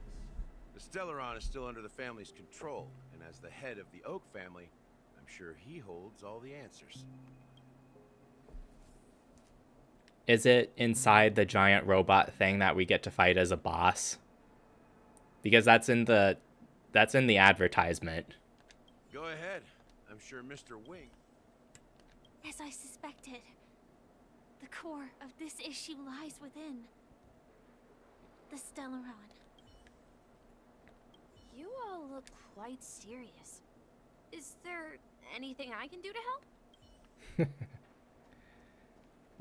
[SPEAKER 8] The Stellaron is still under the family's control, and as the head of the Oak family, I'm sure he holds all the answers.
[SPEAKER 1] Is it inside the giant robot thing that we get to fight as a boss? Because that's in the advertisement.
[SPEAKER 8] Go ahead. I'm sure Mr. Wing.
[SPEAKER 11] As I suspected, the core of this issue lies within the Stellaron.
[SPEAKER 16] You all look quite serious. Is there anything I can do to help?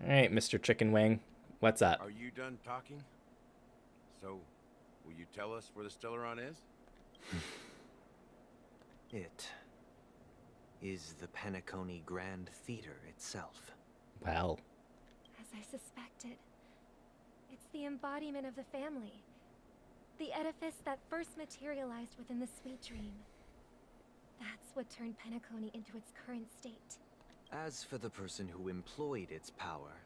[SPEAKER 1] Alright, Mr. Chicken Wing. What's up?
[SPEAKER 8] Are you done talking? So, will you tell us where the Stellaron is?
[SPEAKER 3] It is the Penacony Grand Theater itself.
[SPEAKER 1] Well.
[SPEAKER 4] As I suspected, it's the embodiment of the family. The edifice that first materialized within the sweet dream. That's what turned Penacony into its current state.
[SPEAKER 3] As for the person who employed its power,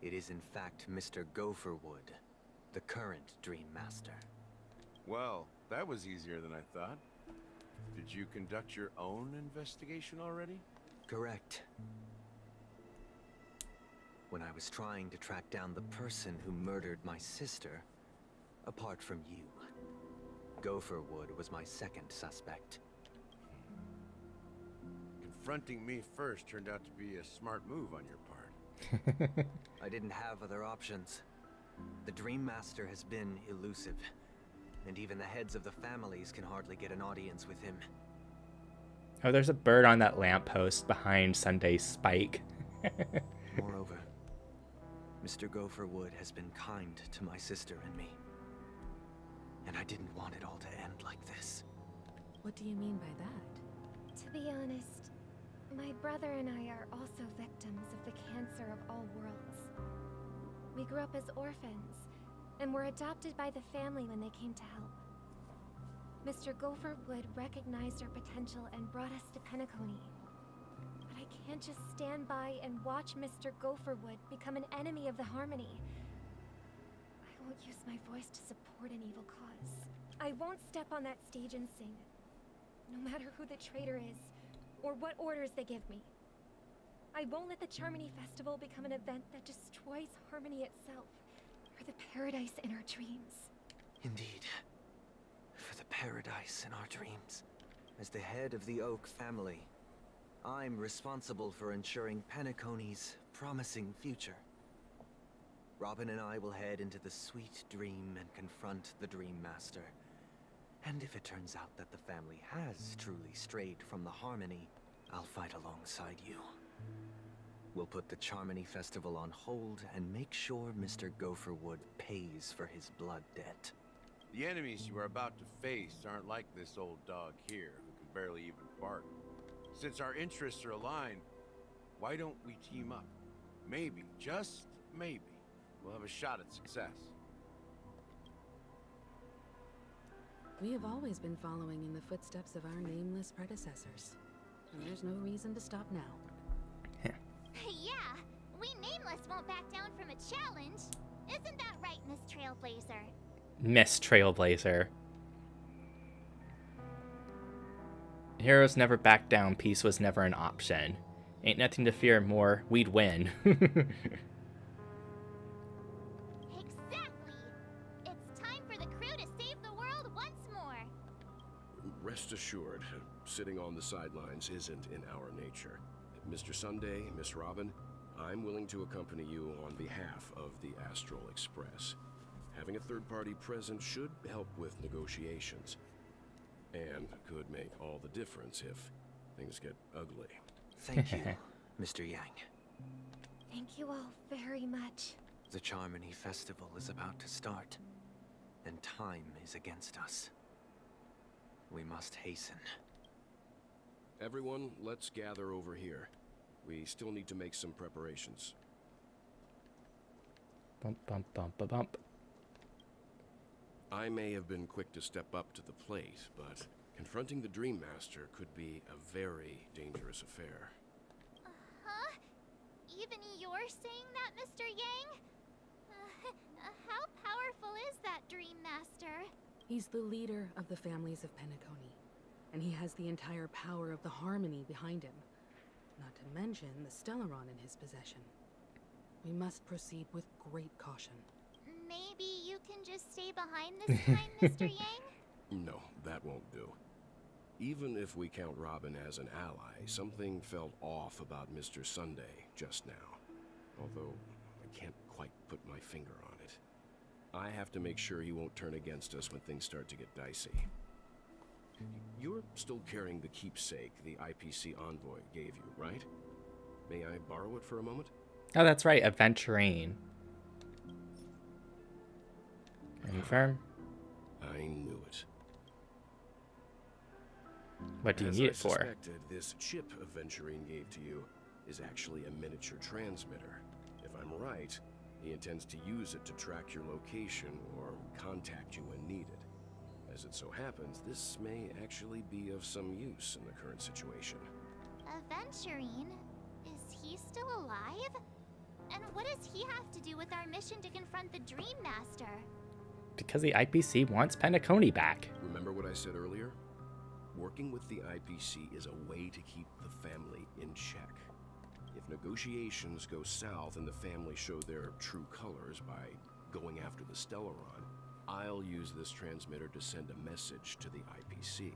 [SPEAKER 3] it is in fact Mr. Gopherwood, the current Dream Master.
[SPEAKER 8] Well, that was easier than I thought. Did you conduct your own investigation already?
[SPEAKER 3] Correct. When I was trying to track down the person who murdered my sister, apart from you, Gopherwood was my second suspect.
[SPEAKER 8] Confronting me first turned out to be a smart move on your part.
[SPEAKER 3] I didn't have other options. The Dream Master has been elusive, and even the heads of the families can hardly get an audience with him.
[SPEAKER 1] Oh, there's a bird on that lamppost behind Sunday's Spike.
[SPEAKER 3] Moreover, Mr. Gopherwood has been kind to my sister and me. And I didn't want it all to end like this.
[SPEAKER 5] What do you mean by that?
[SPEAKER 4] To be honest, my brother and I are also victims of the cancer of all worlds. We grew up as orphans, and were adopted by the family when they came to help. Mr. Gopherwood recognized our potential and brought us to Penacony. But I can't just stand by and watch Mr. Gopherwood become an enemy of the Harmony. I won't use my voice to support an evil cause. I won't step on that stage and sing, no matter who the traitor is, or what orders they give me. I won't let the Charmony Festival become an event that destroys Harmony itself. For the paradise in our dreams.
[SPEAKER 3] Indeed. For the paradise in our dreams. As the head of the Oak family, I'm responsible for ensuring Penacony's promising future. Robin and I will head into the sweet dream and confront the Dream Master. And if it turns out that the family has truly strayed from the harmony, I'll fight alongside you. We'll put the Charmony Festival on hold and make sure Mr. Gopherwood pays for his blood debt.
[SPEAKER 8] The enemies you are about to face aren't like this old dog here, who can barely even bark. Since our interests are aligned, why don't we team up? Maybe, just maybe, we'll have a shot at success.
[SPEAKER 5] We have always been following in the footsteps of our nameless predecessors, and there's no reason to stop now.
[SPEAKER 10] Yeah, we Nameless won't back down from a challenge. Isn't that right, Miss Trailblazer?
[SPEAKER 1] Miss Trailblazer. Heroes never back down, peace was never an option. Ain't nothing to fear more, we'd win.
[SPEAKER 10] Exactly! It's time for the crew to save the world once more!
[SPEAKER 13] Rest assured, sitting on the sidelines isn't in our nature. Mr. Sunday, Miss Robin, I'm willing to accompany you on behalf of the Astral Express. Having a third party present should help with negotiations. And could make all the difference if things get ugly.
[SPEAKER 3] Thank you, Mr. Yang.
[SPEAKER 4] Thank you all very much.
[SPEAKER 3] The Charmony Festival is about to start, and time is against us. We must hasten.
[SPEAKER 13] Everyone, let's gather over here. We still need to make some preparations.
[SPEAKER 1] Bump, bump, bump, bump, bump.
[SPEAKER 13] I may have been quick to step up to the plate, but confronting the Dream Master could be a very dangerous affair.
[SPEAKER 10] Huh? Even you're saying that, Mr. Yang? How powerful is that Dream Master?
[SPEAKER 5] He's the leader of the families of Penacony, and he has the entire power of the Harmony behind him. Not to mention the Stellaron in his possession. We must proceed with great caution.
[SPEAKER 10] Maybe you can just stay behind this time, Mr. Yang?
[SPEAKER 13] No, that won't do. Even if we count Robin as an ally, something felt off about Mr. Sunday just now. Although, I can't quite put my finger on it. I have to make sure he won't turn against us when things start to get dicey. You're still carrying the keepsake the IPC envoy gave you, right? May I borrow it for a moment?
[SPEAKER 1] Oh, that's right, Aventurine. Confirm.
[SPEAKER 13] I knew it.
[SPEAKER 1] What do you need it for?
[SPEAKER 13] As I suspected, this chip Aventurine gave to you is actually a miniature transmitter. If I'm right, he intends to use it to track your location or contact you when needed. As it so happens, this may actually be of some use in the current situation.
[SPEAKER 10] Aventurine? Is he still alive? And what does he have to do with our mission to confront the Dream Master?
[SPEAKER 1] Because the IPC wants Penacony back.
[SPEAKER 13] Remember what I said earlier? Working with the IPC is a way to keep the family in check. If negotiations go south and the family show their true colors by going after the Stellaron, I'll use this transmitter to send a message to the IPC.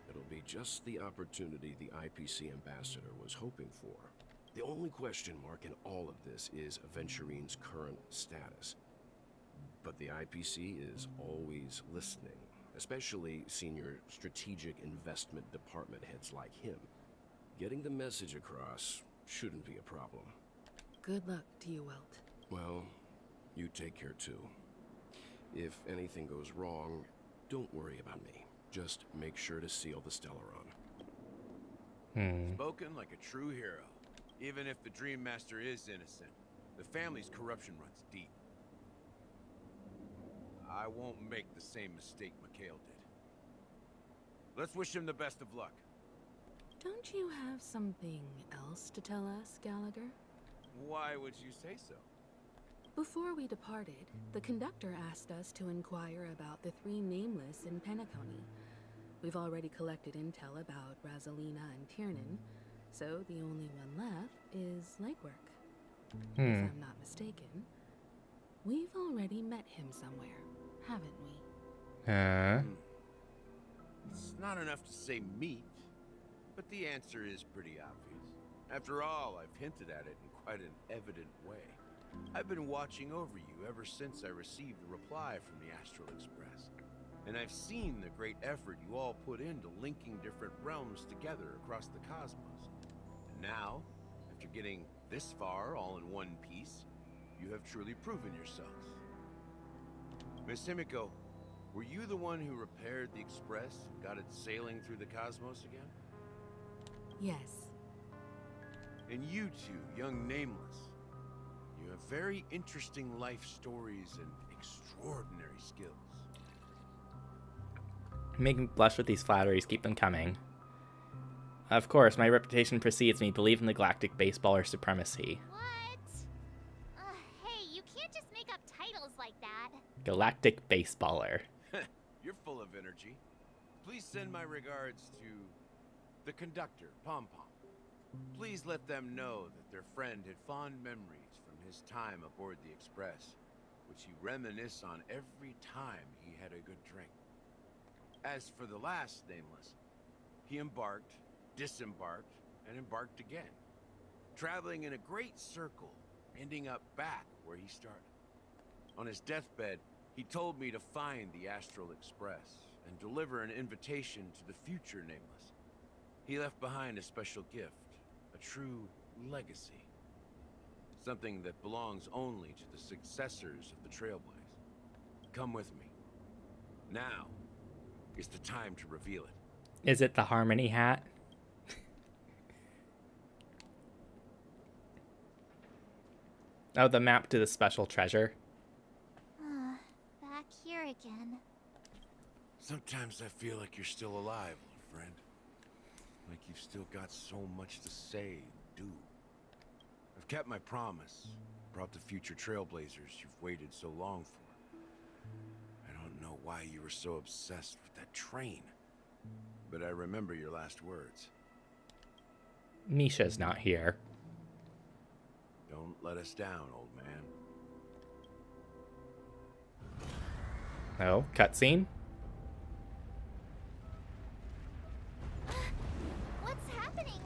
[SPEAKER 13] It'll be just the opportunity the IPC ambassador was hoping for. The only question mark in all of this is Aventurine's current status. But the IPC is always listening, especially senior strategic investment department heads like him. Getting the message across shouldn't be a problem.
[SPEAKER 5] Good luck to you, Welt.
[SPEAKER 13] Well, you take care too. If anything goes wrong, don't worry about me. Just make sure to seal the Stellaron.
[SPEAKER 8] Spoken like a true hero. Even if the Dream Master is innocent, the family's corruption runs deep. I won't make the same mistake Mikhail did. Let's wish him the best of luck.
[SPEAKER 5] Don't you have something else to tell us, Gallagher?
[SPEAKER 8] Why would you say so?
[SPEAKER 5] Before we departed, the conductor asked us to inquire about the three nameless in Penacony. We've already collected intel about Rosalina and Tiernan, so the only one left is legwork. If I'm not mistaken. We've already met him somewhere, haven't we?
[SPEAKER 8] It's not enough to say meet, but the answer is pretty obvious. After all, I've hinted at it in quite an evident way. I've been watching over you ever since I received the reply from the Astral Express. And I've seen the great effort you all put into linking different realms together across the cosmos. And now, after getting this far all in one piece, you have truly proven yourselves. Miss Himiko, were you the one who repaired the Express and got it sailing through the cosmos again?
[SPEAKER 5] Yes.
[SPEAKER 8] And you two, young Nameless, you have very interesting life stories and extraordinary skills.
[SPEAKER 1] Make me blush with these flatteries, keep them coming. Of course, my reputation precedes me. Believe in the galactic baseballer supremacy.
[SPEAKER 14] What? Hey, you can't just make up titles like that.
[SPEAKER 1] Galactic baseballer.
[SPEAKER 8] You're full of energy. Please send my regards to the conductor, Pom Pom. Please let them know that their friend had fond memories from his time aboard the Express, which he reminisced on every time he had a good drink. As for the last Nameless, he embarked, disembarked, and embarked again, traveling in a great circle, ending up back where he started. On his deathbed, he told me to find the Astral Express and deliver an invitation to the future Nameless. He left behind a special gift, a true legacy. Something that belongs only to the successors of the Trailblaze. Come with me. Now is the time to reveal it.
[SPEAKER 1] Is it the Harmony hat? Oh, the map to the special treasure.
[SPEAKER 14] Back here again.
[SPEAKER 8] Sometimes I feel like you're still alive, old friend. Like you've still got so much to say and do. I've kept my promise. Brought the future Trailblazers you've waited so long for. I don't know why you were so obsessed with that train. But I remember your last words.
[SPEAKER 1] Misha's not here.
[SPEAKER 8] Don't let us down, old man.
[SPEAKER 1] Oh, cutscene?
[SPEAKER 14] What's happening?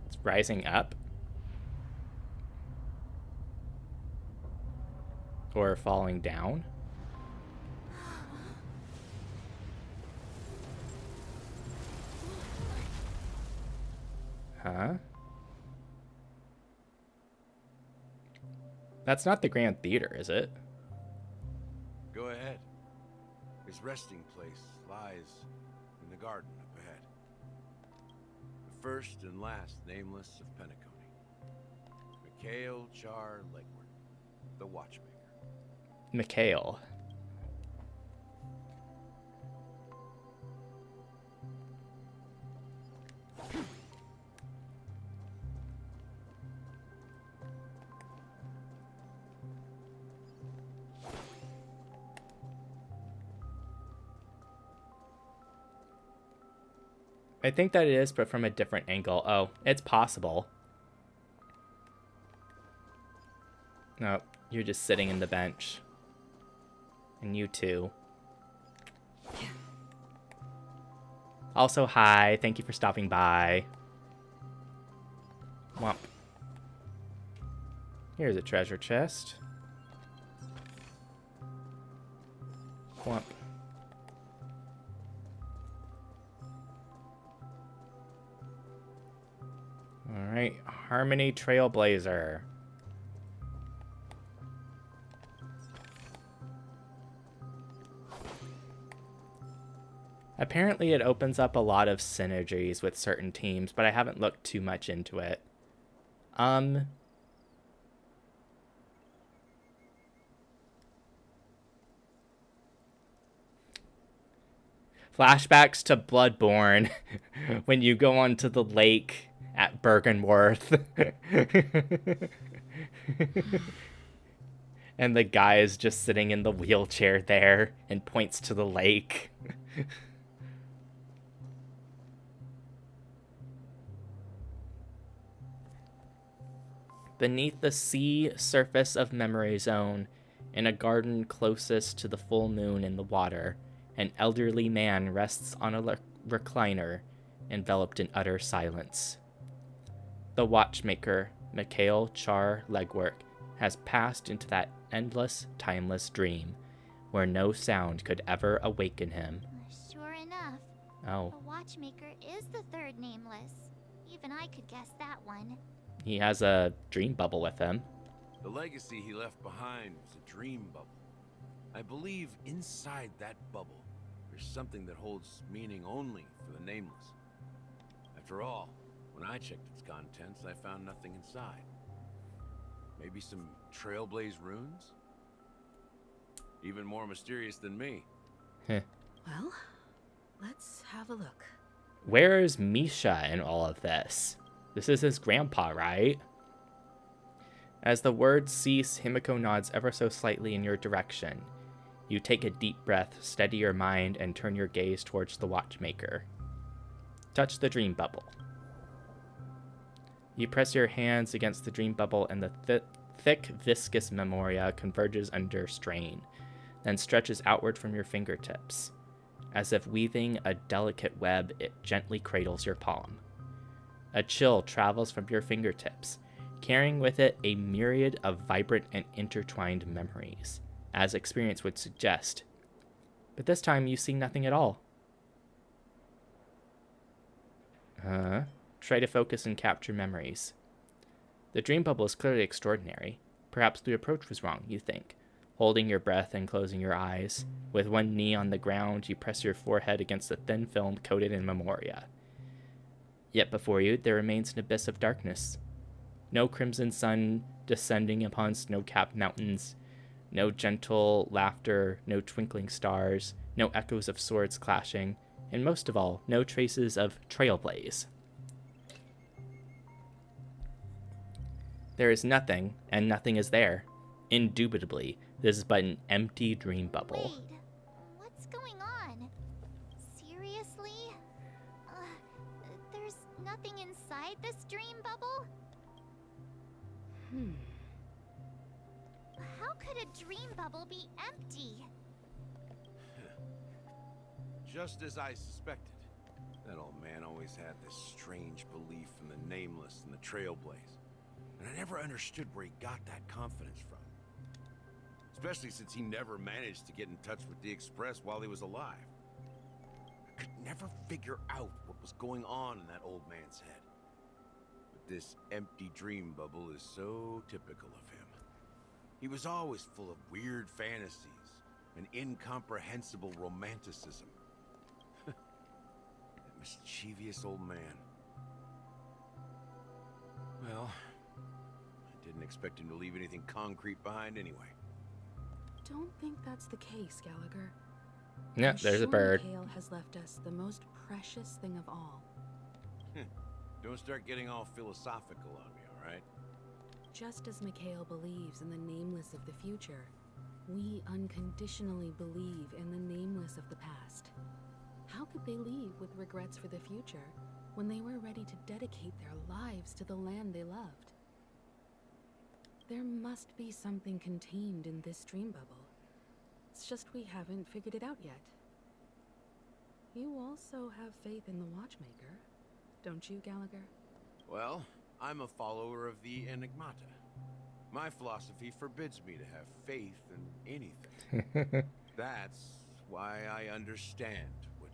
[SPEAKER 1] It's rising up. Or falling down. Huh? That's not the Grand Theater, is it?
[SPEAKER 8] Go ahead. His resting place lies in the garden up ahead. The first and last Nameless of Penacony. Mikhail Char Legward, the Watchmaker.
[SPEAKER 1] Mikhail. I think that it is, but from a different angle. Oh, it's possible. No, you're just sitting in the bench. And you too. Also, hi. Thank you for stopping by. Womp. Here's a treasure chest. Womp. Alright, Harmony Trailblazer. Apparently it opens up a lot of synergies with certain teams, but I haven't looked too much into it. Flashbacks to Bloodborne when you go onto the lake at Bergenworth. And the guy is just sitting in the wheelchair there and points to the lake. Beneath the sea surface of Memory Zone, in a garden closest to the full moon in the water, an elderly man rests on a recliner, enveloped in utter silence. The watchmaker, Mikhail Char Legwork, has passed into that endless, timeless dream, where no sound could ever awaken him.
[SPEAKER 10] Sure enough.
[SPEAKER 1] Oh.
[SPEAKER 10] The watchmaker is the third nameless. Even I could guess that one.
[SPEAKER 1] He has a dream bubble with him.
[SPEAKER 8] The legacy he left behind was a dream bubble. I believe inside that bubble, there's something that holds meaning only for the nameless. After all, when I checked its contents, I found nothing inside. Maybe some trailblaze runes? Even more mysterious than me.
[SPEAKER 5] Well, let's have a look.
[SPEAKER 1] Where is Misha in all of this? This is his grandpa, right? As the words cease, Himiko nods ever so slightly in your direction. You take a deep breath, steady your mind, and turn your gaze towards the watchmaker. Touch the dream bubble. You press your hands against the dream bubble, and the thick, viscous memoria converges under strain, then stretches outward from your fingertips. As if weaving a delicate web, it gently cradles your palm. A chill travels from your fingertips, carrying with it a myriad of vibrant and intertwined memories, as experience would suggest. But this time you see nothing at all. Try to focus and capture memories. The dream bubble is clearly extraordinary. Perhaps the approach was wrong, you think. Holding your breath and closing your eyes, with one knee on the ground, you press your forehead against the thin film coated in memoria. Yet before you, there remains an abyss of darkness. No crimson sun descending upon snow-capped mountains, no gentle laughter, no twinkling stars, no echoes of swords clashing, and most of all, no traces of trailblaze. There is nothing, and nothing is there. Indubitably, this is but an empty dream bubble.
[SPEAKER 10] Wait, what's going on? Seriously? There's nothing inside this dream bubble? How could a dream bubble be empty?
[SPEAKER 8] Just as I suspected. That old man always had this strange belief in the nameless and the trailblaze. And I never understood where he got that confidence from. Especially since he never managed to get in touch with the Express while he was alive. I could never figure out what was going on in that old man's head. But this empty dream bubble is so typical of him. He was always full of weird fantasies and incomprehensible romanticism. That mischievous old man. Well, I didn't expect him to leave anything concrete behind anyway.
[SPEAKER 5] Don't think that's the case, Gallagher.
[SPEAKER 1] Yeah, there's a bird.
[SPEAKER 5] Mikhail has left us the most precious thing of all.
[SPEAKER 8] Don't start getting all philosophical on me, all right?
[SPEAKER 5] Just as Mikhail believes in the nameless of the future, we unconditionally believe in the nameless of the past. How could they leave with regrets for the future when they were ready to dedicate their lives to the land they loved? There must be something contained in this dream bubble. It's just we haven't figured it out yet. You also have faith in the watchmaker, don't you, Gallagher?
[SPEAKER 8] Well, I'm a follower of the Enigmata. My philosophy forbids me to have faith in anything. That's why I understand what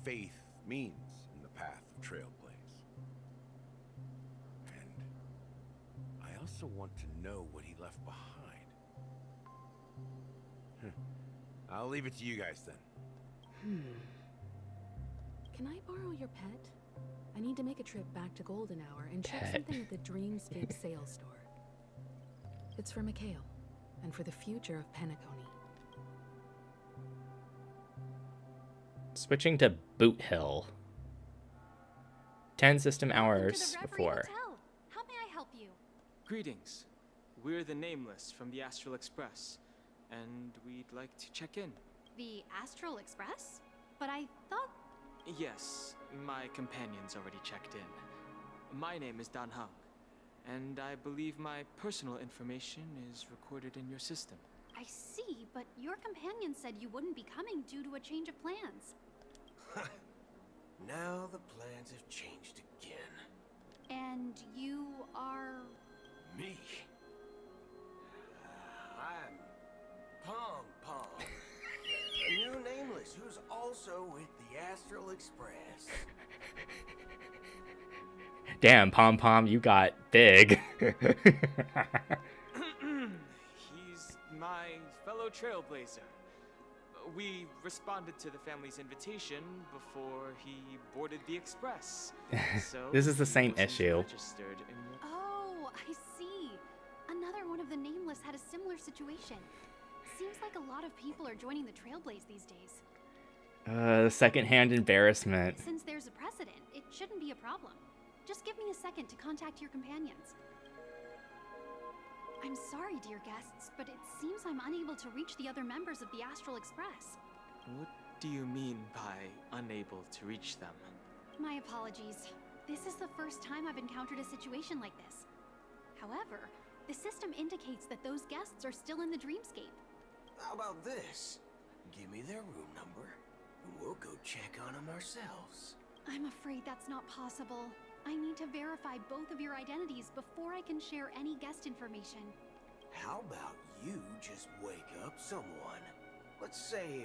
[SPEAKER 8] faith means in the path of Trailblaze. And I also want to know what he left behind. I'll leave it to you guys then.
[SPEAKER 5] Can I borrow your pet? I need to make a trip back to Golden Hour and check something at the Dreamscape sales store. It's for Mikhail, and for the future of Penacony.
[SPEAKER 1] Switching to Boot Hill. 10 system hours before.
[SPEAKER 7] How may I help you?
[SPEAKER 12] Greetings. We're the Nameless from the Astral Express, and we'd like to check in.
[SPEAKER 7] The Astral Express? But I thought...
[SPEAKER 12] Yes, my companion's already checked in. My name is Dan Hung, and I believe my personal information is recorded in your system.
[SPEAKER 7] I see, but your companion said you wouldn't be coming due to a change of plans.
[SPEAKER 8] Now the plans have changed again.
[SPEAKER 7] And you are...
[SPEAKER 8] Me? I'm Pom Pom, a new nameless who's also with the Astral Express.
[SPEAKER 1] Damn, Pom Pom, you got big.
[SPEAKER 12] He's my fellow trailblazer. We responded to the family's invitation before he boarded the express. So
[SPEAKER 1] This is the same issue.
[SPEAKER 12] registered in your...
[SPEAKER 7] Oh, I see. Another one of the Nameless had a similar situation. Seems like a lot of people are joining the Trailblaze these days.
[SPEAKER 1] Secondhand embarrassment.
[SPEAKER 7] Since there's a precedent, it shouldn't be a problem. Just give me a second to contact your companions. I'm sorry, dear guests, but it seems I'm unable to reach the other members of the Astral Express.
[SPEAKER 12] What do you mean by unable to reach them?
[SPEAKER 7] My apologies. This is the first time I've encountered a situation like this. However, the system indicates that those guests are still in the dreamscape.
[SPEAKER 8] How about this? Give me their room number, and we'll go check on them ourselves.
[SPEAKER 7] I'm afraid that's not possible. I need to verify both of your identities before I can share any guest information.
[SPEAKER 8] How about you just wake up someone? Let's say,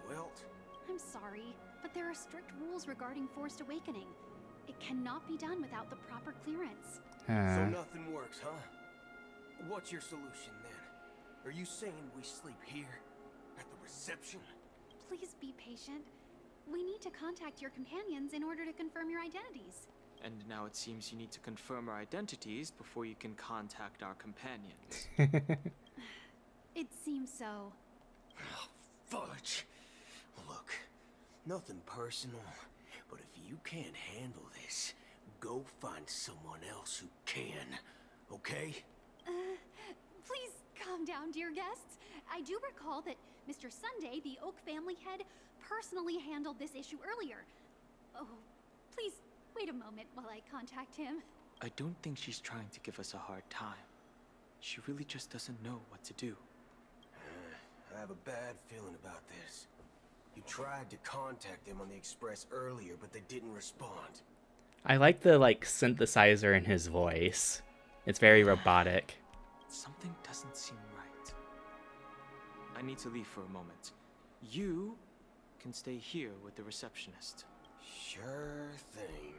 [SPEAKER 8] Welt?
[SPEAKER 7] I'm sorry, but there are strict rules regarding forced awakening. It cannot be done without the proper clearance.
[SPEAKER 8] So nothing works, huh? What's your solution then? Are you saying we sleep here? At the reception?
[SPEAKER 7] Please be patient. We need to contact your companions in order to confirm your identities.
[SPEAKER 12] And now it seems you need to confirm our identities before you can contact our companions.
[SPEAKER 7] It seems so.
[SPEAKER 8] Oh, fudge. Look, nothing personal, but if you can't handle this, go find someone else who can, okay?
[SPEAKER 7] Please calm down, dear guests. I do recall that Mr. Sunday, the Oak family head, personally handled this issue earlier. Oh, please wait a moment while I contact him.
[SPEAKER 12] I don't think she's trying to give us a hard time. She really just doesn't know what to do.
[SPEAKER 8] I have a bad feeling about this. You tried to contact them on the express earlier, but they didn't respond.
[SPEAKER 1] I like the synthesizer in his voice. It's very robotic.
[SPEAKER 12] Something doesn't seem right. I need to leave for a moment. You can stay here with the receptionist.
[SPEAKER 8] Sure thing.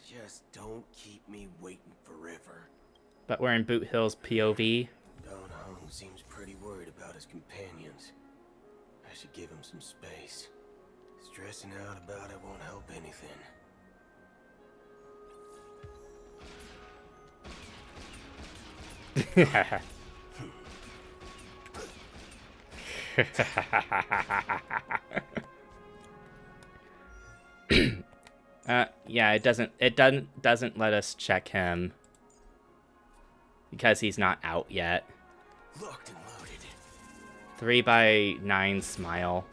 [SPEAKER 8] Just don't keep me waiting forever.
[SPEAKER 1] But we're in Boot Hill's POV.
[SPEAKER 8] Don Hung seems pretty worried about his companions. I should give him some space. Stressing out about it won't help anything.
[SPEAKER 1] Yeah, it doesn't let us check him because he's not out yet.
[SPEAKER 8] Locked and loaded.
[SPEAKER 1] 3x9 smile.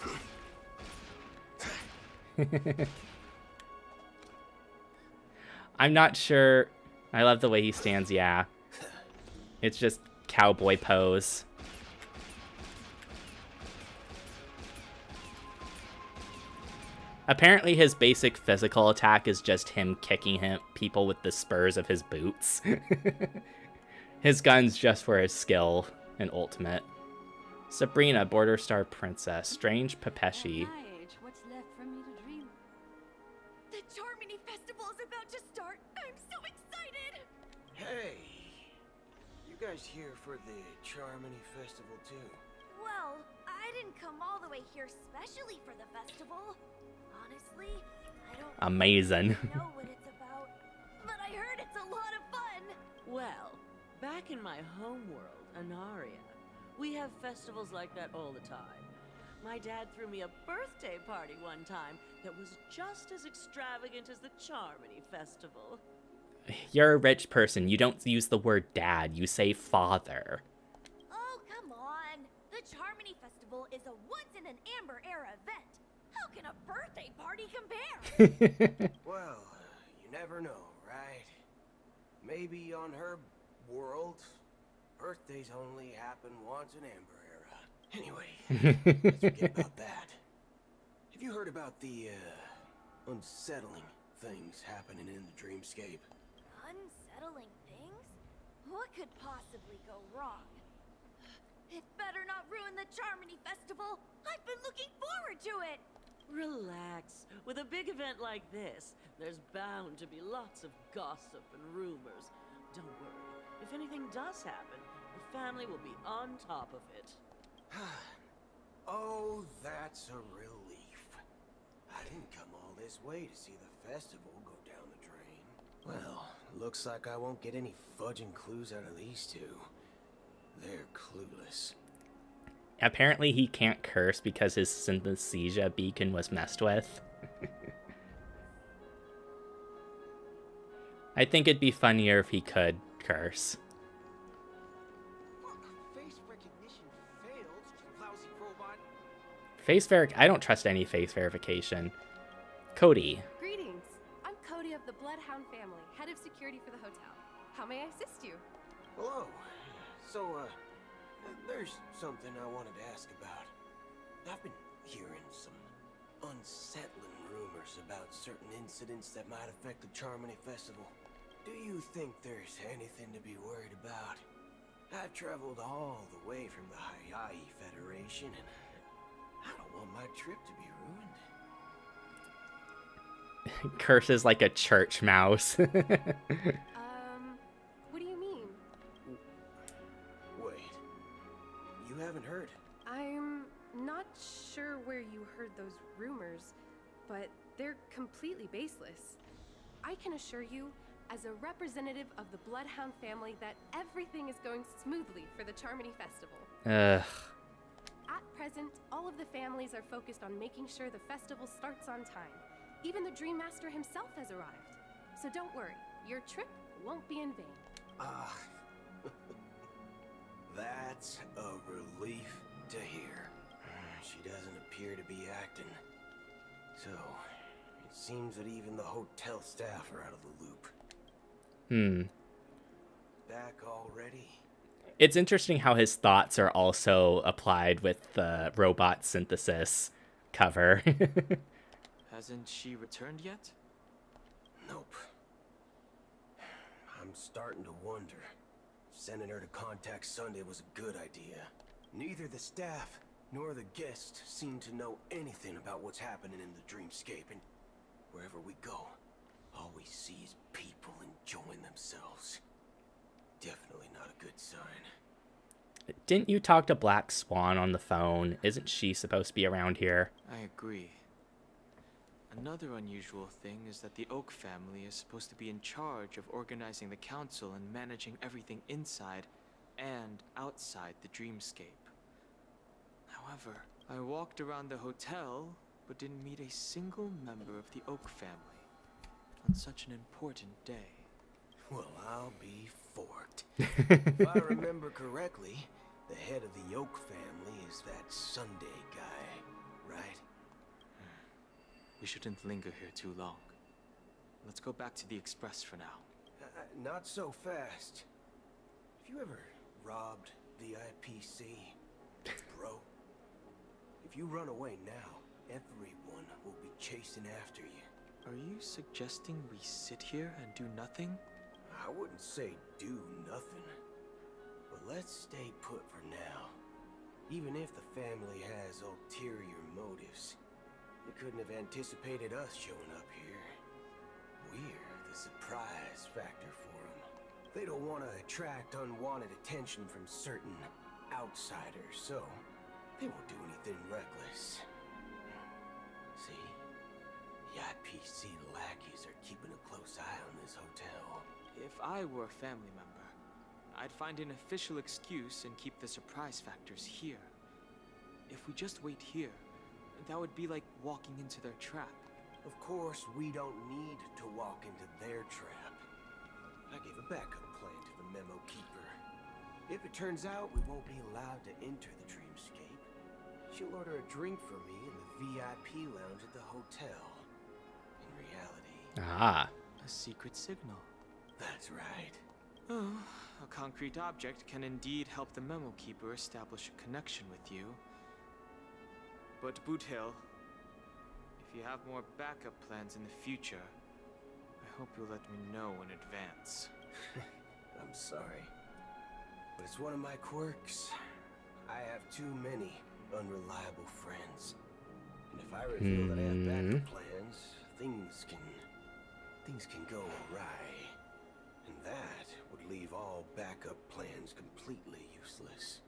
[SPEAKER 1] I'm not sure. I love the way he stands, yeah. It's just cowboy pose. Apparently his basic physical attack is just him kicking people with the spurs of his boots. His gun's just for his skill and ultimate. Sabrina, Border Star Princess, Strange Pepeshi.
[SPEAKER 11] What's left for me to dream? The Charmony Festival is about to start. I'm so excited.
[SPEAKER 8] Hey, you guys here for the Charmony Festival too?
[SPEAKER 14] Well, I didn't come all the way here specially for the festival. Honestly, I don't
[SPEAKER 1] Amazing.
[SPEAKER 14] know what it's about, but I heard it's a lot of fun.
[SPEAKER 2] Well, back in my home world, Anaria, we have festivals like that all the time. My dad threw me a birthday party one time that was just as extravagant as the Charmony Festival.
[SPEAKER 1] You're a rich person. You don't use the word dad. You say father.
[SPEAKER 14] Oh, come on. The Charmony Festival is a once-in-an-amber era event. How can a birthday party compare?
[SPEAKER 8] Well, you
[SPEAKER 15] never know, right? Maybe on her world, birthdays only happen once in Amber Era. Anyway, let's forget about that. Have you heard about the, unsettling things happening in the dreamscape?
[SPEAKER 14] Unsettling things? What could possibly go wrong? It better not ruin the Charmony Festival! I've been looking forward to it!
[SPEAKER 2] Relax. With a big event like this, there's bound to be lots of gossip and rumors. Don't worry. If anything does happen, the family will be on top of it.
[SPEAKER 15] Oh, that's a relief. I didn't come all this way to see the festival go down the drain. Well, looks like I won't get any fudging clues out of these two. They're clueless.
[SPEAKER 1] Apparently he can't curse because his synesthesia beacon was messed with. I think it'd be funnier if he could curse.
[SPEAKER 15] Face recognition failed, you lousy robot.
[SPEAKER 1] I don't trust any face verification. Cody.
[SPEAKER 21] Greetings. I'm Cody of the Bloodhound family, head of security for the hotel. How may I assist you?
[SPEAKER 15] Hello. So, there's something I wanted to ask about. I've been hearing some unsettling rumors about certain incidents that might affect the Charmony Festival. Do you think there's anything to be worried about? I've traveled all the way from the Hayai Federation, and I don't want my trip to be ruined.
[SPEAKER 1] Curses like a church mouse.
[SPEAKER 21] What do you mean?
[SPEAKER 15] Wait, you haven't heard?
[SPEAKER 21] I'm not sure where you heard those rumors, but they're completely baseless. I can assure you, as a representative of the Bloodhound family, that everything is going smoothly for the Charmony Festival.
[SPEAKER 1] Ugh.
[SPEAKER 21] At present, all of the families are focused on making sure the festival starts on time. Even the Dream Master himself has arrived. So don't worry, your trip won't be in vain.
[SPEAKER 15] That's a relief to hear. She doesn't appear to be acting. So, it seems that even the hotel staff are out of the loop. Back already?
[SPEAKER 1] It's interesting how his thoughts are also applied with the robot synthesis cover.
[SPEAKER 12] Hasn't she returned yet?
[SPEAKER 15] Nope. I'm starting to wonder. Sending her to contact Sunday was a good idea. Neither the staff nor the guests seem to know anything about what's happening in the dreamscape, and wherever we go, all we see is people enjoying themselves. Definitely not a good sign.
[SPEAKER 1] Didn't you talk to Black Swan on the phone? Isn't she supposed to be around here?
[SPEAKER 12] I agree. Another unusual thing is that the Oak family is supposed to be in charge of organizing the council and managing everything inside and outside the dreamscape. However, I walked around the hotel, but didn't meet a single member of the Oak family on such an important day.
[SPEAKER 15] Well, I'll be forked. If I remember correctly, the head of the Oak family is that Sunday guy, right?
[SPEAKER 12] We shouldn't linger here too long. Let's go back to the Express for now.
[SPEAKER 15] Not so fast. Have you ever robbed the IPC, bro? If you run away now, everyone will be chasing after you.
[SPEAKER 12] Are you suggesting we sit here and do nothing?
[SPEAKER 15] I wouldn't say do nothing. But let's stay put for now. Even if the family has ulterior motives, they couldn't have anticipated us showing up here. We're the surprise factor for them. They don't want to attract unwanted attention from certain outsiders, so they won't do anything reckless. See? The IPC lackeys are keeping a close eye on this hotel.
[SPEAKER 12] If I were a family member, I'd find an official excuse and keep the surprise factors here. If we just wait here, that would be like walking into their trap.
[SPEAKER 15] Of course, we don't need to walk into their trap. I gave a backup plan to the memo keeper. If it turns out we won't be allowed to enter the dreamscape, she'll order a drink for me in the VIP lounge at the hotel. In reality,
[SPEAKER 12] A secret signal.
[SPEAKER 15] That's right.
[SPEAKER 12] Oh, a concrete object can indeed help the Memo Keeper establish a connection with you. But Boothill, if you have more backup plans in the future, I hope you'll let me know in advance.
[SPEAKER 15] I'm sorry, but it's one of my quirks. I have too many unreliable friends. And if I reveal that I have backup plans, things can go awry. And that would leave all backup plans completely useless.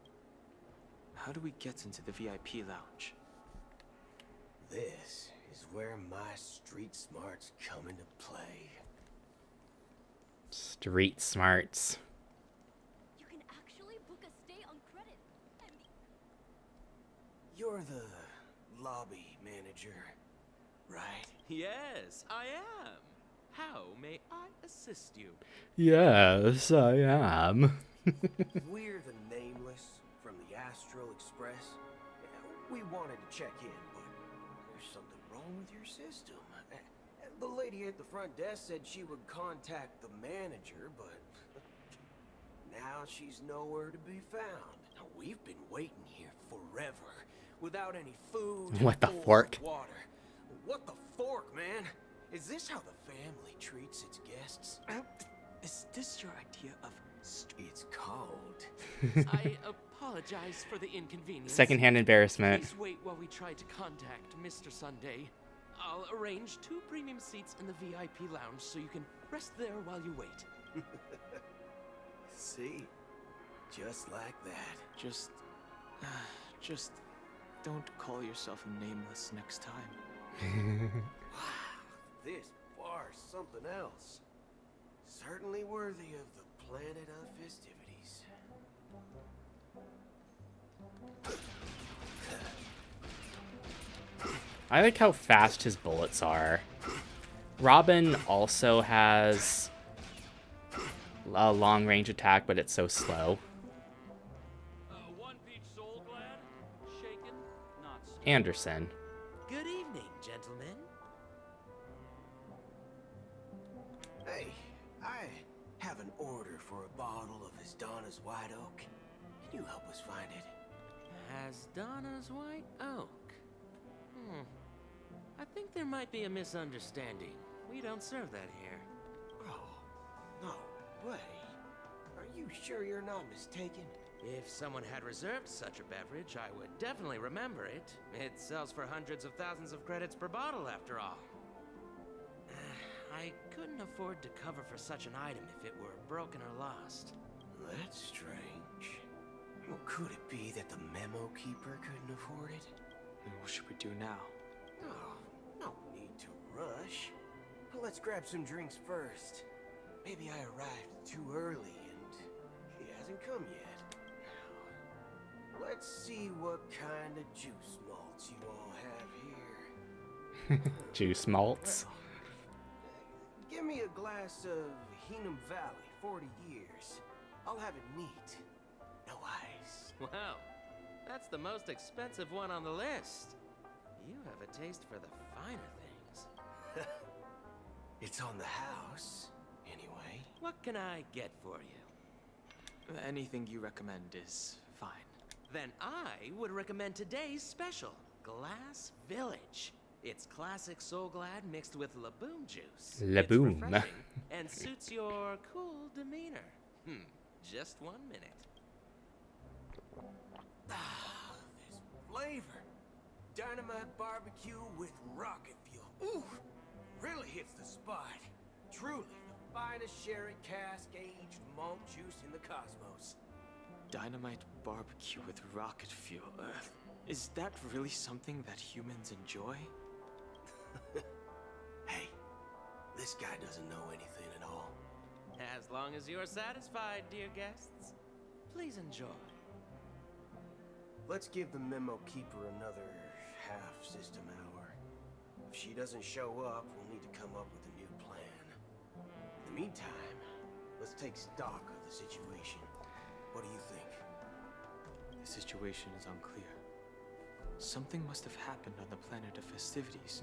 [SPEAKER 12] How do we get into the VIP lounge?
[SPEAKER 15] This is where my street smarts come into play.
[SPEAKER 1] Street smarts.
[SPEAKER 14] You can actually book a stay on credit.
[SPEAKER 15] You're the lobby manager, right?
[SPEAKER 8] Yes, I am. How may I assist you?
[SPEAKER 1] Yes, I am.
[SPEAKER 15] We're the Nameless from the Astral Express. We wanted to check in, but there's something wrong with your system. The lady at the front desk said she would contact the manager, but now she's nowhere to be found. We've been waiting here forever, without any food.
[SPEAKER 1] What the
[SPEAKER 15] or
[SPEAKER 1] fork?
[SPEAKER 15] Water. What the fork, man? Is this how the family treats its guests?
[SPEAKER 12] Is this your idea of
[SPEAKER 15] It's called.
[SPEAKER 6] I apologize for the inconvenience.
[SPEAKER 1] Secondhand embarrassment.
[SPEAKER 6] Please wait while we try to contact Mr. Sunday. I'll arrange 2 premium seats in the VIP lounge so you can rest there while you wait.
[SPEAKER 15] See? Just like that.
[SPEAKER 12] Just don't call yourself Nameless next time.
[SPEAKER 15] Wow, this bar's something else. Certainly worthy of the planet of festivities.
[SPEAKER 1] I like how fast his bullets are. Robin also has a long range attack, but it's so slow. Anderson.
[SPEAKER 17] Good evening, gentlemen.
[SPEAKER 15] Hey, I have an order for a bottle of Hasdana's White Oak. Can you help us find it?
[SPEAKER 17] Hasdana's White Oak. I think there might be a misunderstanding. We don't serve that here.
[SPEAKER 15] Oh, no way. Are you sure you're not mistaken?
[SPEAKER 17] If someone had reserved such a beverage, I would definitely remember it. It sells for hundreds of thousands of credits per bottle, after all. I couldn't afford to cover for such an item if it were broken or lost.
[SPEAKER 15] That's strange. Well, could it be that the Memo Keeper couldn't afford it?
[SPEAKER 12] What should we do now?
[SPEAKER 15] Oh, no need to rush. But let's grab some drinks first. Maybe I arrived too early and he hasn't come yet. Let's see what kind of juice malts you all have here.
[SPEAKER 1] Juice malts.
[SPEAKER 15] Give me a glass of Heenum Valley, 40 years. I'll have it neat. No ice.
[SPEAKER 17] Wow, that's the most expensive one on the list. You have a taste for the finer things.
[SPEAKER 15] It's on the house, anyway.
[SPEAKER 17] What can I get for you?
[SPEAKER 12] Anything you recommend is fine.
[SPEAKER 17] Then I would recommend today's special, Glass Village. It's classic Soul Glad mixed with Laboom juice.
[SPEAKER 1] Laboom.
[SPEAKER 17] It's refreshing and suits your cool demeanor. Just 1 minute.
[SPEAKER 15] Ah, this flavor. Dynamite barbecue with rocket fuel. Ooh, really hits the spot. Truly the finest sherry cask-aged malt juice in the cosmos.
[SPEAKER 12] Dynamite barbecue with rocket fuel. Is that really something that humans enjoy?
[SPEAKER 15] Hey, this guy doesn't know anything at all.
[SPEAKER 17] As long as you're satisfied, dear guests, please enjoy.
[SPEAKER 15] Let's give the Memo Keeper another half-system hour. If she doesn't show up, we'll need to come up with a new plan. In the meantime, let's take stock of the situation. What do you think?
[SPEAKER 12] The situation is unclear. Something must have happened on the planet of festivities,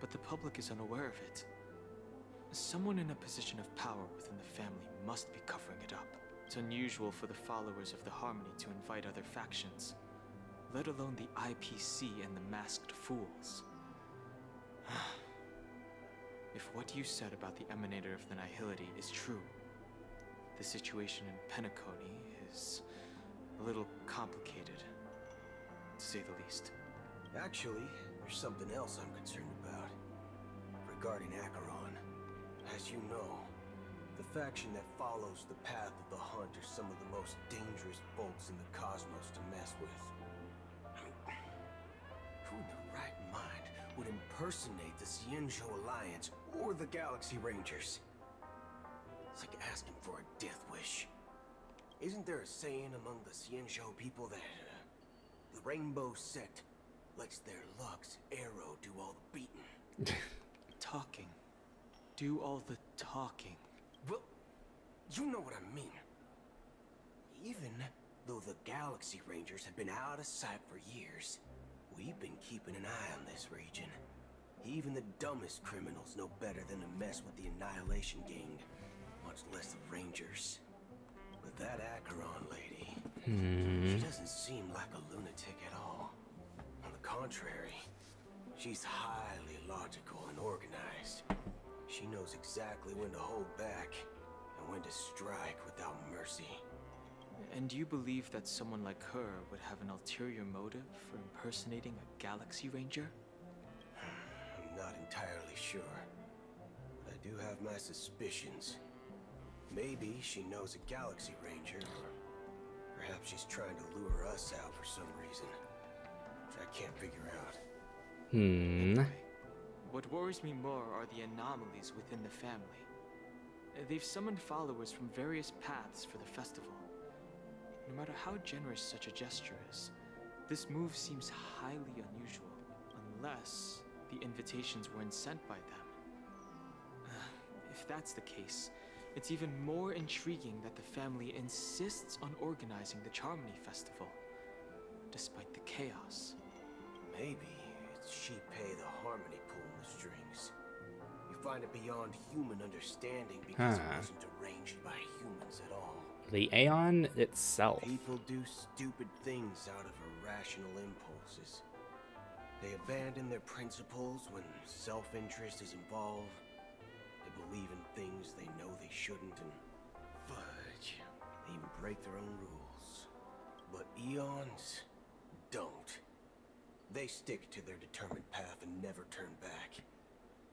[SPEAKER 12] but the public is unaware of it. Someone in a position of power within the family must be covering it up. It's unusual for the followers of the Harmony to invite other factions, let alone the IPC and the Masked Fools. If what you said about the Emanator of the Nihility is true, the situation in Penacony is a little complicated, to say the least.
[SPEAKER 15] Actually, there's something else I'm concerned about. Regarding Acheron, as you know, the faction that follows the path of the Hunt are some of the most dangerous folks in the cosmos to mess with. Who in their right mind would impersonate the Xianzhou Alliance or the Galaxy Rangers? It's like asking for a death wish. Isn't there a saying among the Xianzhou people that the Rainbow Sect lets their Lux arrow do all the beating?
[SPEAKER 12] Talking. Do all the talking.
[SPEAKER 15] Well, you know what I mean. Even though the Galaxy Rangers have been out of sight for years, we've been keeping an eye on this region. Even the dumbest criminals know better than to mess with the Annihilation Gang, much less the Rangers. But that Acheron lady, she doesn't seem like a lunatic at all. On the contrary, she's highly logical and organized. She knows exactly when to hold back and when to strike without mercy.
[SPEAKER 12] And you believe that someone like her would have an ulterior motive for impersonating a Galaxy Ranger?
[SPEAKER 15] I'm not entirely sure, but I do have my suspicions. Maybe she knows a Galaxy Ranger, or perhaps she's trying to lure us out for some reason, which I can't figure out.
[SPEAKER 12] Anyway, what worries me more are the anomalies within the family. They've summoned followers from various paths for the festival. No matter how generous such a gesture is, this move seems highly unusual, unless the invitations weren't sent by them. If that's the case, it's even more intriguing that the family insists on organizing the Charmony Festival, despite the chaos.
[SPEAKER 15] Maybe it's Shipei the Harmony pulling the strings. You find it beyond human understanding because it wasn't arranged by humans at all.
[SPEAKER 1] The Aeon itself.
[SPEAKER 15] People do stupid things out of irrational impulses. They abandon their principles when self-interest is involved. They believe in things they know they shouldn't, and fudge, they even break their own rules. But Eons don't. They stick to their determined path and never turn back,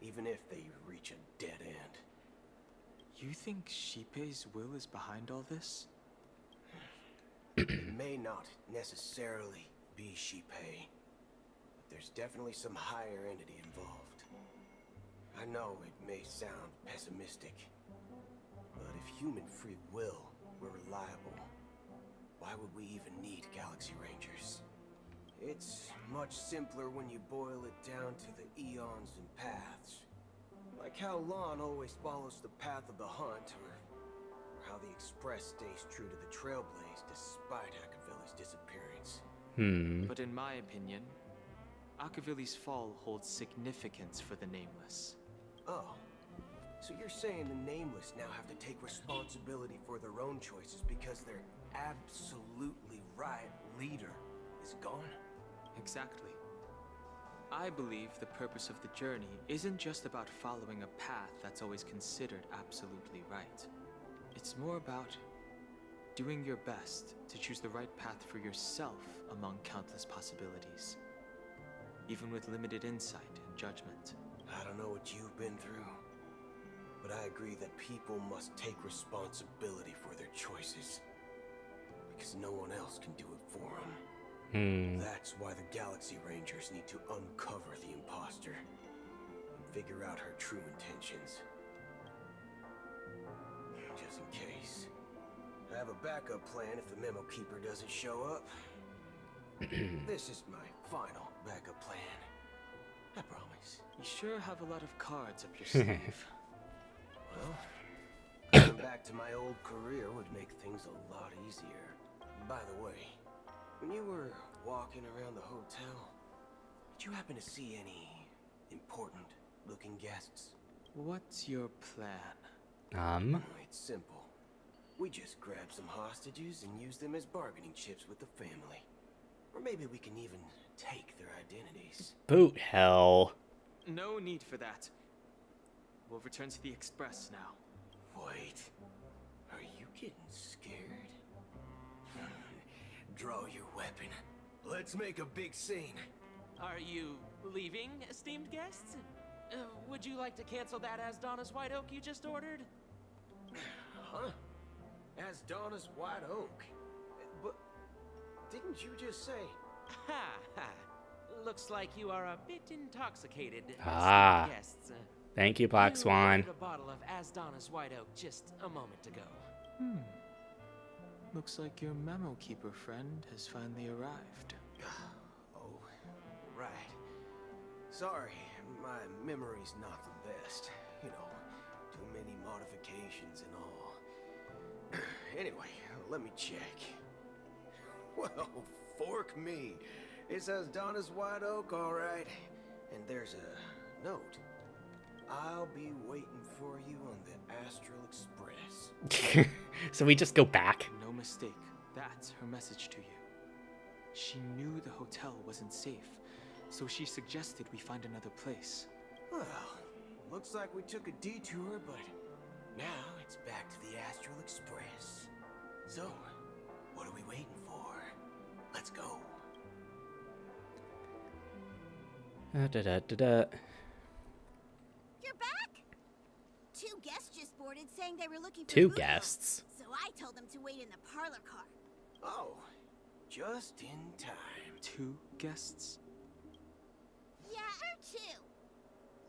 [SPEAKER 15] even if they reach a dead end.
[SPEAKER 12] You think Shipei's will is behind all this?
[SPEAKER 15] It may not necessarily be Shipei, but there's definitely some higher entity involved. I know it may sound pessimistic, but if human free will were reliable, why would we even need Galaxy Rangers? It's much simpler when you boil it down to the eons and paths. Like how Lon always follows the path of the Hunt, or how the Express stays true to the Trailblaze despite Akavili's disappearance.
[SPEAKER 12] But in my opinion, Akavili's fall holds significance for the Nameless.
[SPEAKER 15] Oh, so you're saying the Nameless now have to take responsibility for their own choices because their absolutely right leader is gone?
[SPEAKER 12] Exactly. I believe the purpose of the journey isn't just about following a path that's always considered absolutely right. It's more about doing your best to choose the right path for yourself among countless possibilities, even with limited insight and judgment.
[SPEAKER 15] I don't know what you've been through, but I agree that people must take responsibility for their choices, because no one else can do it for them. That's why the Galaxy Rangers need to uncover the imposter and figure out her true intentions. Just in case. I have a backup plan if the Memo Keeper doesn't show up. This is my final backup plan. I promise.
[SPEAKER 12] You sure have a lot of cards up your sleeve.
[SPEAKER 15] Well, going back to my old career would make things a lot easier. By the way, when you were walking around the hotel, did you happen to see any important-looking guests?
[SPEAKER 12] What's your plan?
[SPEAKER 15] It's simple. We just grab some hostages and use them as bargaining chips with the family. Or maybe we can even take their identities.
[SPEAKER 1] Boot hell.
[SPEAKER 12] No need for that. We'll return to the Express now.
[SPEAKER 15] Wait. Are you getting scared? Draw your weapon. Let's make a big scene.
[SPEAKER 17] Are you leaving, esteemed guests? Would you like to cancel that as Donna's White Oak you just ordered?
[SPEAKER 15] Huh? As Donna's White Oak? But didn't you just say?
[SPEAKER 17] Ha ha. Looks like you are a bit intoxicated,
[SPEAKER 1] Ah.
[SPEAKER 17] esteemed guests.
[SPEAKER 1] Thank you, Black Swan.
[SPEAKER 17] You ordered a bottle of As Donna's White Oak just a moment ago.
[SPEAKER 12] Looks like your memo keeper friend has finally arrived.
[SPEAKER 15] Oh, right. Sorry, my memory's not the best. You know, too many modifications and all. Anyway, let me check. Well, fork me. It says Donna's White Oak, all right. And there's a note. I'll be waiting for you on the Astral Express.
[SPEAKER 1] So we just go back.
[SPEAKER 12] No mistake. That's her message to you. She knew the hotel wasn't safe, so she suggested we find another place.
[SPEAKER 15] Well, looks like we took a detour, but now it's back to the Astral Express. So, what are we waiting for? Let's go.
[SPEAKER 1] Da-da-da-da-da.
[SPEAKER 10] You're back? Two guests just boarded saying they were looking for
[SPEAKER 1] Two
[SPEAKER 10] Buko,
[SPEAKER 1] guests.
[SPEAKER 10] So I told them to wait in the parlor car.
[SPEAKER 15] Oh, just in time.
[SPEAKER 12] Two guests?
[SPEAKER 10] Yeah, or two.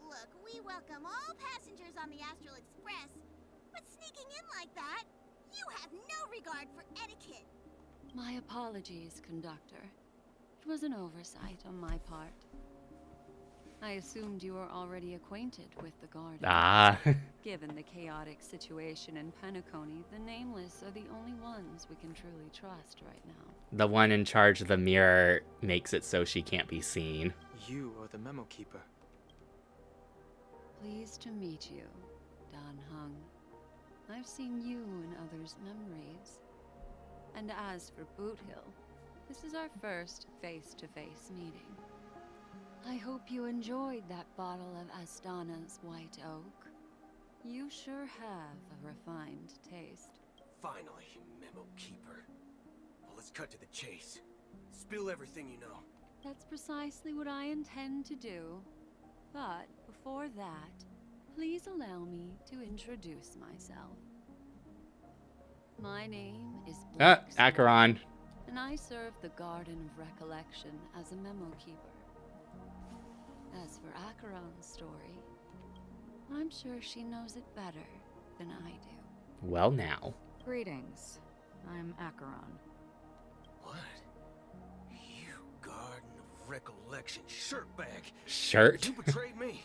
[SPEAKER 10] Look, we welcome all passengers on the Astral Express, but sneaking in like that, you have no regard for etiquette.
[SPEAKER 18] My apologies, conductor. It was an oversight on my part. I assumed you were already acquainted with the garden.
[SPEAKER 1] Ah.
[SPEAKER 18] Given the chaotic situation in Penacony, the Nameless are the only ones we can truly trust right now.
[SPEAKER 1] The one in charge of the mirror makes it so she can't be seen.
[SPEAKER 12] You are the memo keeper.
[SPEAKER 18] Pleased to meet you, Dan Hung. I've seen you in others' memories. And as for Boot Hill, this is our first face-to-face meeting. I hope you enjoyed that bottle of Astana's White Oak. You sure have a refined taste.
[SPEAKER 15] Finally, Memo Keeper. Well, let's cut to the chase. Spill everything you know.
[SPEAKER 18] That's precisely what I intend to do. But before that, please allow me to introduce myself. My name is Backseating,
[SPEAKER 1] Acheron.
[SPEAKER 18] and I serve the Garden of Recollection as a memo keeper. As for Acheron's story, I'm sure she knows it better than I do.
[SPEAKER 1] Well, now.
[SPEAKER 20] Greetings. I'm Acheron.
[SPEAKER 15] What? You Garden of Recollection shirtbag.
[SPEAKER 1] Shirt?
[SPEAKER 15] You betrayed me.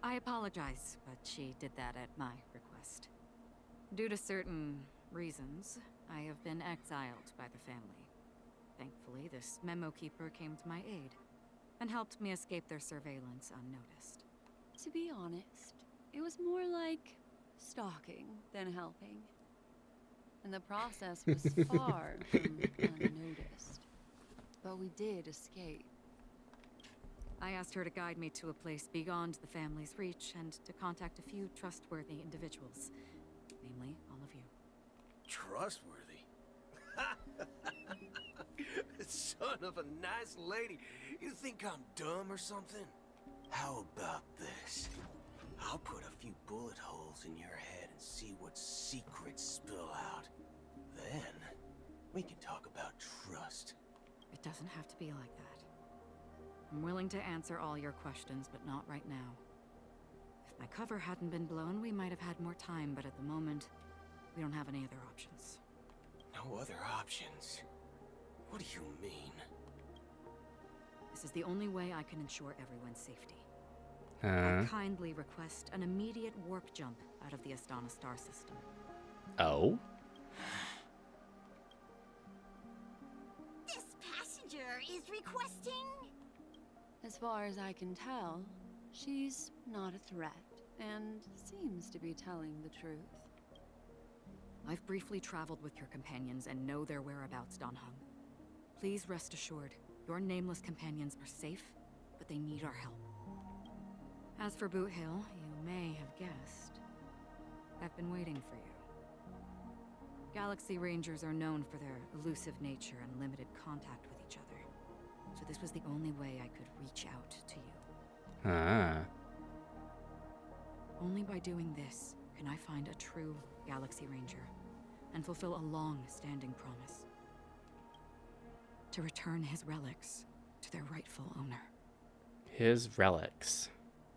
[SPEAKER 20] I apologize, but she did that at my request. Due to certain reasons, I have been exiled by the family. Thankfully, this memo keeper came to my aid and helped me escape their surveillance unnoticed.
[SPEAKER 18] To be honest, it was more like stalking than helping. And the process was far from unnoticed. But we did escape.
[SPEAKER 20] I asked her to guide me to a place beyond the family's reach and to contact a few trustworthy individuals. Namely, all of you.
[SPEAKER 15] Trustworthy? Son of a nice lady. You think I'm dumb or something? How about this? I'll put a few bullet holes in your head and see what secrets spill out. Then, we can talk about trust.
[SPEAKER 20] It doesn't have to be like that. I'm willing to answer all your questions, but not right now. If my cover hadn't been blown, we might have had more time, but at the moment, we don't have any other options.
[SPEAKER 15] No other options? What do you mean?
[SPEAKER 20] This is the only way I can ensure everyone's safety. I kindly request an immediate warp jump out of the Astana star system.
[SPEAKER 1] Oh?
[SPEAKER 10] This passenger is requesting...
[SPEAKER 18] As far as I can tell, She's not a threat, and seems to be telling the truth.
[SPEAKER 5] I've briefly traveled with your companions and know their whereabouts, Don Hung. Please rest assured, your nameless companions are safe, but they need our help. As for Boot Hill, you may have guessed. I've been waiting for you. Galaxy Rangers are known for their elusive nature and limited contact with each other. So this was the only way I could reach out to you.
[SPEAKER 1] Ah.
[SPEAKER 5] Only by doing this can I find a true Galaxy Ranger and fulfill a long-standing promise. To return his relics to their rightful owner.
[SPEAKER 1] His relics.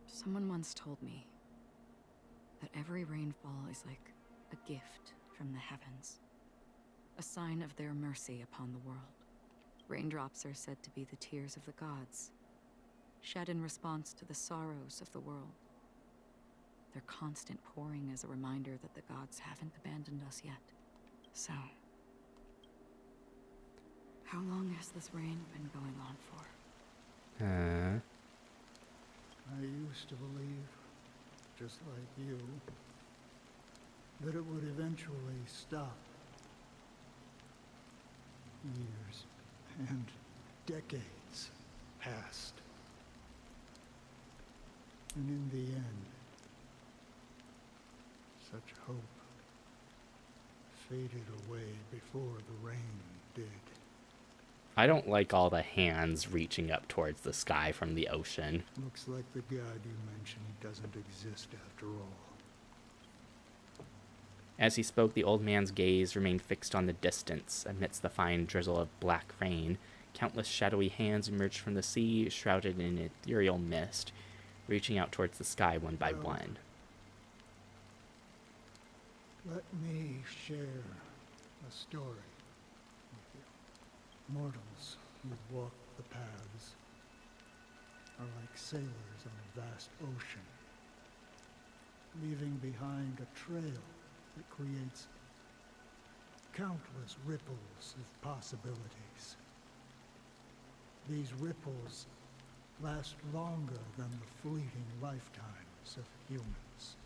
[SPEAKER 5] Someone once told me that every rainfall is like a gift from the heavens, a sign of their mercy upon the world. Raindrops are said to be the tears of the gods, shed in response to the sorrows of the world. Their constant pouring is a reminder that the gods haven't abandoned us yet. So, how long has this rain been going on for?
[SPEAKER 9] I used to believe, just like you, that it would eventually stop. Years and decades passed. And in the end, such hope faded away before the rain did.
[SPEAKER 1] I don't like all the hands reaching up towards the sky from the ocean.
[SPEAKER 9] Looks like the god you mentioned doesn't exist after all.
[SPEAKER 1] As he spoke, the old man's gaze remained fixed on the distance. Amidst the fine drizzle of black rain, countless shadowy hands emerged from the sea, shrouded in ethereal mist, reaching out towards the sky one by one.
[SPEAKER 9] Let me share a story with you. Mortals who walk the paths are like sailors on a vast ocean, leaving behind a trail that creates countless ripples of possibilities. These ripples last longer than the fleeting lifetimes of humans.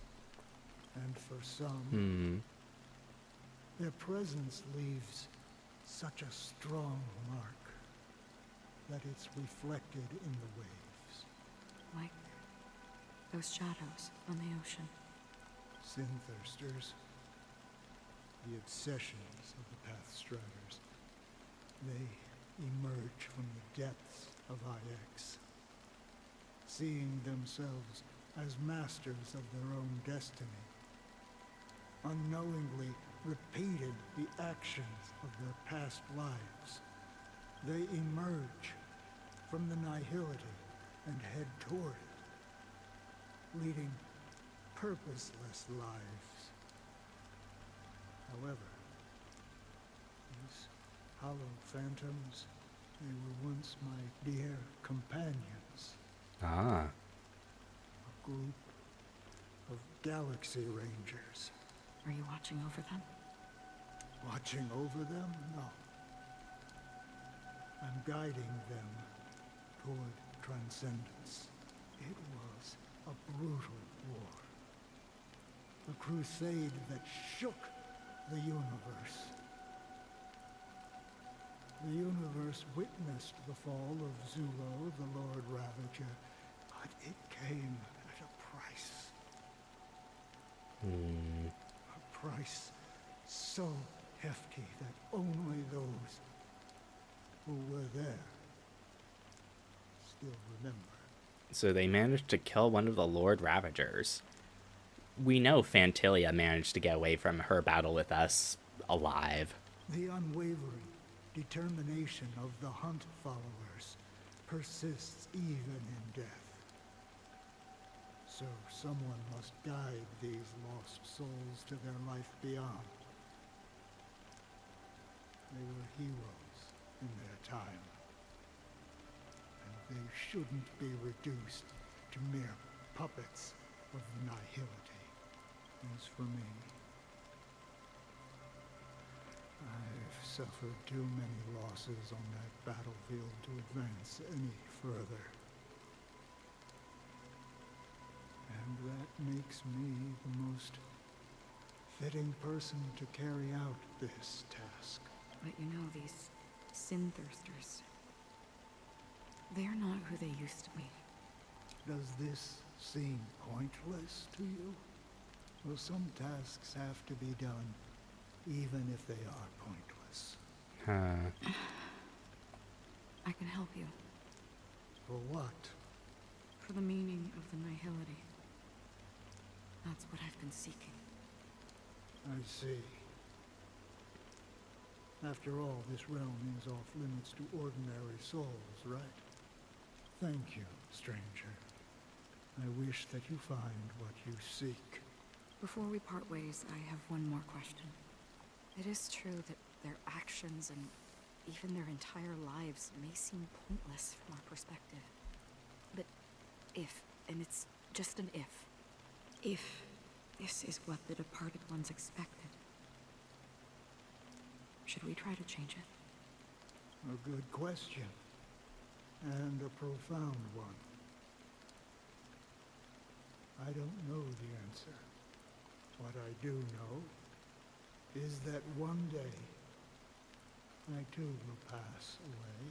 [SPEAKER 9] And for some, their presence leaves such a strong mark that it's reflected in the waves.
[SPEAKER 5] Like those shadows on the ocean.
[SPEAKER 9] Sin-thirsters, the obsessions of the Pathstriders, they emerge from the depths of IX, seeing themselves as masters of their own destiny, unknowingly repeated the actions of their past lives. They emerge from the nihility and head toward it, leading purposeless lives. However, these hollow phantoms, they were once my dear companions.
[SPEAKER 1] Ah.
[SPEAKER 9] A group of Galaxy Rangers.
[SPEAKER 5] Are you watching over them?
[SPEAKER 9] Watching over them? No. I'm guiding them toward transcendence. It was a brutal war. A crusade that shook the universe. The universe witnessed the fall of Zulo, the Lord Ravager, but it came at a price. A price so hefty that only those who were there still remember.
[SPEAKER 1] So they managed to kill one of the Lord Ravagers. We know Fantilia managed to get away from her battle with us alive.
[SPEAKER 9] The unwavering determination of the Hunt followers persists even in death. So someone must guide these lost souls to their life beyond. They were heroes in their time. And they shouldn't be reduced to mere puppets of nihility. As for me, I've suffered too many losses on that battlefield to advance any further. And that makes me the most fitting person to carry out this task.
[SPEAKER 5] But you know, these sin thirsters, they're not who they used to be.
[SPEAKER 9] Does this seem pointless to you? Well, some tasks have to be done, even if they are pointless.
[SPEAKER 5] I can help you.
[SPEAKER 9] For what?
[SPEAKER 5] For the meaning of the nihility. That's what I've been seeking.
[SPEAKER 9] I see. After all, this realm is off limits to ordinary souls, right? Thank you, stranger. I wish that you find what you seek.
[SPEAKER 5] Before we part ways, I have one more question. It is true that their actions and even their entire lives may seem pointless from our perspective. But if, and it's just an if this is what the departed ones expected, should we try to change it?
[SPEAKER 9] A good question. And a profound one. I don't know the answer. What I do know is that one day, I too will pass away.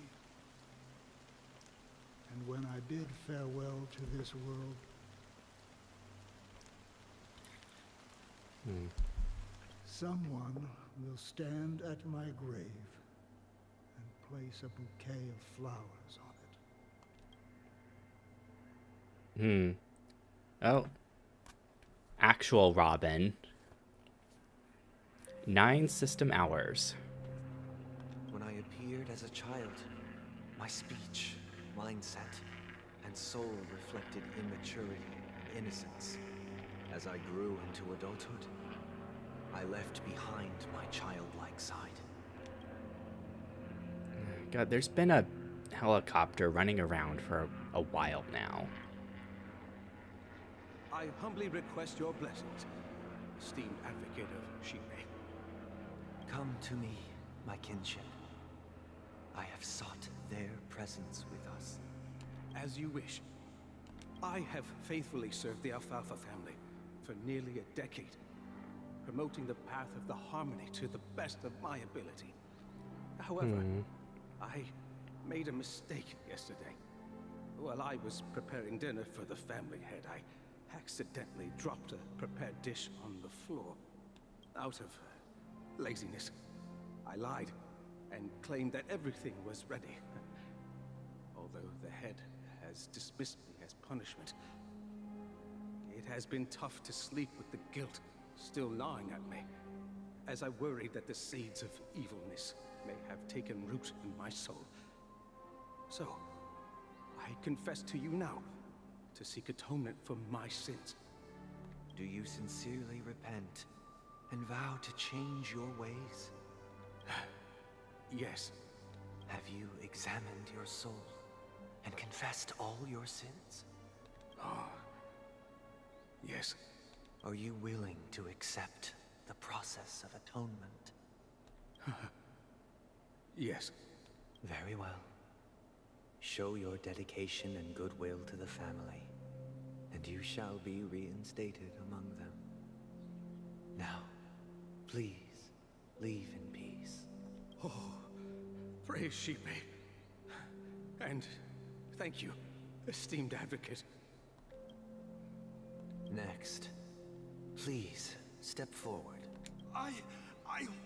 [SPEAKER 9] And when I bid farewell to this world, someone will stand at my grave and place a bouquet of flowers on it.
[SPEAKER 1] Oh. Actual Robin. 9 system hours.
[SPEAKER 3] When I appeared as a child, my speech, mindset, and soul reflected immaturity and innocence. As I grew into adulthood, I left behind my childlike side.
[SPEAKER 1] God, there's been a helicopter running around for a while now.
[SPEAKER 19] I humbly request your blessings, esteemed advocate of Shipe.
[SPEAKER 3] Come to me, my kinship. I have sought their presence with us.
[SPEAKER 19] As you wish. I have faithfully served the Alfalfa family for nearly a decade, promoting the path of the harmony to the best of my ability. However, I made a mistake yesterday. While I was preparing dinner for the family head, I accidentally dropped a prepared dish on the floor. Out of laziness, I lied and claimed that everything was ready. Although the head has dismissed me as punishment, it has been tough to sleep with the guilt still gnawing at me, as I worried that the seeds of evilness may have taken root in my soul. So, I confess to you now, to seek atonement for my sins.
[SPEAKER 3] Do you sincerely repent and vow to change your ways?
[SPEAKER 19] Yes.
[SPEAKER 3] Have you examined your soul and confessed all your sins?
[SPEAKER 19] Oh, yes.
[SPEAKER 3] Are you willing to accept the process of atonement?
[SPEAKER 19] Yes.
[SPEAKER 3] Very well. Show your dedication and goodwill to the family, and you shall be reinstated among them. Now, please, leave in peace.
[SPEAKER 19] Oh, praise Shipe. And thank you, esteemed advocate.
[SPEAKER 3] Next, please step forward.
[SPEAKER 22] I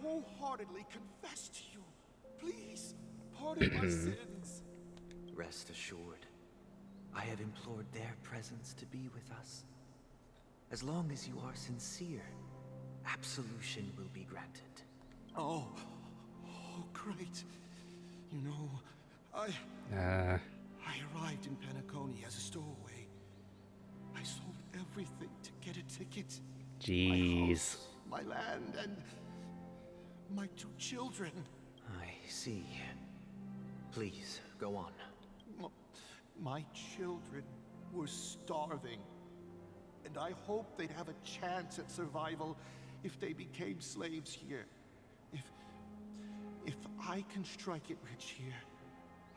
[SPEAKER 22] wholeheartedly confess to you. Please, pardon my sins.
[SPEAKER 3] Rest assured, I have implored their presence to be with us. As long as you are sincere, absolution will be granted.
[SPEAKER 22] Oh, great. You know, I arrived in Penacony as a stowaway. I sold everything to get a ticket.
[SPEAKER 1] Jeez.
[SPEAKER 22] My house, my land, and my 2 children.
[SPEAKER 3] I see. Please, go on.
[SPEAKER 22] My children were starving, and I hoped they'd have a chance at survival if they became slaves here. If I can strike it rich here,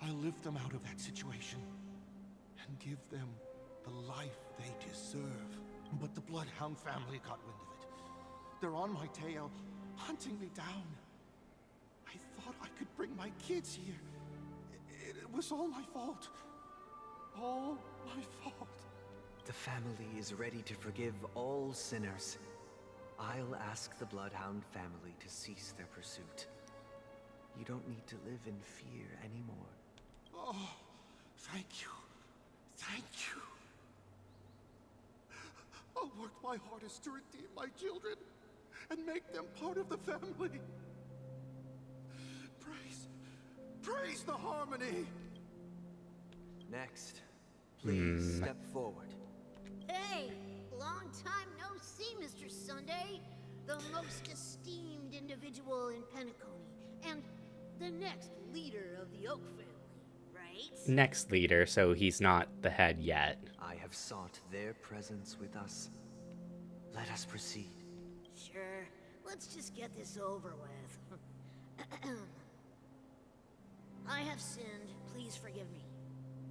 [SPEAKER 22] I'll lift them out of that situation and give them the life they deserve. But the Bloodhound family got wind of it. They're on my tail, hunting me down. I thought I could bring my kids here. It was all my fault. All my fault.
[SPEAKER 3] The family is ready to forgive all sinners. I'll ask the Bloodhound family to cease their pursuit. You don't need to live in fear anymore.
[SPEAKER 22] Oh, thank you. Thank you. I'll work my hardest to redeem my children and make them part of the family. Praise the harmony.
[SPEAKER 3] Next, please step forward.
[SPEAKER 4] Hey, long time no see, Mr. Sunday. The most esteemed individual in Penacony, and the next leader of the Oak family, right?
[SPEAKER 1] Next leader, so he's not the head yet.
[SPEAKER 3] I have sought their presence with us. Let us proceed.
[SPEAKER 4] Sure, let's just get this over with. I have sinned, please forgive me.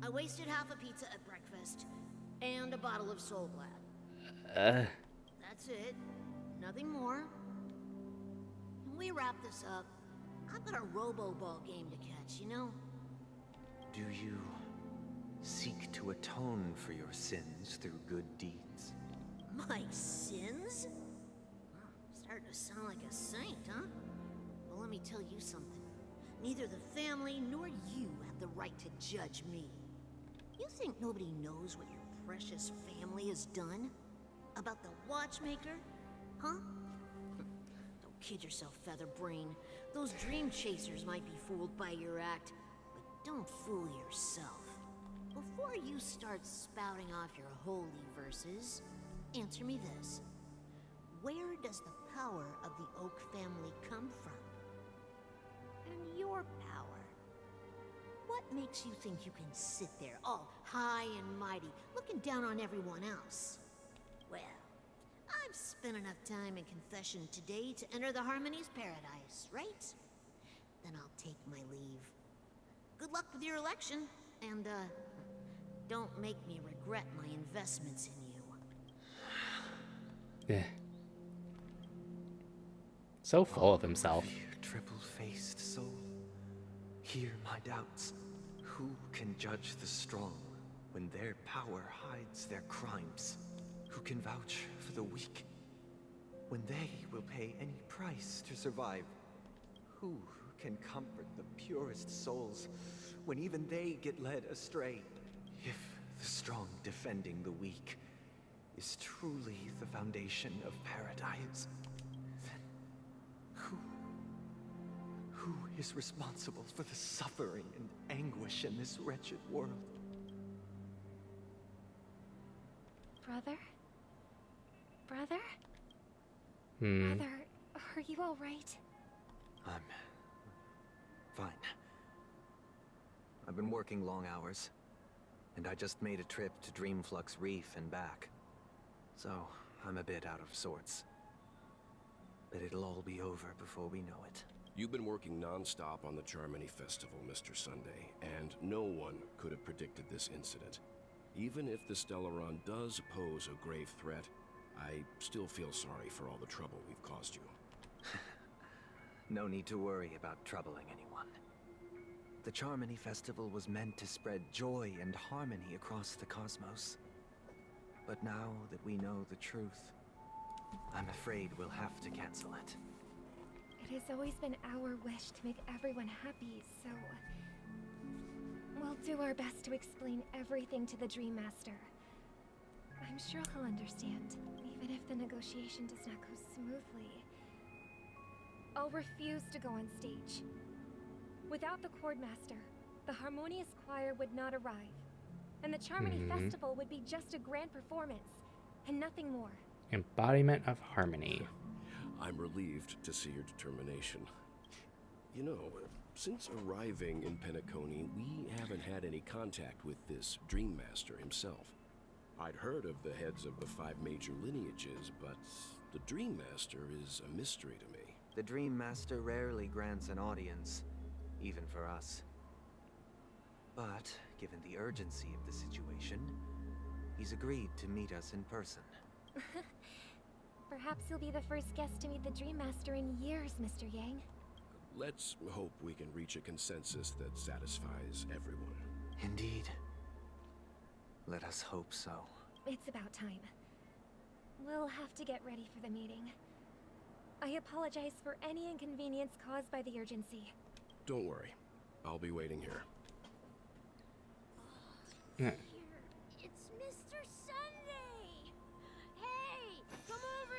[SPEAKER 4] I wasted half a pizza at breakfast, and a bottle of Soul Glad. That's it. Nothing more. When we wrap this up, I've got a Robo-Ball game to catch, you know?
[SPEAKER 3] Do you seek to atone for your sins through good deeds?
[SPEAKER 4] My sins? Wow, starting to sound like a saint, huh? Well, let me tell you something. Neither the family nor you have the right to judge me. You think nobody knows what your precious family has done? About the watchmaker? Huh? Don't kid yourself, Featherbrain. Those dream chasers might be fooled by your act, but don't fool yourself. Before you start spouting off your holy verses, answer me this. Where does the power of the Oak family come from? And your power. What makes you think you can sit there all high and mighty, looking down on everyone else? Well, I've spent enough time in confession today to enter the Harmony's paradise, right? Then I'll take my leave. Good luck with your election, and don't make me regret my investments in you.
[SPEAKER 1] Yeah. So full of himself.
[SPEAKER 3] You triple-faced soul, hear my doubts. Who can judge the strong when their power hides their crimes? Who can vouch for the weak when they will pay any price to survive? Who can comfort the purest souls when even they get led astray? If the strong defending the weak is truly the foundation of paradise, then who is responsible for the suffering and anguish in this wretched world?
[SPEAKER 11] Brother? Brother?
[SPEAKER 1] Hmm.
[SPEAKER 11] Brother, are you all right?
[SPEAKER 3] I'm fine. I've been working long hours, and I just made a trip to Dreamflux Reef and back. So, I'm a bit out of sorts. But it'll all be over before we know it.
[SPEAKER 13] You've been working non-stop on the Charmony Festival, Mr. Sunday, and no one could have predicted this incident. Even if the Stellaron does pose a grave threat, I still feel sorry for all the trouble we've caused you.
[SPEAKER 3] No need to worry about troubling anyone. The Charmony Festival was meant to spread joy and harmony across the cosmos. But now that we know the truth, I'm afraid we'll have to cancel it.
[SPEAKER 16] It has always been our wish to make everyone happy, so we'll do our best to explain everything to the Dream Master. I'm sure he'll understand, even if the negotiation does not go smoothly. I'll refuse to go on stage. Without the Chord Master, the Harmonious Choir would not arrive, and the Charmony Festival would be just a grand performance, and nothing more.
[SPEAKER 1] Embodiment of harmony.
[SPEAKER 13] I'm relieved to see your determination. You know, since arriving in Penacony, we haven't had any contact with this Dream Master himself. I'd heard of the heads of the 5 major lineages, but the Dream Master is a mystery to me.
[SPEAKER 3] The Dream Master rarely grants an audience, even for us. But, given the urgency of the situation, he's agreed to meet us in person.
[SPEAKER 16] Perhaps you'll be the first guest to meet the Dream Master in years, Mr. Yang.
[SPEAKER 13] Let's hope we can reach a consensus that satisfies everyone.
[SPEAKER 3] Indeed. Let us hope so.
[SPEAKER 16] It's about time. We'll have to get ready for the meeting. I apologize for any inconvenience caused by the urgency.
[SPEAKER 13] Don't worry. I'll be waiting here.
[SPEAKER 4] It's Mr. Sunday! Hey, come over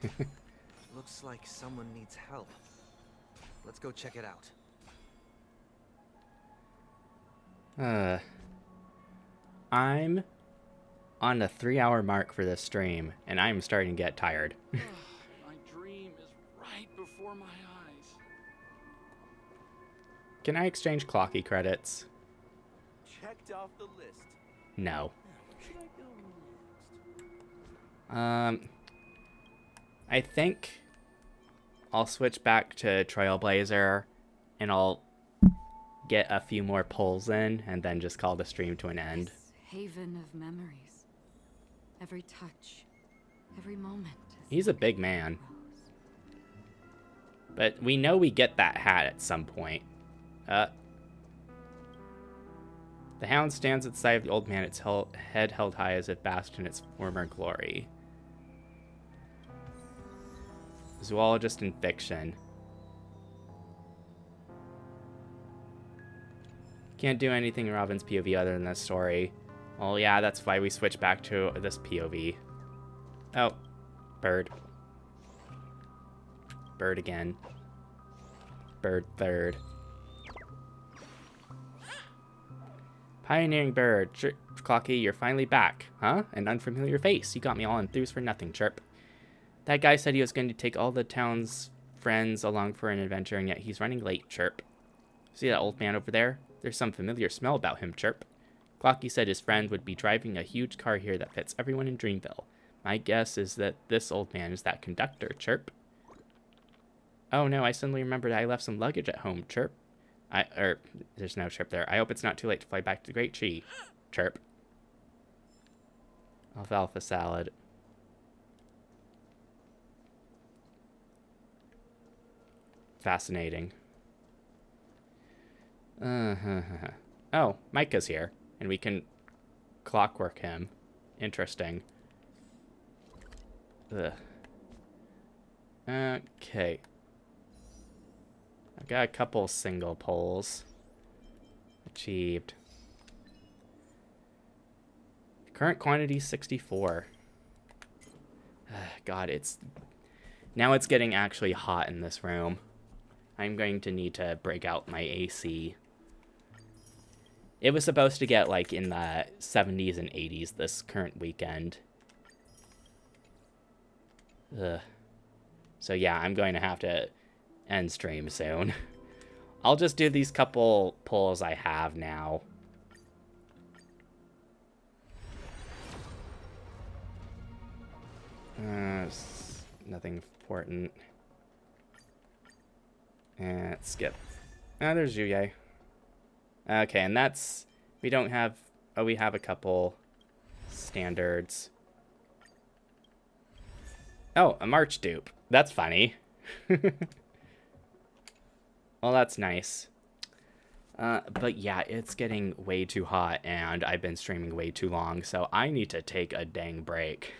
[SPEAKER 4] here!
[SPEAKER 3] Looks like someone needs help. Let's go check it out.
[SPEAKER 1] I'm on the 3-hour mark for this stream, and I'm starting to get tired.
[SPEAKER 2] My dream is right before my eyes.
[SPEAKER 1] Can I exchange Clocky credits?
[SPEAKER 2] Checked off the list.
[SPEAKER 1] No.
[SPEAKER 2] Should I go next?
[SPEAKER 1] I think I'll switch back to Trailblazer, and I'll get a few more pulls in, and then just call the stream to an end.
[SPEAKER 20] This haven of memories. Every touch, every moment.
[SPEAKER 1] He's a big man. But we know we get that hat at some point. The hound stands at the side of the old man, its head held high as if basked in its former glory. Zoologist in fiction. Can't do anything in Robin's POV other than this story. Well, yeah, that's why we switch back to this POV. Oh, bird. Bird again. Bird third. Pioneering bird. Clocky, you're finally back. Huh? An unfamiliar face. You got me all enthused for nothing, chirp. That guy said he was going to take all the town's friends along for an adventure, and yet he's running late, chirp. See that old man over there? There's some familiar smell about him, chirp. Clocky said his friend would be driving a huge car here that fits everyone in Dreamville. My guess is that this old man is that conductor, chirp. Oh no, I suddenly remembered I left some luggage at home, chirp. There's no chirp there. I hope it's not too late to fly back to the Great Tree, chirp. Alfalfa salad. Fascinating. Oh, Micah's here, and we can clockwork him. Interesting. Ugh. Okay. I've got a couple single polls. Achieved. Current quantity 64. God, now it's getting actually hot in this room. I'm going to need to break out my AC. It was supposed to get like in the 70s and 80s this current weekend. Ugh. So yeah, I'm going to have to end stream soon. I'll just do these couple polls I have now. Nothing important. And skip. Ah, there's Yuye. Okay, and that's... We don't have... Oh, we have a couple standards. Oh, a March dupe. That's funny. Well, that's nice. But yeah, it's getting way too hot, and I've been streaming way too long, so I need to take a dang break.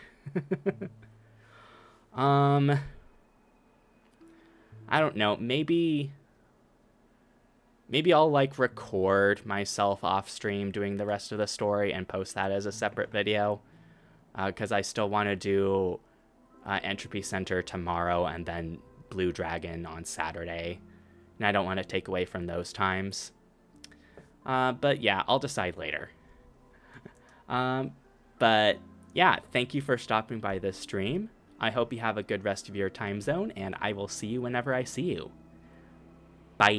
[SPEAKER 1] I don't know, maybe I'll like record myself off stream doing the rest of the story and post that as a separate video, because I still want to do Entropy Center tomorrow and then Blue Dragon on Saturday, and I don't want to take away from those times. But yeah, I'll decide later. But yeah, thank you for stopping by this stream. I hope you have a good rest of your time zone, and I will see you whenever I see you. Bye.